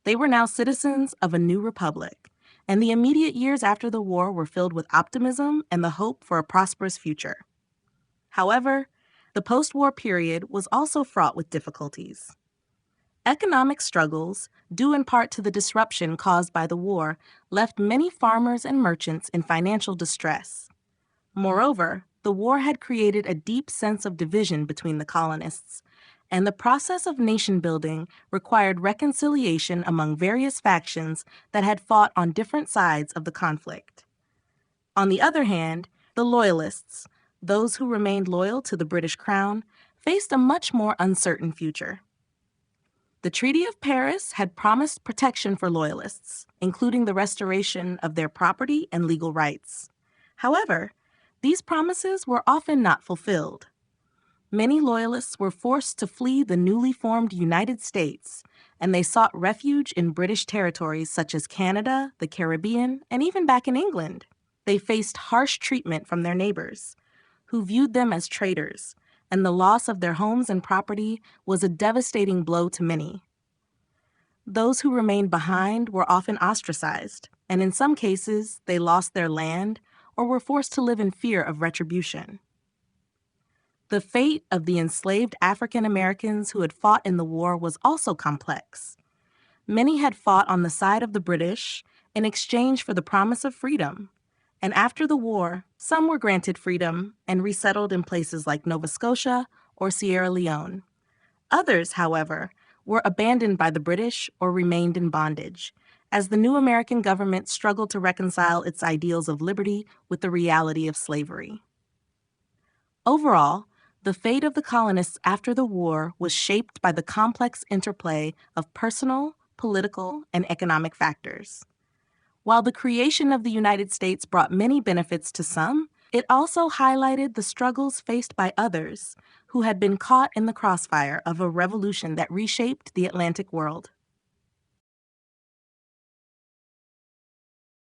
They were now citizens of a new republic, and the immediate years after the war were filled with optimism and the hope for a prosperous future. However, the post-war period was also fraught with difficulties. Economic struggles, due in part to the disruption caused by the war, left many farmers and merchants in financial distress. Moreover, the war had created a deep sense of division between the colonists, and the process of nation-building required reconciliation among various factions that had fought on different sides of the conflict. On the other hand, the Loyalists, those who remained loyal to the British Crown, faced a much more uncertain future. The Treaty of Paris had promised protection for Loyalists, including the restoration of their property and legal rights. However, these promises were often not fulfilled. Many Loyalists were forced to flee the newly formed United States, and they sought refuge in British territories such as Canada, the Caribbean, and even back in England. They faced harsh treatment from their neighbors, who viewed them as traitors, and the loss of their homes and property was a devastating blow to many. Those who remained behind were often ostracized, and in some cases, they lost their land or were forced to live in fear of retribution. The fate of the enslaved African Americans who had fought in the war was also complex. Many had fought on the side of the British in exchange for the promise of freedom, and after the war, some were granted freedom and resettled in places like Nova Scotia or Sierra Leone. Others, however, were abandoned by the British or remained in bondage, as the new American government struggled to reconcile its ideals of liberty with the reality of slavery. Overall, the fate of the colonists after the war was shaped by the complex interplay of personal, political, and economic factors. While the creation of the United States brought many benefits to some, it also highlighted the struggles faced by others who had been caught in the crossfire of a revolution that reshaped the Atlantic world.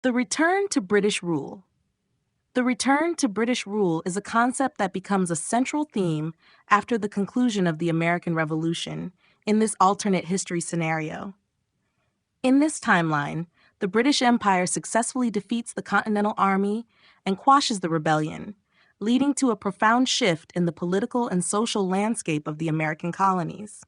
The return to British rule. The return to British rule is a concept that becomes a central theme after the conclusion of the American Revolution in this alternate history scenario. In this timeline, the British Empire successfully defeats the Continental Army and quashes the rebellion, leading to a profound shift in the political and social landscape of the American colonies.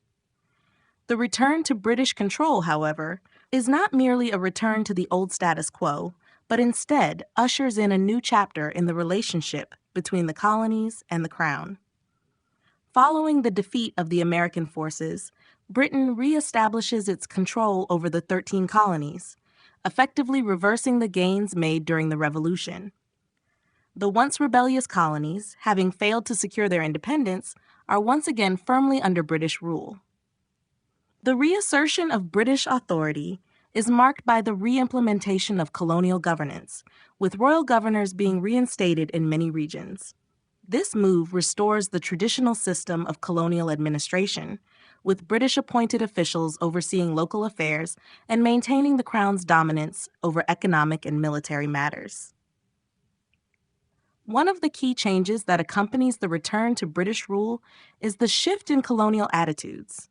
The return to British control, however, is not merely a return to the old status quo, but instead ushers in a new chapter in the relationship between the colonies and the Crown. Following the defeat of the American forces, Britain reestablishes its control over the 13 colonies, effectively reversing the gains made during the Revolution. The once rebellious colonies, having failed to secure their independence, are once again firmly under British rule. The reassertion of British authority is marked by the re-implementation of colonial governance, with royal governors being reinstated in many regions. This move restores the traditional system of colonial administration, with British appointed officials overseeing local affairs and maintaining the Crown's dominance over economic and military matters. One of the key changes that accompanies the return to British rule is the shift in colonial attitudes.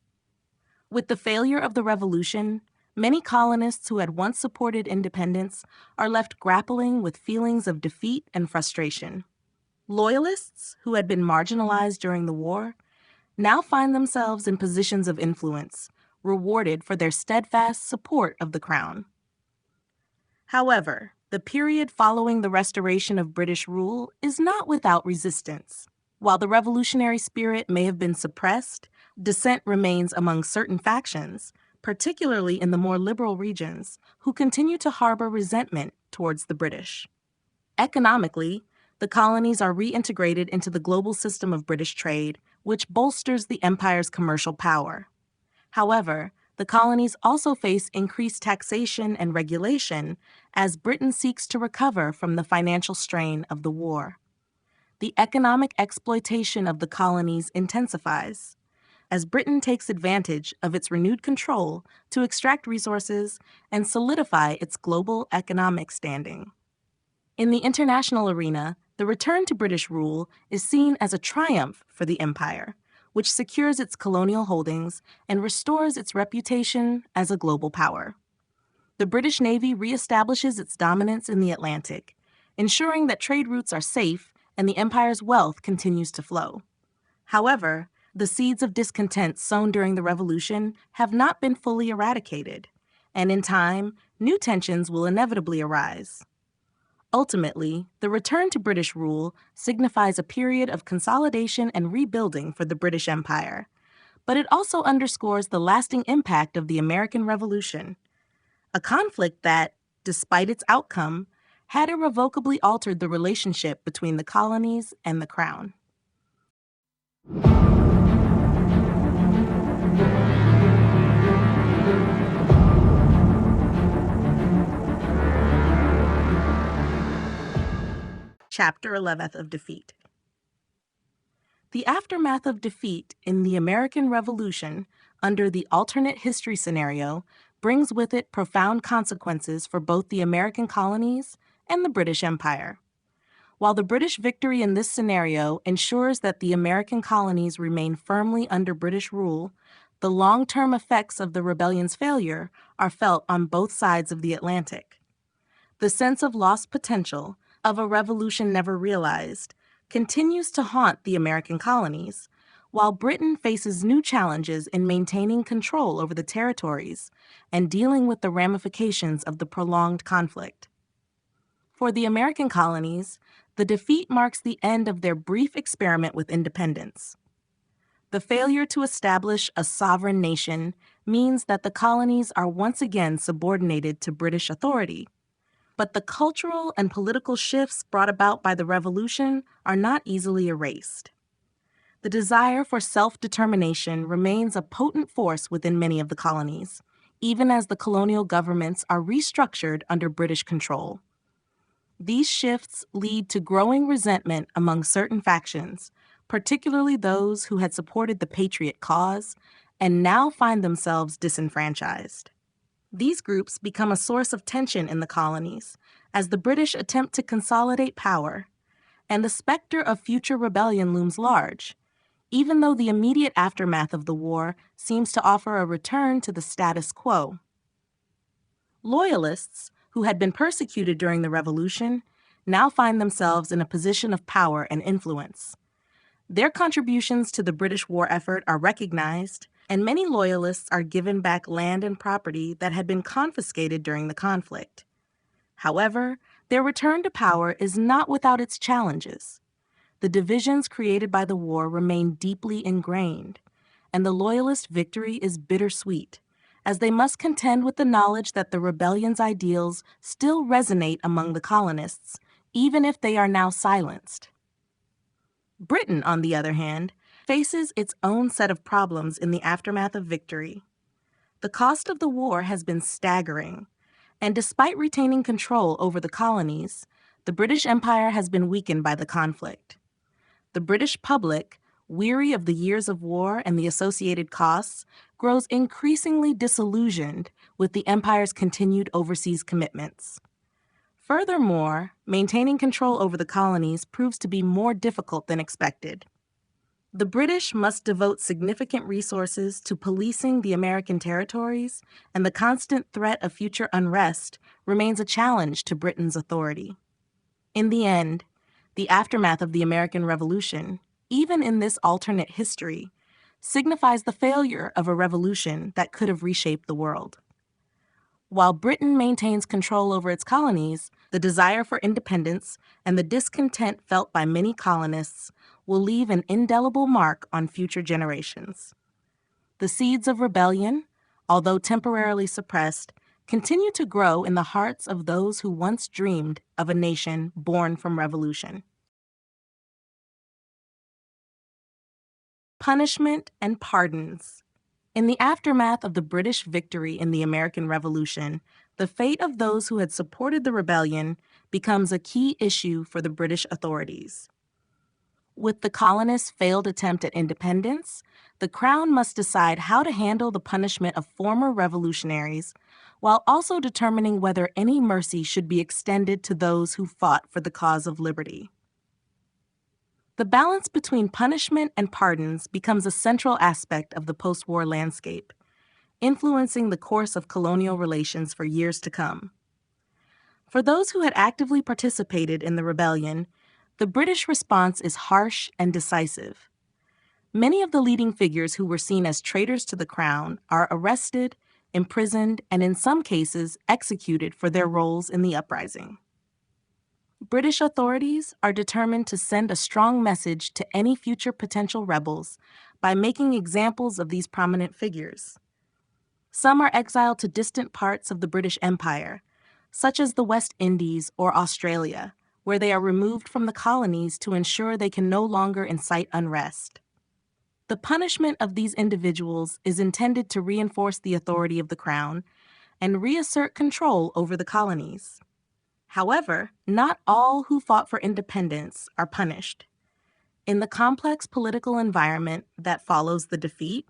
With the failure of the Revolution, many colonists who had once supported independence are left grappling with feelings of defeat and frustration. Loyalists, who had been marginalized during the war, now find themselves in positions of influence, rewarded for their steadfast support of the Crown. However, the period following the restoration of British rule is not without resistance. While the revolutionary spirit may have been suppressed, dissent remains among certain factions, particularly in the more liberal regions, who continue to harbor resentment towards the British. Economically, the colonies are reintegrated into the global system of British trade, which bolsters the empire's commercial power. However, the colonies also face increased taxation and regulation as Britain seeks to recover from the financial strain of the war. The economic exploitation of the colonies intensifies, as Britain takes advantage of its renewed control to extract resources and solidify its global economic standing. In the international arena, the return to British rule is seen as a triumph for the empire, which secures its colonial holdings and restores its reputation as a global power. The British Navy reestablishes its dominance in the Atlantic, ensuring that trade routes are safe and the empire's wealth continues to flow. However, the seeds of discontent sown during the Revolution have not been fully eradicated, and in time, new tensions will inevitably arise. Ultimately, the return to British rule signifies a period of consolidation and rebuilding for the British Empire, but it also underscores the lasting impact of the American Revolution, a conflict that, despite its outcome, had irrevocably altered the relationship between the colonies and the Crown. Chapter 11 of Defeat. The aftermath of defeat in the American Revolution under the alternate history scenario brings with it profound consequences for both the American colonies and the British Empire. While the British victory in this scenario ensures that the American colonies remain firmly under British rule, the long-term effects of the rebellion's failure are felt on both sides of the Atlantic. The sense of lost potential, of a revolution never realized continues to haunt the American colonies, while Britain faces new challenges in maintaining control over the territories and dealing with the ramifications of the prolonged conflict. For the American colonies, the defeat marks the end of their brief experiment with independence. The failure to establish a sovereign nation means that the colonies are once again subordinated to British authority. But the cultural and political shifts brought about by the Revolution are not easily erased. The desire for self-determination remains a potent force within many of the colonies, even as the colonial governments are restructured under British control. These shifts lead to growing resentment among certain factions, particularly those who had supported the Patriot cause and now find themselves disenfranchised. These groups become a source of tension in the colonies as the British attempt to consolidate power, and the specter of future rebellion looms large, even though the immediate aftermath of the war seems to offer a return to the status quo. Loyalists, who had been persecuted during the Revolution, now find themselves in a position of power and influence. Their contributions to the British war effort are recognized, and many loyalists are given back land and property that had been confiscated during the conflict. However, their return to power is not without its challenges. The divisions created by the war remain deeply ingrained, and the loyalist victory is bittersweet, as they must contend with the knowledge that the rebellion's ideals still resonate among the colonists, even if they are now silenced. Britain, on the other hand, faces its own set of problems in the aftermath of victory. The cost of the war has been staggering, and despite retaining control over the colonies, the British Empire has been weakened by the conflict. The British public, weary of the years of war and the associated costs, grows increasingly disillusioned with the empire's continued overseas commitments. Furthermore, maintaining control over the colonies proves to be more difficult than expected. The British must devote significant resources to policing the American territories, and the constant threat of future unrest remains a challenge to Britain's authority. In the end, the aftermath of the American Revolution, even in this alternate history, signifies the failure of a revolution that could have reshaped the world. While Britain maintains control over its colonies, the desire for independence and the discontent felt by many colonists will leave an indelible mark on future generations. The seeds of rebellion, although temporarily suppressed, continue to grow in the hearts of those who once dreamed of a nation born from revolution. Punishment and pardons. In the aftermath of the British victory in the American Revolution, the fate of those who had supported the rebellion becomes a key issue for the British authorities. With the colonists' failed attempt at independence, the Crown must decide how to handle the punishment of former revolutionaries, while also determining whether any mercy should be extended to those who fought for the cause of liberty. The balance between punishment and pardons becomes a central aspect of the post-war landscape, influencing the course of colonial relations for years to come. For those who had actively participated in the rebellion, the British response is harsh and decisive. Many of the leading figures who were seen as traitors to the Crown are arrested, imprisoned, and in some cases executed for their roles in the uprising. British authorities are determined to send a strong message to any future potential rebels by making examples of these prominent figures. Some are exiled to distant parts of the British Empire, such as the West Indies or Australia, where they are removed from the colonies to ensure they can no longer incite unrest. The punishment of these individuals is intended to reinforce the authority of the Crown and reassert control over the colonies. However, not all who fought for independence are punished. In the complex political environment that follows the defeat,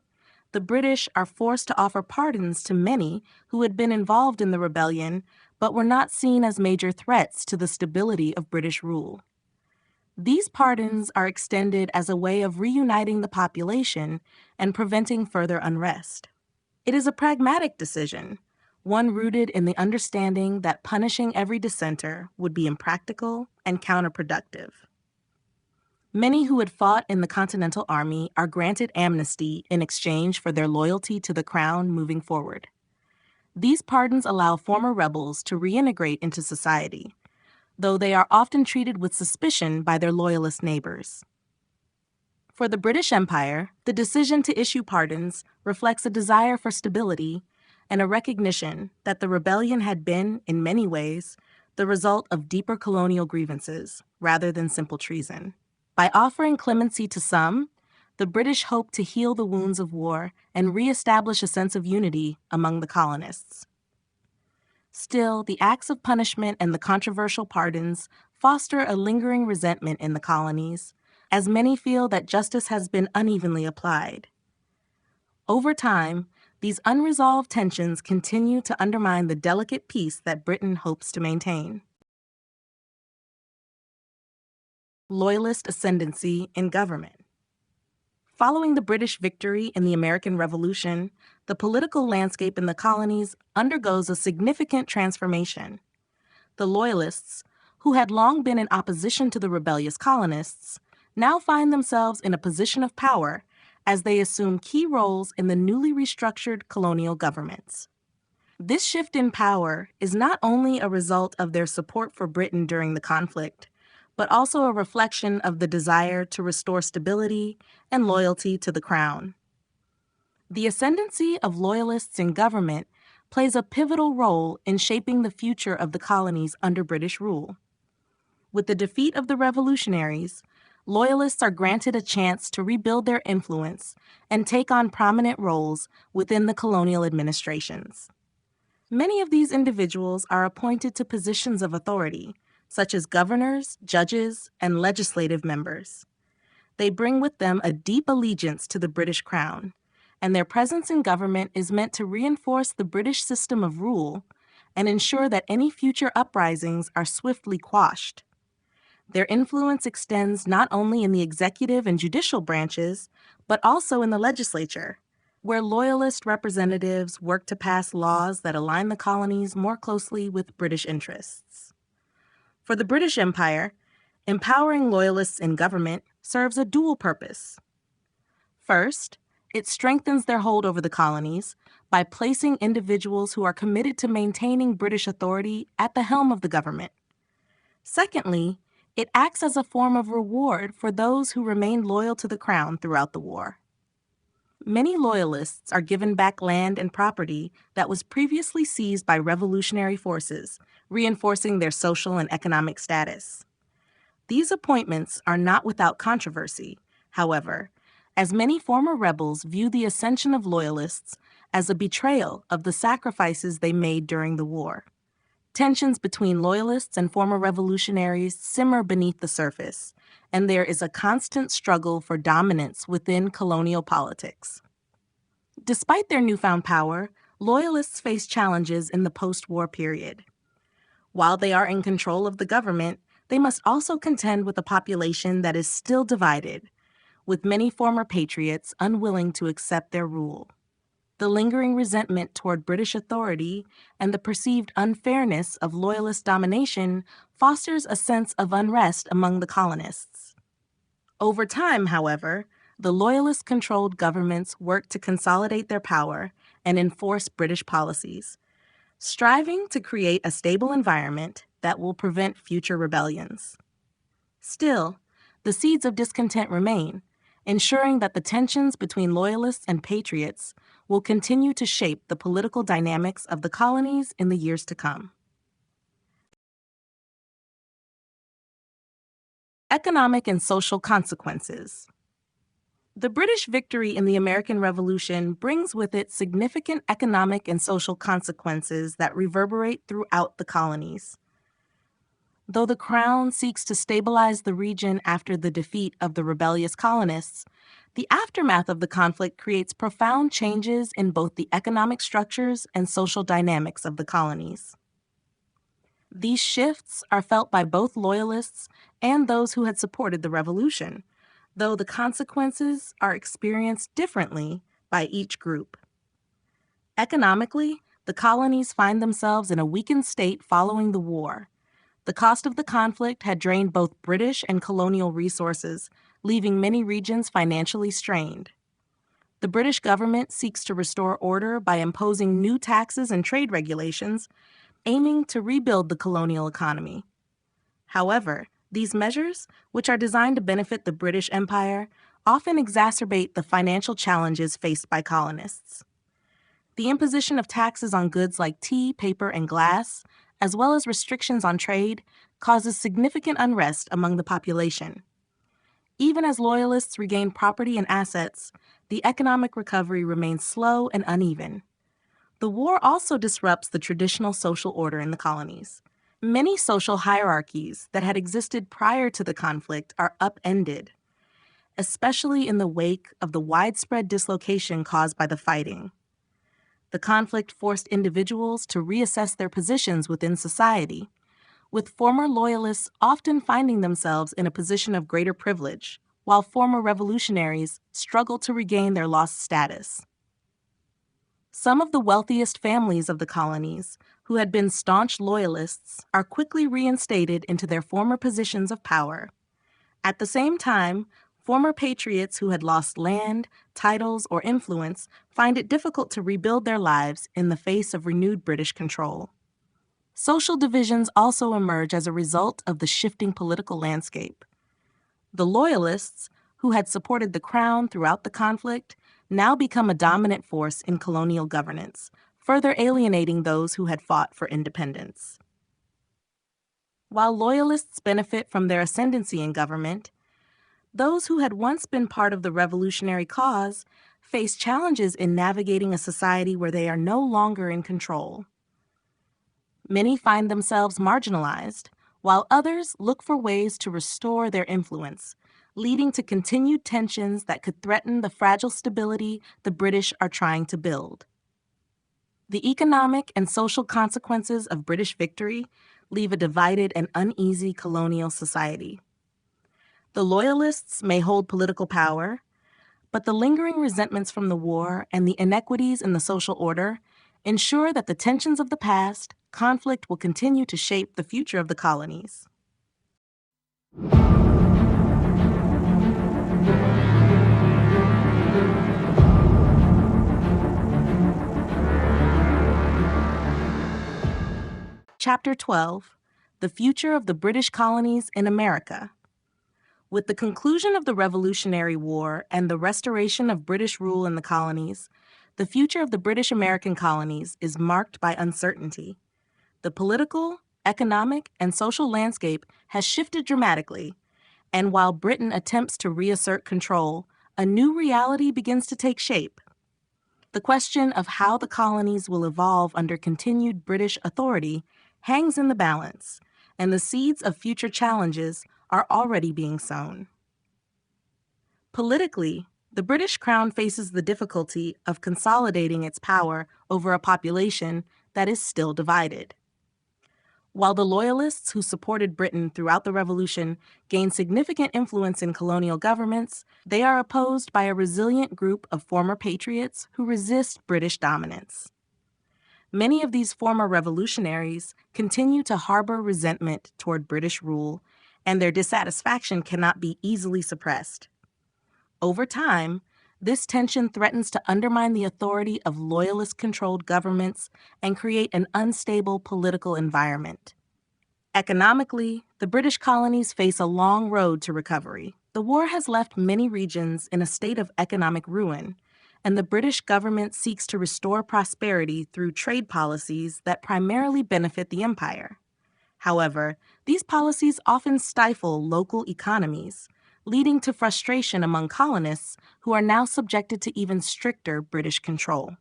the British are forced to offer pardons to many who had been involved in the rebellion but were not seen as major threats to the stability of British rule. These pardons are extended as a way of reuniting the population and preventing further unrest. It is a pragmatic decision, one rooted in the understanding that punishing every dissenter would be impractical and counterproductive. Many who had fought in the Continental Army are granted amnesty in exchange for their loyalty to the crown moving forward. These pardons allow former rebels to reintegrate into society, though they are often treated with suspicion by their loyalist neighbors. For the British Empire, the decision to issue pardons reflects a desire for stability and a recognition that the rebellion had been, in many ways, the result of deeper colonial grievances rather than simple treason. By offering clemency to some, the British hoped to heal the wounds of war and reestablish a sense of unity among the colonists. Still, the acts of punishment and the controversial pardons foster a lingering resentment in the colonies, as many feel that justice has been unevenly applied. Over time, these unresolved tensions continue to undermine the delicate peace that Britain hopes to maintain. Loyalist ascendancy in government. Following the British victory in the American Revolution, the political landscape in the colonies undergoes a significant transformation. The Loyalists, who had long been in opposition to the rebellious colonists, now find themselves in a position of power as they assume key roles in the newly restructured colonial governments. This shift in power is not only a result of their support for Britain during the conflict, but also a reflection of the desire to restore stability and loyalty to the crown. The ascendancy of loyalists in government plays a pivotal role in shaping the future of the colonies under British rule. With the defeat of the revolutionaries, loyalists are granted a chance to rebuild their influence and take on prominent roles within the colonial administrations. Many of these individuals are appointed to positions of authority, such as governors, judges, and legislative members. They bring with them a deep allegiance to the British crown, and their presence in government is meant to reinforce the British system of rule and ensure that any future uprisings are swiftly quashed. Their influence extends not only in the executive and judicial branches, but also in the legislature, where loyalist representatives work to pass laws that align the colonies more closely with British interests. For the British Empire, empowering loyalists in government serves a dual purpose. First, it strengthens their hold over the colonies by placing individuals who are committed to maintaining British authority at the helm of the government. Secondly, it acts as a form of reward for those who remained loyal to the crown throughout the war. Many loyalists are given back land and property that was previously seized by revolutionary forces, reinforcing their social and economic status. These appointments are not without controversy, however, as many former rebels view the ascension of loyalists as a betrayal of the sacrifices they made during the war. Tensions between loyalists and former revolutionaries simmer beneath the surface, and there is a constant struggle for dominance within colonial politics. Despite their newfound power, loyalists face challenges in the post-war period. While they are in control of the government, they must also contend with a population that is still divided, with many former patriots unwilling to accept their rule. The lingering resentment toward British authority and the perceived unfairness of loyalist domination fosters a sense of unrest among the colonists. Over time, however, the loyalist-controlled governments work to consolidate their power and enforce British policies, striving to create a stable environment that will prevent future rebellions. Still, the seeds of discontent remain, ensuring that the tensions between loyalists and patriots will continue to shape the political dynamics of the colonies in the years to come. Economic and social consequences. The British victory in the American Revolution brings with it significant economic and social consequences that reverberate throughout the colonies. Though the Crown seeks to stabilize the region after the defeat of the rebellious colonists, the aftermath of the conflict creates profound changes in both the economic structures and social dynamics of the colonies. These shifts are felt by both loyalists and those who had supported the revolution, though the consequences are experienced differently by each group. Economically, The colonies find themselves in a weakened state following the war. The cost of the conflict had drained both British and colonial resources, leaving many regions financially strained. The British government seeks to restore order by imposing new taxes and trade regulations, aiming to rebuild the colonial economy. However, these measures, which are designed to benefit the British Empire, often exacerbate the financial challenges faced by colonists. The imposition of taxes on goods like tea, paper, and glass, as well as restrictions on trade, causes significant unrest among the population. Even as loyalists regain property and assets, the economic recovery remains slow and uneven. The war also disrupts the traditional social order in the colonies. Many social hierarchies that had existed prior to the conflict are upended, especially in the wake of the widespread dislocation caused by the fighting. The conflict forced individuals to reassess their positions within society, with former loyalists often finding themselves in a position of greater privilege, while former revolutionaries struggled to regain their lost status. Some of the wealthiest families of the colonies, who had been staunch loyalists, are quickly reinstated into their former positions of power. At the same time, former patriots who had lost land, titles, or influence find it difficult to rebuild their lives in the face of renewed British control. Social divisions also emerge as a result of the shifting political landscape. The Loyalists, who had supported the Crown throughout the conflict, now become a dominant force in colonial governance, further alienating those who had fought for independence. While Loyalists benefit from their ascendancy in government, those who had once been part of the revolutionary cause face challenges in navigating a society where they are no longer in control. Many find themselves marginalized, while others look for ways to restore their influence, leading to continued tensions that could threaten the fragile stability the British are trying to build. The economic and social consequences of British victory leave a divided and uneasy colonial society. The Loyalists may hold political power, but the lingering resentments from the war and the inequities in the social order ensure that the tensions of the past, conflict will continue to shape the future of the colonies. Chapter 12: The Future of the British Colonies in America. With the conclusion of the Revolutionary War and the restoration of British rule in the colonies, the future of the British American colonies is marked by uncertainty. The political, economic, and social landscape has shifted dramatically, and while Britain attempts to reassert control, a new reality begins to take shape. The question of how the colonies will evolve under continued British authority hangs in the balance, and the seeds of future challenges are already being sown. Politically, the British Crown faces the difficulty of consolidating its power over a population that is still divided. While the Loyalists who supported Britain throughout the Revolution gain significant influence in colonial governments, they are opposed by a resilient group of former patriots who resist British dominance. Many of these former revolutionaries continue to harbor resentment toward British rule, and their dissatisfaction cannot be easily suppressed. Over time, this tension threatens to undermine the authority of Loyalist-controlled governments and create an unstable political environment. Economically, the British colonies face a long road to recovery. The war has left many regions in a state of economic ruin, and the British government seeks to restore prosperity through trade policies that primarily benefit the empire. However, these policies often stifle local economies, leading to frustration among colonists who are now subjected to even stricter British control.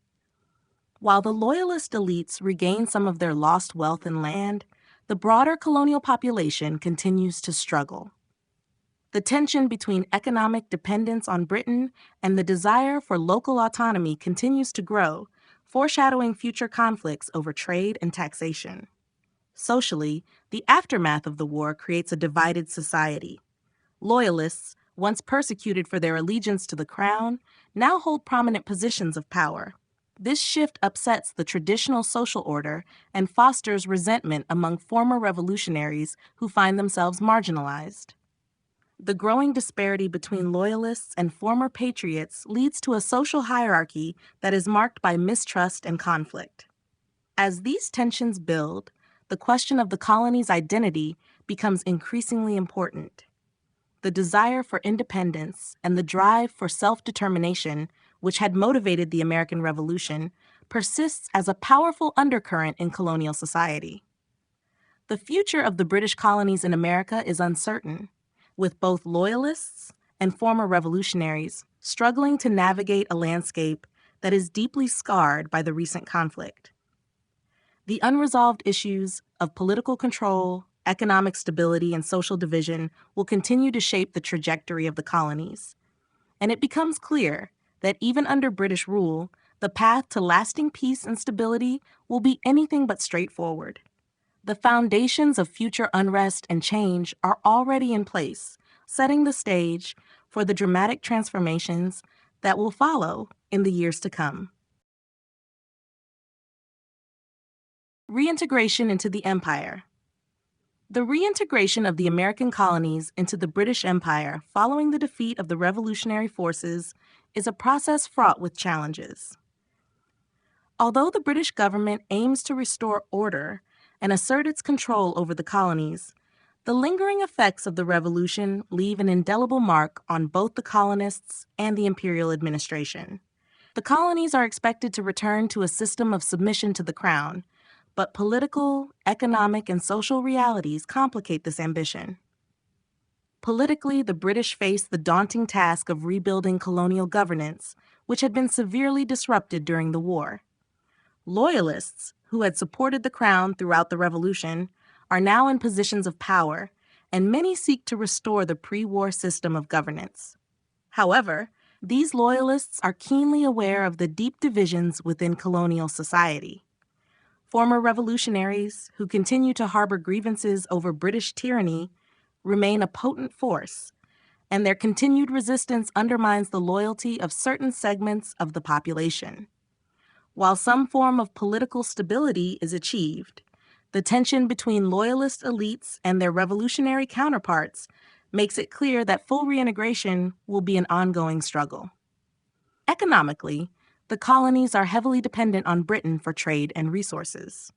While the Loyalist elites regain some of their lost wealth and land, the broader colonial population continues to struggle. The tension between economic dependence on Britain and the desire for local autonomy continues to grow, foreshadowing future conflicts over trade and taxation. Socially, the aftermath of the war creates a divided society. Loyalists, once persecuted for their allegiance to the Crown, now hold prominent positions of power. This shift upsets the traditional social order and fosters resentment among former revolutionaries who find themselves marginalized. The growing disparity between loyalists and former patriots leads to a social hierarchy that is marked by mistrust and conflict. As these tensions build, the question of the colony's identity becomes increasingly important. The desire for independence and the drive for self-determination, which had motivated the American Revolution, persists as a powerful undercurrent in colonial society. The future of the British colonies in America is uncertain, with both loyalists and former revolutionaries struggling to navigate a landscape that is deeply scarred by the recent conflict. The unresolved issues of political control, economic stability, and social division will continue to shape the trajectory of the colonies. And it becomes clear that even under British rule, the path to lasting peace and stability will be anything but straightforward. The foundations of future unrest and change are already in place, setting the stage for the dramatic transformations that will follow in the years to come. Reintegration into the Empire. The reintegration of the American colonies into the British Empire following the defeat of the revolutionary forces is a process fraught with challenges. Although the British government aims to restore order and assert its control over the colonies, the lingering effects of the revolution leave an indelible mark on both the colonists and the imperial administration. The colonies are expected to return to a system of submission to the crown, but political, economic, and social realities complicate this ambition. Politically, the British faced the daunting task of rebuilding colonial governance, which had been severely disrupted during the war. Loyalists, who had supported the crown throughout the Revolution, are now in positions of power, and many seek to restore the pre-war system of governance. However, these loyalists are keenly aware of the deep divisions within colonial society. Former revolutionaries, who continue to harbor grievances over British tyranny, remain a potent force, and their continued resistance undermines the loyalty of certain segments of the population. While some form of political stability is achieved, the tension between loyalist elites and their revolutionary counterparts makes it clear that full reintegration will be an ongoing struggle. Economically, the colonies are heavily dependent on Britain for trade and resources.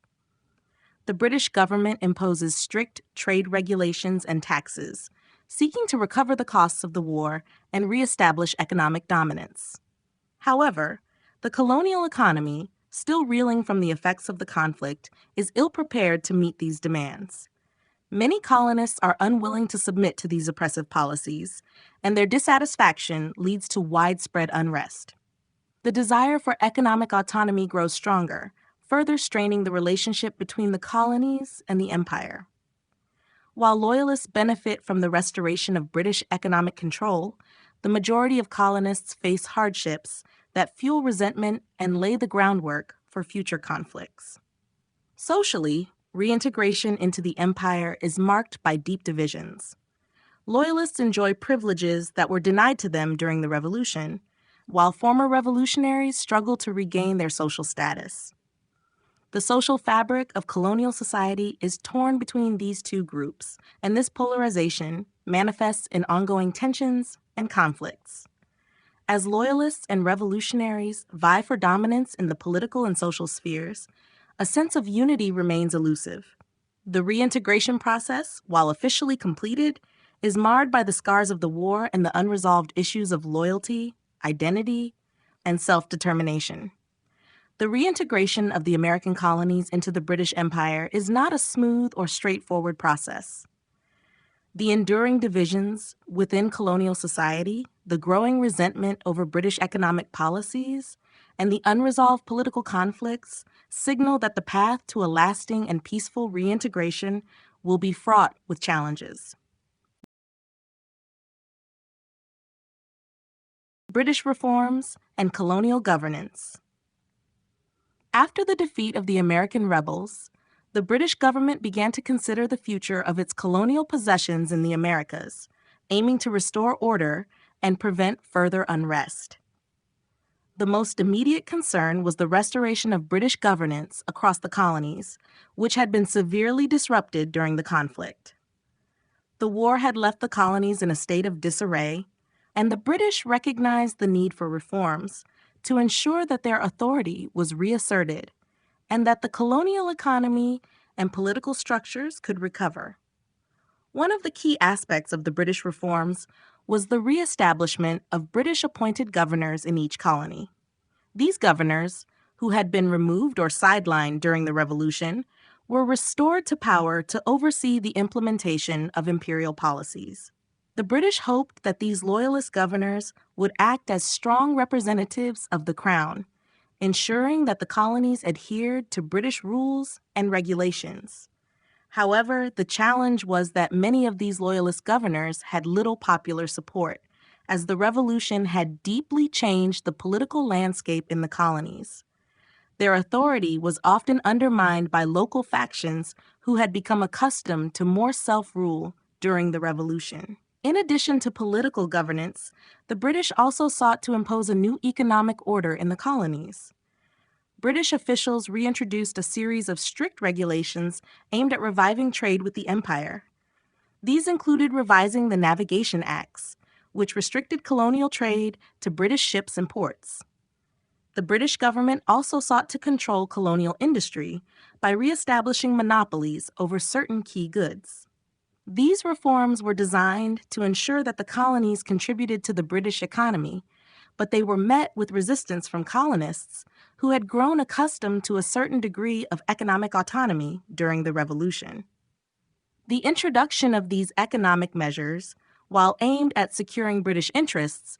The British government imposes strict trade regulations and taxes, seeking to recover the costs of the war and reestablish economic dominance. However, the colonial economy, still reeling from the effects of the conflict, is ill-prepared to meet these demands. Many colonists are unwilling to submit to these oppressive policies, and their dissatisfaction leads to widespread unrest. The desire for economic autonomy grows stronger, further straining the relationship between the colonies and the empire. While loyalists benefit from the restoration of British economic control, the majority of colonists face hardships that fuel resentment and lay the groundwork for future conflicts. Socially, reintegration into the empire is marked by deep divisions. Loyalists enjoy privileges that were denied to them during the Revolution, while former revolutionaries struggle to regain their social status. The social fabric of colonial society is torn between these two groups, and this polarization manifests in ongoing tensions and conflicts. As loyalists and revolutionaries vie for dominance in the political and social spheres, a sense of unity remains elusive. The reintegration process, while officially completed, is marred by the scars of the war and the unresolved issues of loyalty, identity, and self-determination. The reintegration of the American colonies into the British Empire is not a smooth or straightforward process. The enduring divisions within colonial society, the growing resentment over British economic policies, and the unresolved political conflicts signal that the path to a lasting and peaceful reintegration will be fraught with challenges. British reforms and colonial governance. After the defeat of the American rebels, the British government began to consider the future of its colonial possessions in the Americas, aiming to restore order and prevent further unrest. The most immediate concern was the restoration of British governance across the colonies, which had been severely disrupted during the conflict. The war had left the colonies in a state of disarray, and the British recognized the need for reforms to ensure that their authority was reasserted and that the colonial economy and political structures could recover. One of the key aspects of the British reforms was the reestablishment of British-appointed governors in each colony. These governors, who had been removed or sidelined during the Revolution, were restored to power to oversee the implementation of imperial policies. The British hoped that these loyalist governors would act as strong representatives of the Crown, ensuring that the colonies adhered to British rules and regulations. However, the challenge was that many of these loyalist governors had little popular support, as the Revolution had deeply changed the political landscape in the colonies. Their authority was often undermined by local factions who had become accustomed to more self-rule during the Revolution. In addition to political governance, the British also sought to impose a new economic order in the colonies. British officials reintroduced a series of strict regulations aimed at reviving trade with the empire. These included revising the Navigation Acts, which restricted colonial trade to British ships and ports. The British government also sought to control colonial industry by reestablishing monopolies over certain key goods. These reforms were designed to ensure that the colonies contributed to the British economy, but they were met with resistance from colonists who had grown accustomed to a certain degree of economic autonomy during the Revolution. The introduction of these economic measures, while aimed at securing British interests,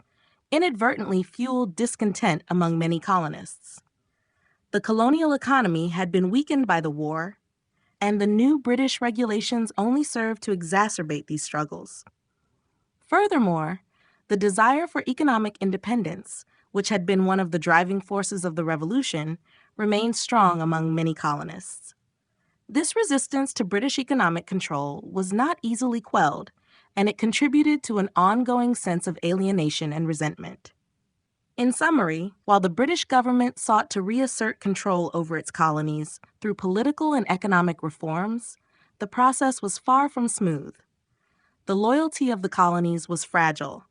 inadvertently fueled discontent among many colonists. The colonial economy had been weakened by the war, and the new British regulations only served to exacerbate these struggles. Furthermore, the desire for economic independence, which had been one of the driving forces of the Revolution, remained strong among many colonists. This resistance to British economic control was not easily quelled, and it contributed to an ongoing sense of alienation and resentment. In summary, while the British government sought to reassert control over its colonies through political and economic reforms, the process was far from smooth. The loyalty of the colonies was fragile,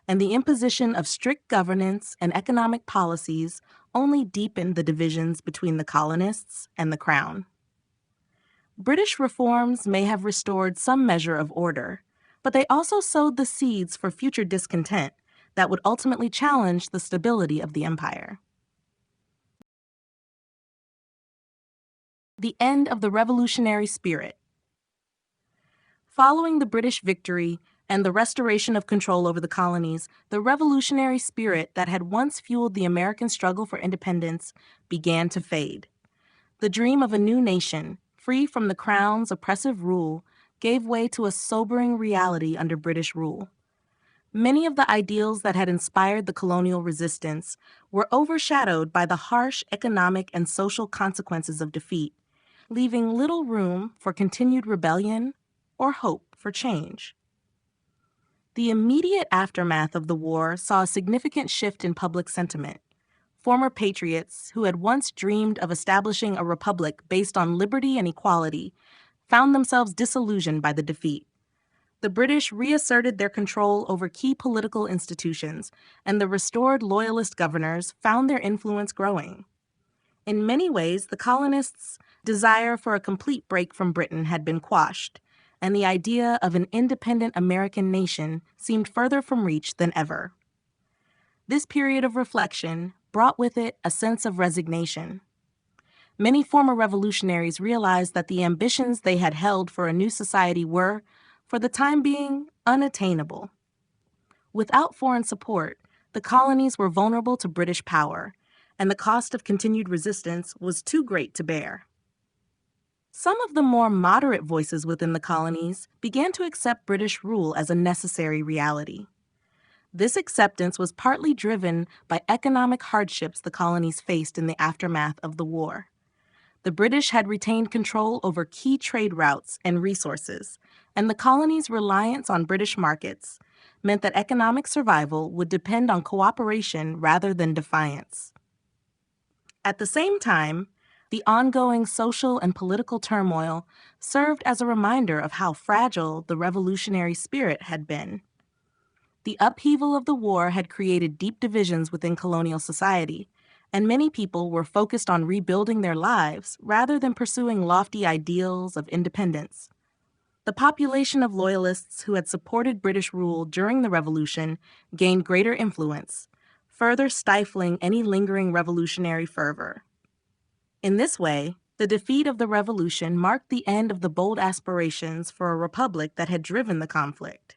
and the imposition of strict governance and economic policies only deepened the divisions between the colonists and the Crown. British reforms may have restored some measure of order, but they also sowed the seeds for future discontent that would ultimately challenge the stability of the empire. The end of the revolutionary spirit. Following the British victory and the restoration of control over the colonies, the revolutionary spirit that had once fueled the American struggle for independence began to fade. The dream of a new nation, free from the Crown's oppressive rule, gave way to a sobering reality under British rule. Many of the ideals that had inspired the colonial resistance were overshadowed by the harsh economic and social consequences of defeat, leaving little room for continued rebellion or hope for change. The immediate aftermath of the war saw a significant shift in public sentiment. Former patriots who had once dreamed of establishing a republic based on liberty and equality found themselves disillusioned by the defeat. The British reasserted their control over key political institutions, and the restored loyalist governors found their influence growing. In many ways, the colonists' desire for a complete break from Britain had been quashed, and the idea of an independent American nation seemed further from reach than ever. This period of reflection brought with it a sense of resignation. Many former revolutionaries realized that the ambitions they had held for a new society were, for the time being, unattainable. Without foreign support, the colonies were vulnerable to British power, and the cost of continued resistance was too great to bear. Some of the more moderate voices within the colonies began to accept British rule as a necessary reality. This acceptance was partly driven by economic hardships the colonies faced in the aftermath of the war. The British had retained control over key trade routes and resources, and the colonies' reliance on British markets meant that economic survival would depend on cooperation rather than defiance. At the same time, the ongoing social and political turmoil served as a reminder of how fragile the revolutionary spirit had been. The upheaval of the war had created deep divisions within colonial society, and many people were focused on rebuilding their lives rather than pursuing lofty ideals of independence. The population of loyalists who had supported British rule during the Revolution gained greater influence, further stifling any lingering revolutionary fervor. In this way, the defeat of the Revolution marked the end of the bold aspirations for a republic that had driven the conflict.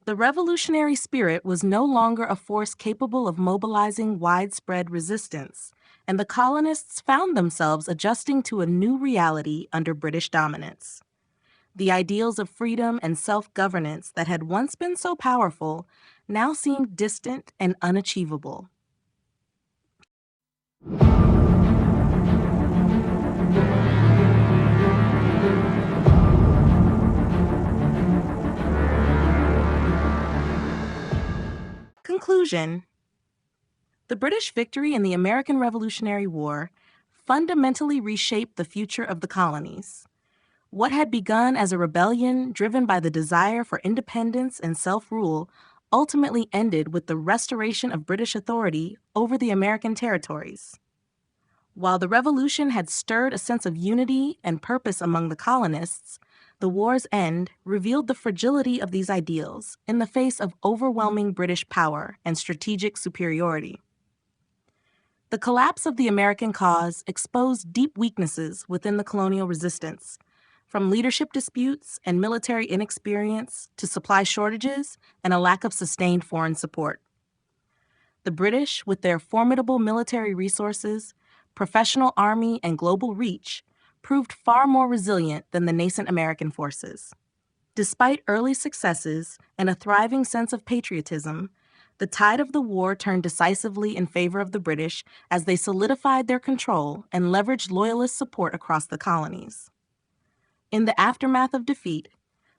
The revolutionary spirit was no longer a force capable of mobilizing widespread resistance, and the colonists found themselves adjusting to a new reality under British dominance. The ideals of freedom and self-governance that had once been so powerful now seemed distant and unachievable. Conclusion: the British victory in the American Revolutionary War fundamentally reshaped the future of the colonies. What had begun as a rebellion driven by the desire for independence and self-rule ultimately ended with the restoration of British authority over the American territories. While the Revolution had stirred a sense of unity and purpose among the colonists, the war's end revealed the fragility of these ideals in the face of overwhelming British power and strategic superiority. The collapse of the American cause exposed deep weaknesses within the colonial resistance, from leadership disputes and military inexperience to supply shortages and a lack of sustained foreign support. The British, with their formidable military resources, professional army, and global reach, proved far more resilient than the nascent American forces. Despite early successes and a thriving sense of patriotism, the tide of the war turned decisively in favor of the British as they solidified their control and leveraged loyalist support across the colonies. In the aftermath of defeat,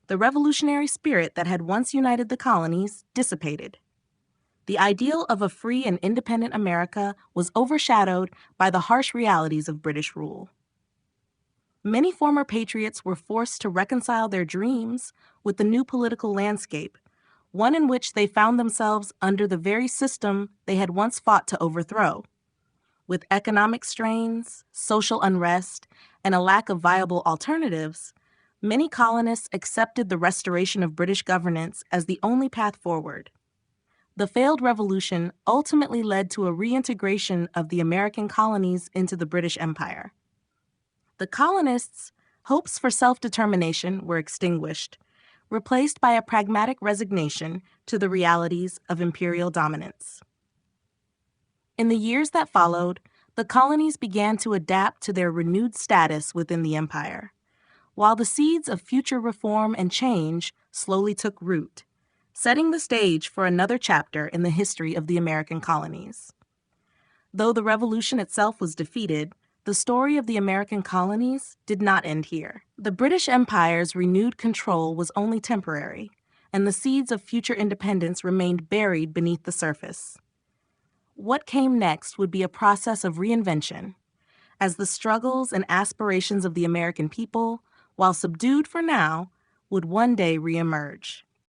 the revolutionary spirit that had once united the colonies dissipated. The ideal of a free and independent America was overshadowed by the harsh realities of British rule. Many former patriots were forced to reconcile their dreams with the new political landscape, one in which they found themselves under the very system they had once fought to overthrow. With economic strains, social unrest, and a lack of viable alternatives, many colonists accepted the restoration of British governance as the only path forward. The failed revolution ultimately led to a reintegration of the American colonies into the British Empire. The colonists' hopes for self-determination were extinguished, replaced by a pragmatic resignation to the realities of imperial dominance. In the years that followed, the colonies began to adapt to their renewed status within the empire, while the seeds of future reform and change slowly took root, setting the stage for another chapter in the history of the American colonies. Though the revolution itself was defeated, the story of the American colonies did not end here. The British Empire's renewed control was only temporary, and the seeds of future independence remained buried beneath the surface. What came next would be a process of reinvention, as the struggles and aspirations of the American people, while subdued for now, would one day reemerge.